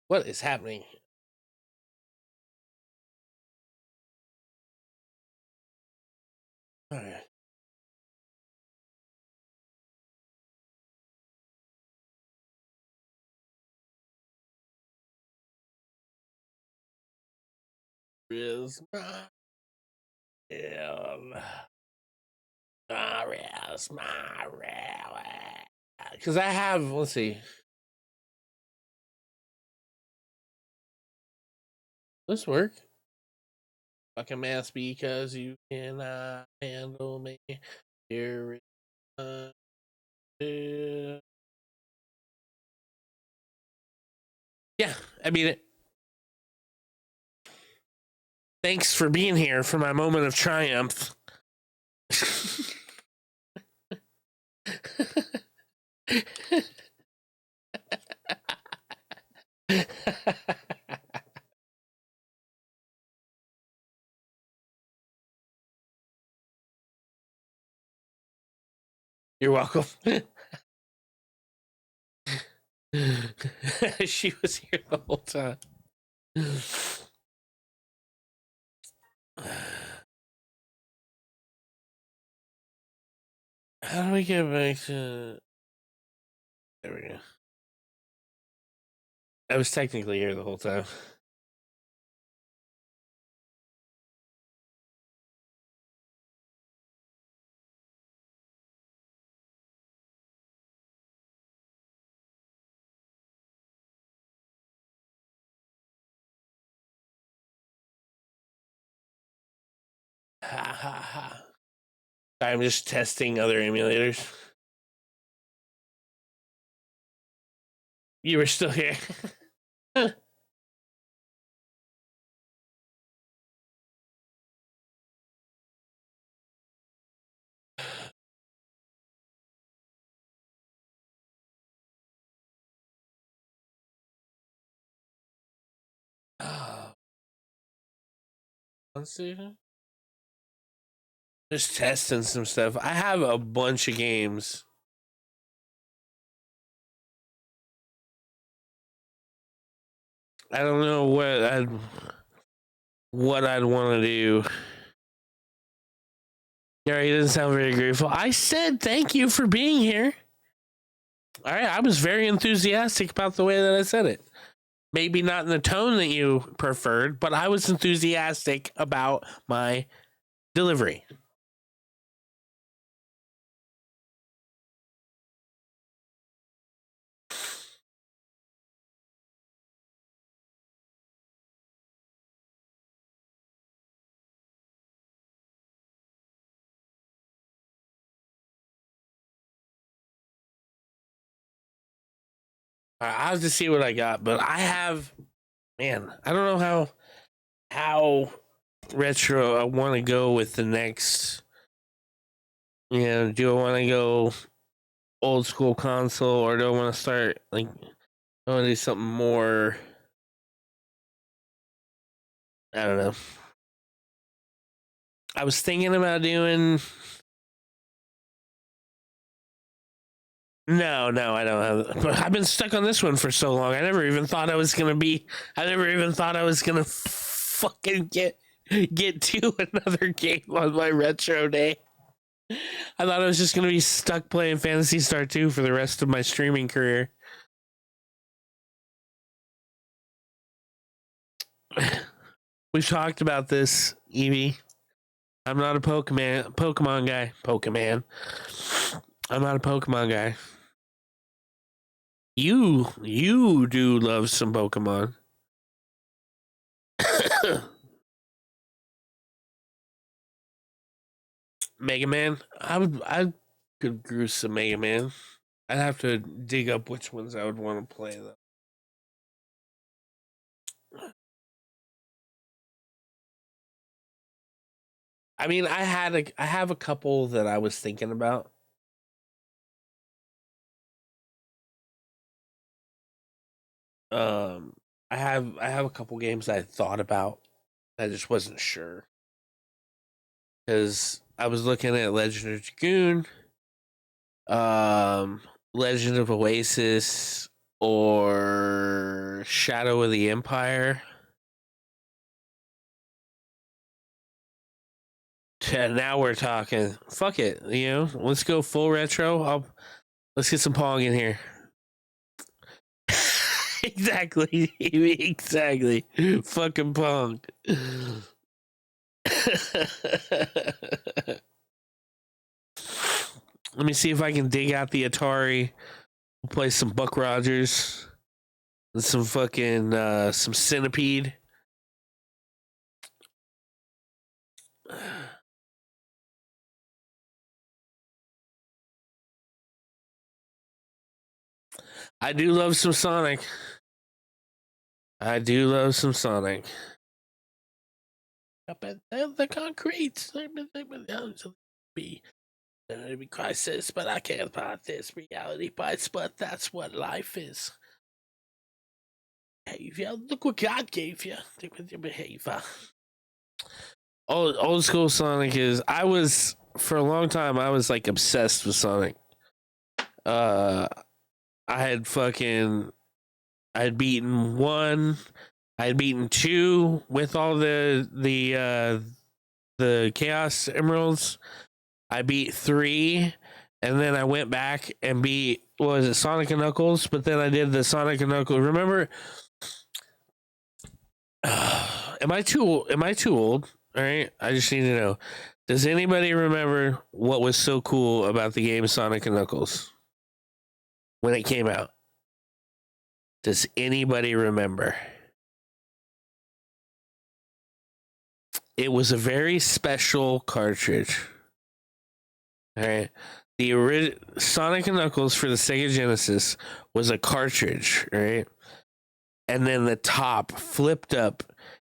What is happening? All right. Is my because I have, let's see, this work. Fucking mask because you cannot handle me. Here is yeah, I mean it. Thanks for being here for my moment of triumph. You're welcome. She was here the whole time. How do we get back to... There we go. I was technically here the whole time. Ha ha ha. I'm just testing other emulators. You were still here. Let's see. Just testing some stuff. I have a bunch of games. I don't know what I'd want to do. Gary doesn't sound very grateful. I said thank you for being here. All right, I was very enthusiastic about the way that I said it. Maybe not in the tone that you preferred, but I was enthusiastic about my delivery. I'll have to see what I got, but I have, man, I don't know how retro I want to go with the next. You know, do I want to go old school console or do I want to start like I want to do something more? I don't know. I was thinking about doing. No, I don't have. But I've been stuck on this one for so long. I never even thought I was gonna fucking get to another game on my retro day. I thought I was just gonna be stuck playing Phantasy Star 2 for the rest of my streaming career. We've talked about this, Evie. I'm not a Pokemon guy. I'm not a Pokemon guy. You do love some Pokemon. Mega Man. I could grew some Mega Man. I'd have to dig up which ones I would want to play though. I mean, I have a couple that I was thinking about. I have a couple games I thought about. I just wasn't sure because I was looking at Legend of Dragoon, Legend of Oasis, or Shadow of the Empire. Yeah, now we're talking. Fuck it, let's go full retro. Let's get some Pong in here. Exactly. Exactly. Fucking Pong. Let me see if I can dig out the Atari. We'll play some Buck Rogers and some fucking some Centipede. I do love some Sonic. I do love some Sonic. Up at the concrete. Be crisis, but I can't fight this. Reality bites, but that's what life is. Behavior. Look what God gave you. Behavior. Old school Sonic is. For a long time, I was like obsessed with Sonic. I had beaten 1. I had beaten 2 with all the Chaos Emeralds. I beat 3, and then I went back and beat, what was it, Sonic and Knuckles? But then I did the Sonic and Knuckles. Remember? Am I too old? All right, I just need to know. Does anybody remember what was so cool about the game Sonic and Knuckles when it came out? Does anybody remember? It was a very special cartridge. All right. The Sonic and Knuckles for the Sega Genesis was a cartridge, right? And then the top flipped up,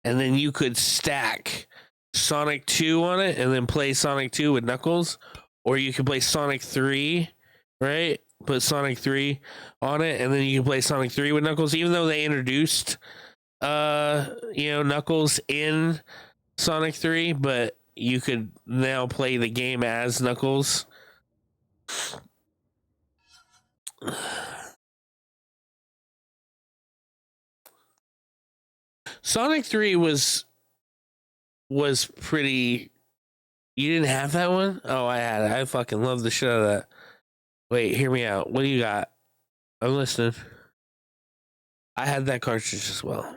and then you could stack Sonic 2 on it and then play Sonic 2 with Knuckles, or you could play Sonic 3, right? Put Sonic 3 on it, and then you can play Sonic 3 with Knuckles, even though they introduced Knuckles in Sonic 3, but you could now play the game as Knuckles. Sonic 3 was pretty. You didn't have that one? Oh, I had it. I fucking love the shit out of that. Wait, hear me out. What do you got? I'm listening. I had that cartridge as well.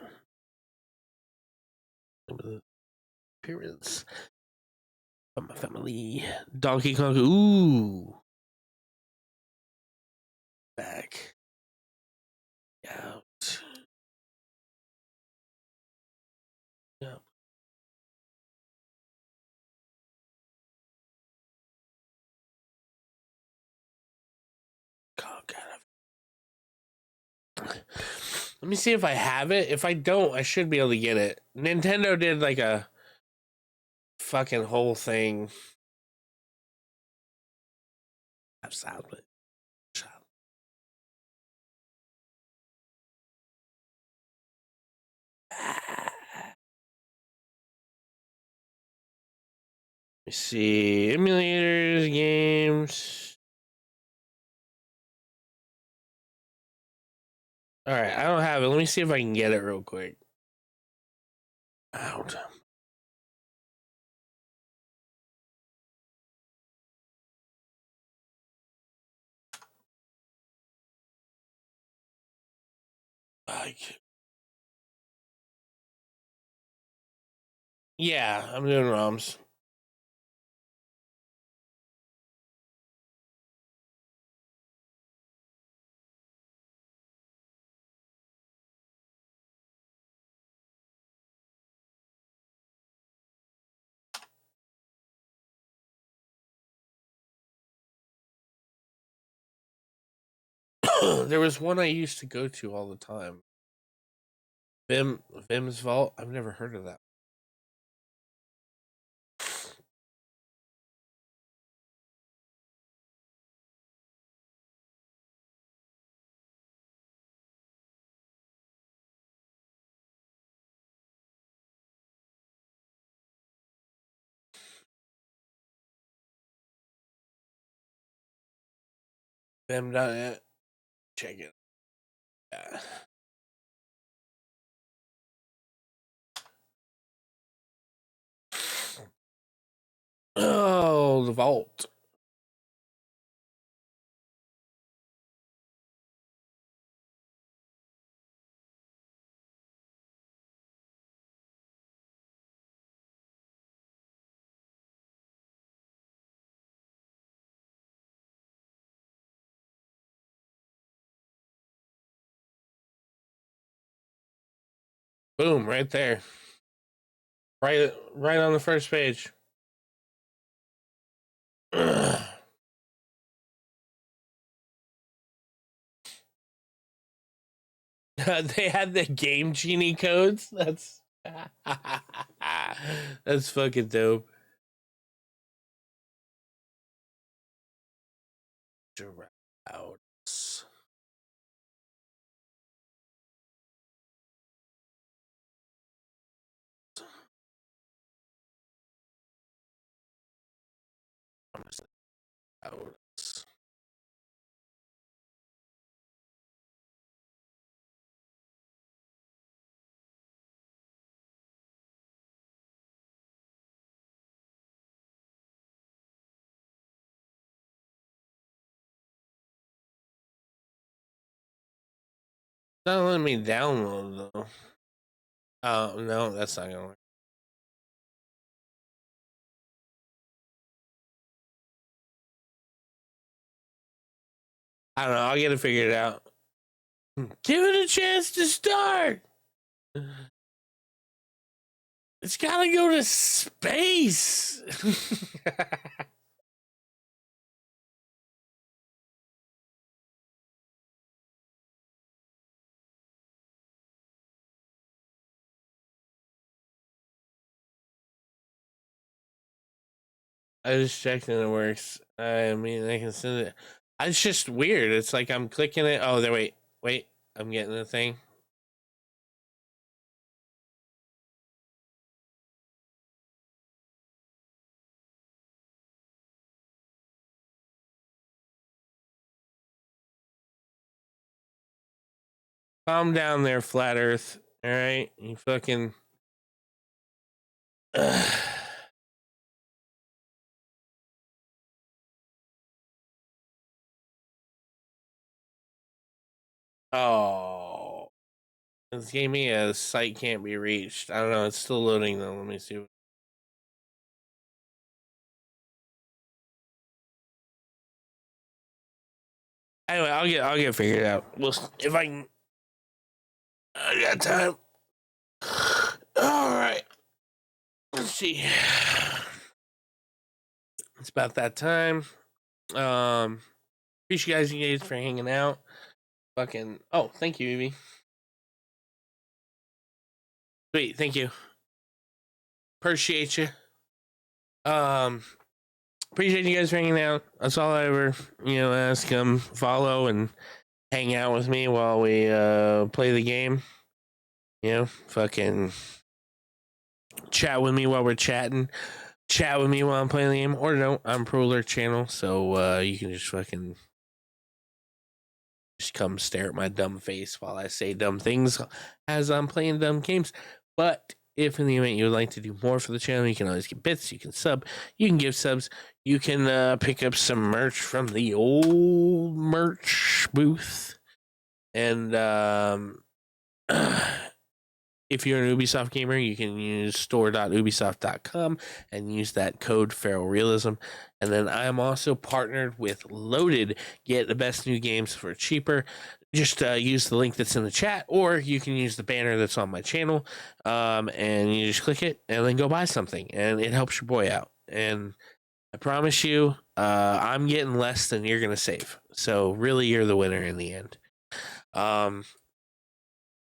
Appearance from my family. Donkey Kong. Ooh. Back. Out. Yeah. Oh, God. Let me see if I have it. If I don't, I should be able to get it. Nintendo did like a fucking whole thing. Absolutely. Let me see. Emulators, games. All right, I don't have it. Let me see if I can get it real quick. Out. Yeah, I'm doing ROMs. There was one I used to go to all the time. Vim's Vault. I've never heard of that. Vim.net. Check it. Yeah. Oh, the vault. Boom, right there. Right on the first page. They had the Game Genie codes. That's that's fucking dope. Droughts. Droughts. Not letting me download though. Oh no, that's not gonna work. I don't know. I'll get it figured out. Give it a chance to start. It's gotta go to space. I just checked and it works. I mean, I can send it. It's just weird. It's like I'm clicking it. Oh, there. Wait. I'm getting the thing. Calm down there, flat Earth. All right, you fucking. Oh, this gave me a site can't be reached. I don't know. It's still loading though. Let me see. Anyway, I'll get it figured out. We'll if I can. I got time. All right. Let's see. It's about that time. Appreciate you guys for hanging out. Fucking. Oh, thank you, Evie. Sweet, thank you. Appreciate you. Appreciate you guys for hanging out. That's all I ever, ask. Follow and hang out with me while we play the game. Fucking chat with me while we're chatting. Chat with me while I'm playing the game, or don't. I'm Pro Alert channel, so you can just fucking just come stare at my dumb face while I say dumb things as I'm playing dumb games. But if in the event you would like to do more for the channel, you can always get bits. You can sub. You can give subs. You can pick up some merch from the old merch booth. And if you're an Ubisoft gamer, you can use store.ubisoft.com and use that code Feral Realism. And then I am also partnered with Loaded. Get the best new games for cheaper. Just use the link that's in the chat, or you can use the banner that's on my channel, and you just click it and then go buy something, and it helps your boy out. And I promise you, I'm getting less than you're gonna save. So really, you're the winner in the end. And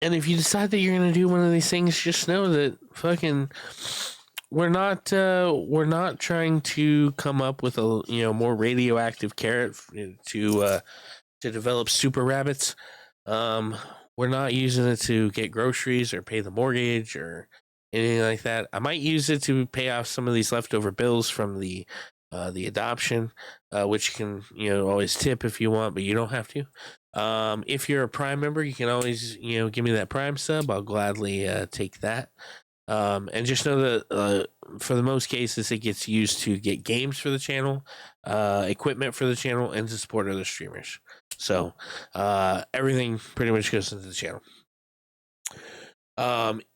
if you decide that you're gonna do one of these things, just know that fucking we're not trying to come up with a more radioactive carrot to develop super rabbits. We're not using it to get groceries or pay the mortgage or anything like that. I might use it to pay off some of these leftover bills from the the adoption, which you can always tip if you want, but you don't have to. If you're a Prime member, you can always give me that Prime sub. I'll gladly take that. And just know that for the most cases, it gets used to get games for the channel, equipment for the channel, and to support other streamers. So everything pretty much goes into the channel.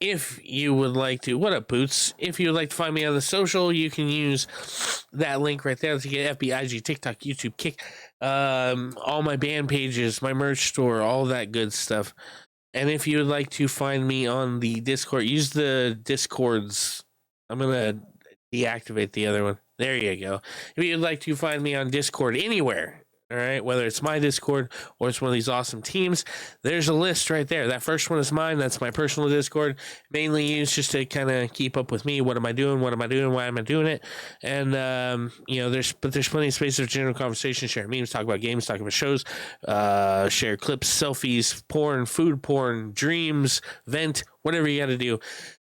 If you would like to, what up, Boots? If you would like to find me on the social, you can use that link right there to get FB, IG, TikTok, YouTube, Kick, all my band pages, my merch store, all that good stuff. And if you would like to find me on the Discord, use the Discords. I'm going to deactivate the other one. There you go. If you'd like to find me on Discord anywhere, all right, whether it's my Discord or it's one of these awesome teams, there's a list right there. That first one is mine. That's my personal Discord, mainly used just to kind of keep up with me. What am I doing? What am I doing? Why am I doing it? And there's plenty of space for general conversation, share memes, talk about games, talk about shows, share clips, selfies, porn, food porn, dreams, vent, whatever you got to do.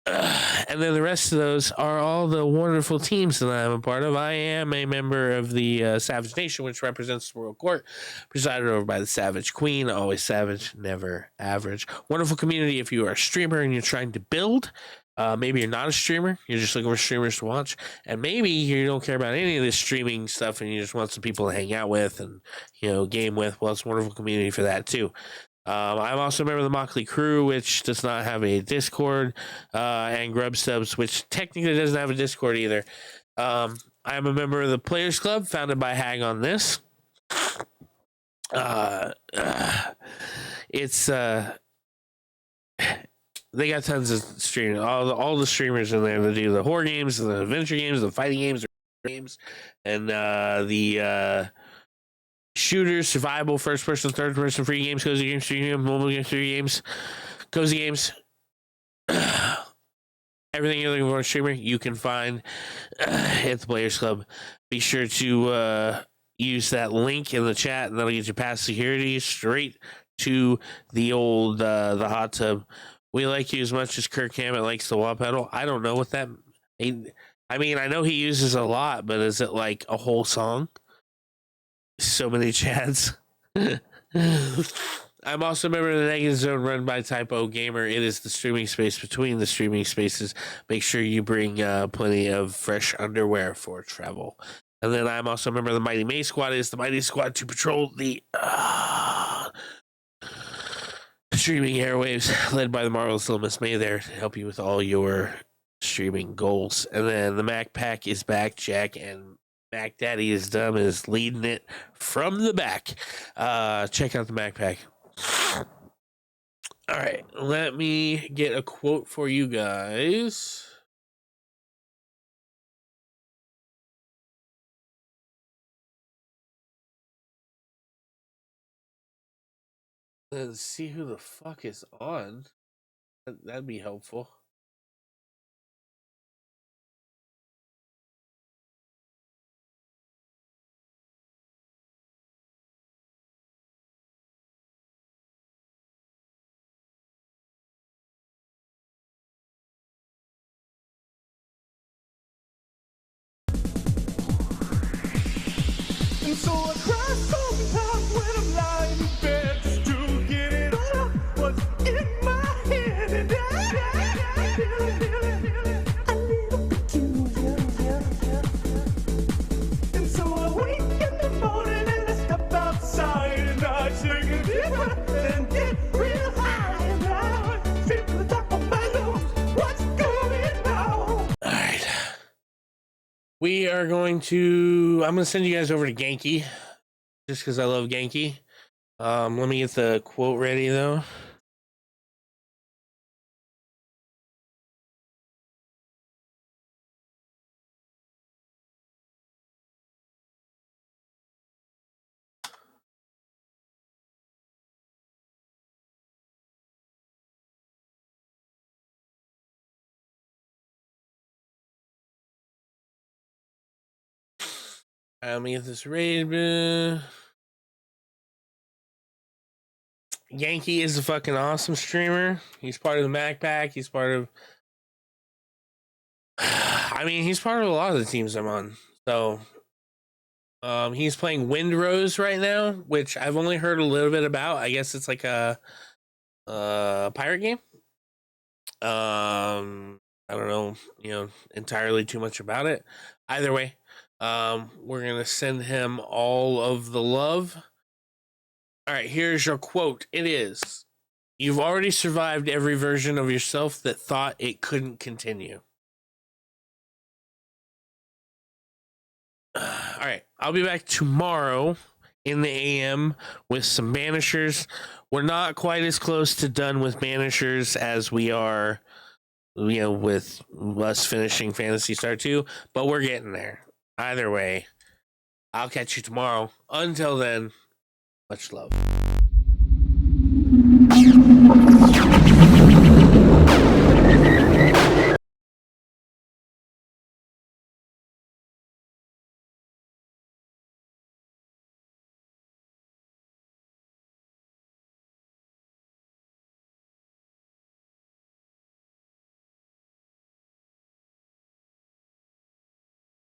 And then the rest of those are all the wonderful teams that I'm a part of. I am a member of the Savage Nation, which represents the Royal Court, presided over by the Savage Queen. Always savage, never average. Wonderful community if you are a streamer and you're trying to build. Maybe you're not a streamer. You're just looking for streamers to watch. And maybe you don't care about any of this streaming stuff and you just want some people to hang out with and, game with. Well, it's a wonderful community for that, too. I'm also a member of the Mockley Crew, which does not have a Discord, and Grub Subs, which technically doesn't have a Discord either. I'm a member of the Players Club, founded by Hag on This. It's they got tons of streaming. All the streamers in there that do the horror games, the adventure games, the fighting games, and the shooters, survival, first person, third person, free games, cozy games, free games, mobile games, free games, cozy games. Everything you're looking for a streamer, you can find at the Players Club. Be sure to use that link in the chat, and that'll get you past security straight to the old the hot tub. We like you as much as Kirk Hammett likes the wall pedal. I don't know what that. I mean, I know he uses a lot, but is it like a whole song? So many chats. I'm also a member of the Negative Zone run by Typo Gamer. It is the streaming space between the streaming spaces. Make sure you bring plenty of fresh underwear for travel. And then I'm also a member of the Mighty May Squad. It is the Mighty Squad to patrol the streaming airwaves, led by the marvelous little Miss May there to help you with all your streaming goals. And then the Mac Pack is back, Jack, and Mac Daddy is dumb is leading it from the back. Check out the Mac Pack. All right, let me get a quote for you guys. Let's see who the fuck is on. That'd be helpful. And so I cry sometimes when I'm lying in bed just to get it all out what's in my head. And I feel it a little peculiar. And so I wake in the morning and I step outside and I take a deep breath and get real high and loud. Straight to the top of my lungs. What's going on? All right. We are going to. I'm going to send you guys over to Genki, just because I love Genki. Let me get the quote ready though. Let me get this raid. Yankee is a fucking awesome streamer. He's part of the Mac Pack. He's part of. I mean, he's part of a lot of the teams I'm on. So He's playing Windrose right now, which I've only heard a little bit about. I guess it's like a pirate game. I don't know, entirely too much about it. Either way, we're gonna send him all of the love. All right, here's your quote. It is, "You've already survived every version of yourself that thought it couldn't continue." All right, I'll be back tomorrow in the AM with some Banishers. We're not quite as close to done with Banishers as we are, with us finishing Phantasy Star 2, but we're getting there. Either way, I'll catch you tomorrow. Until then, much love.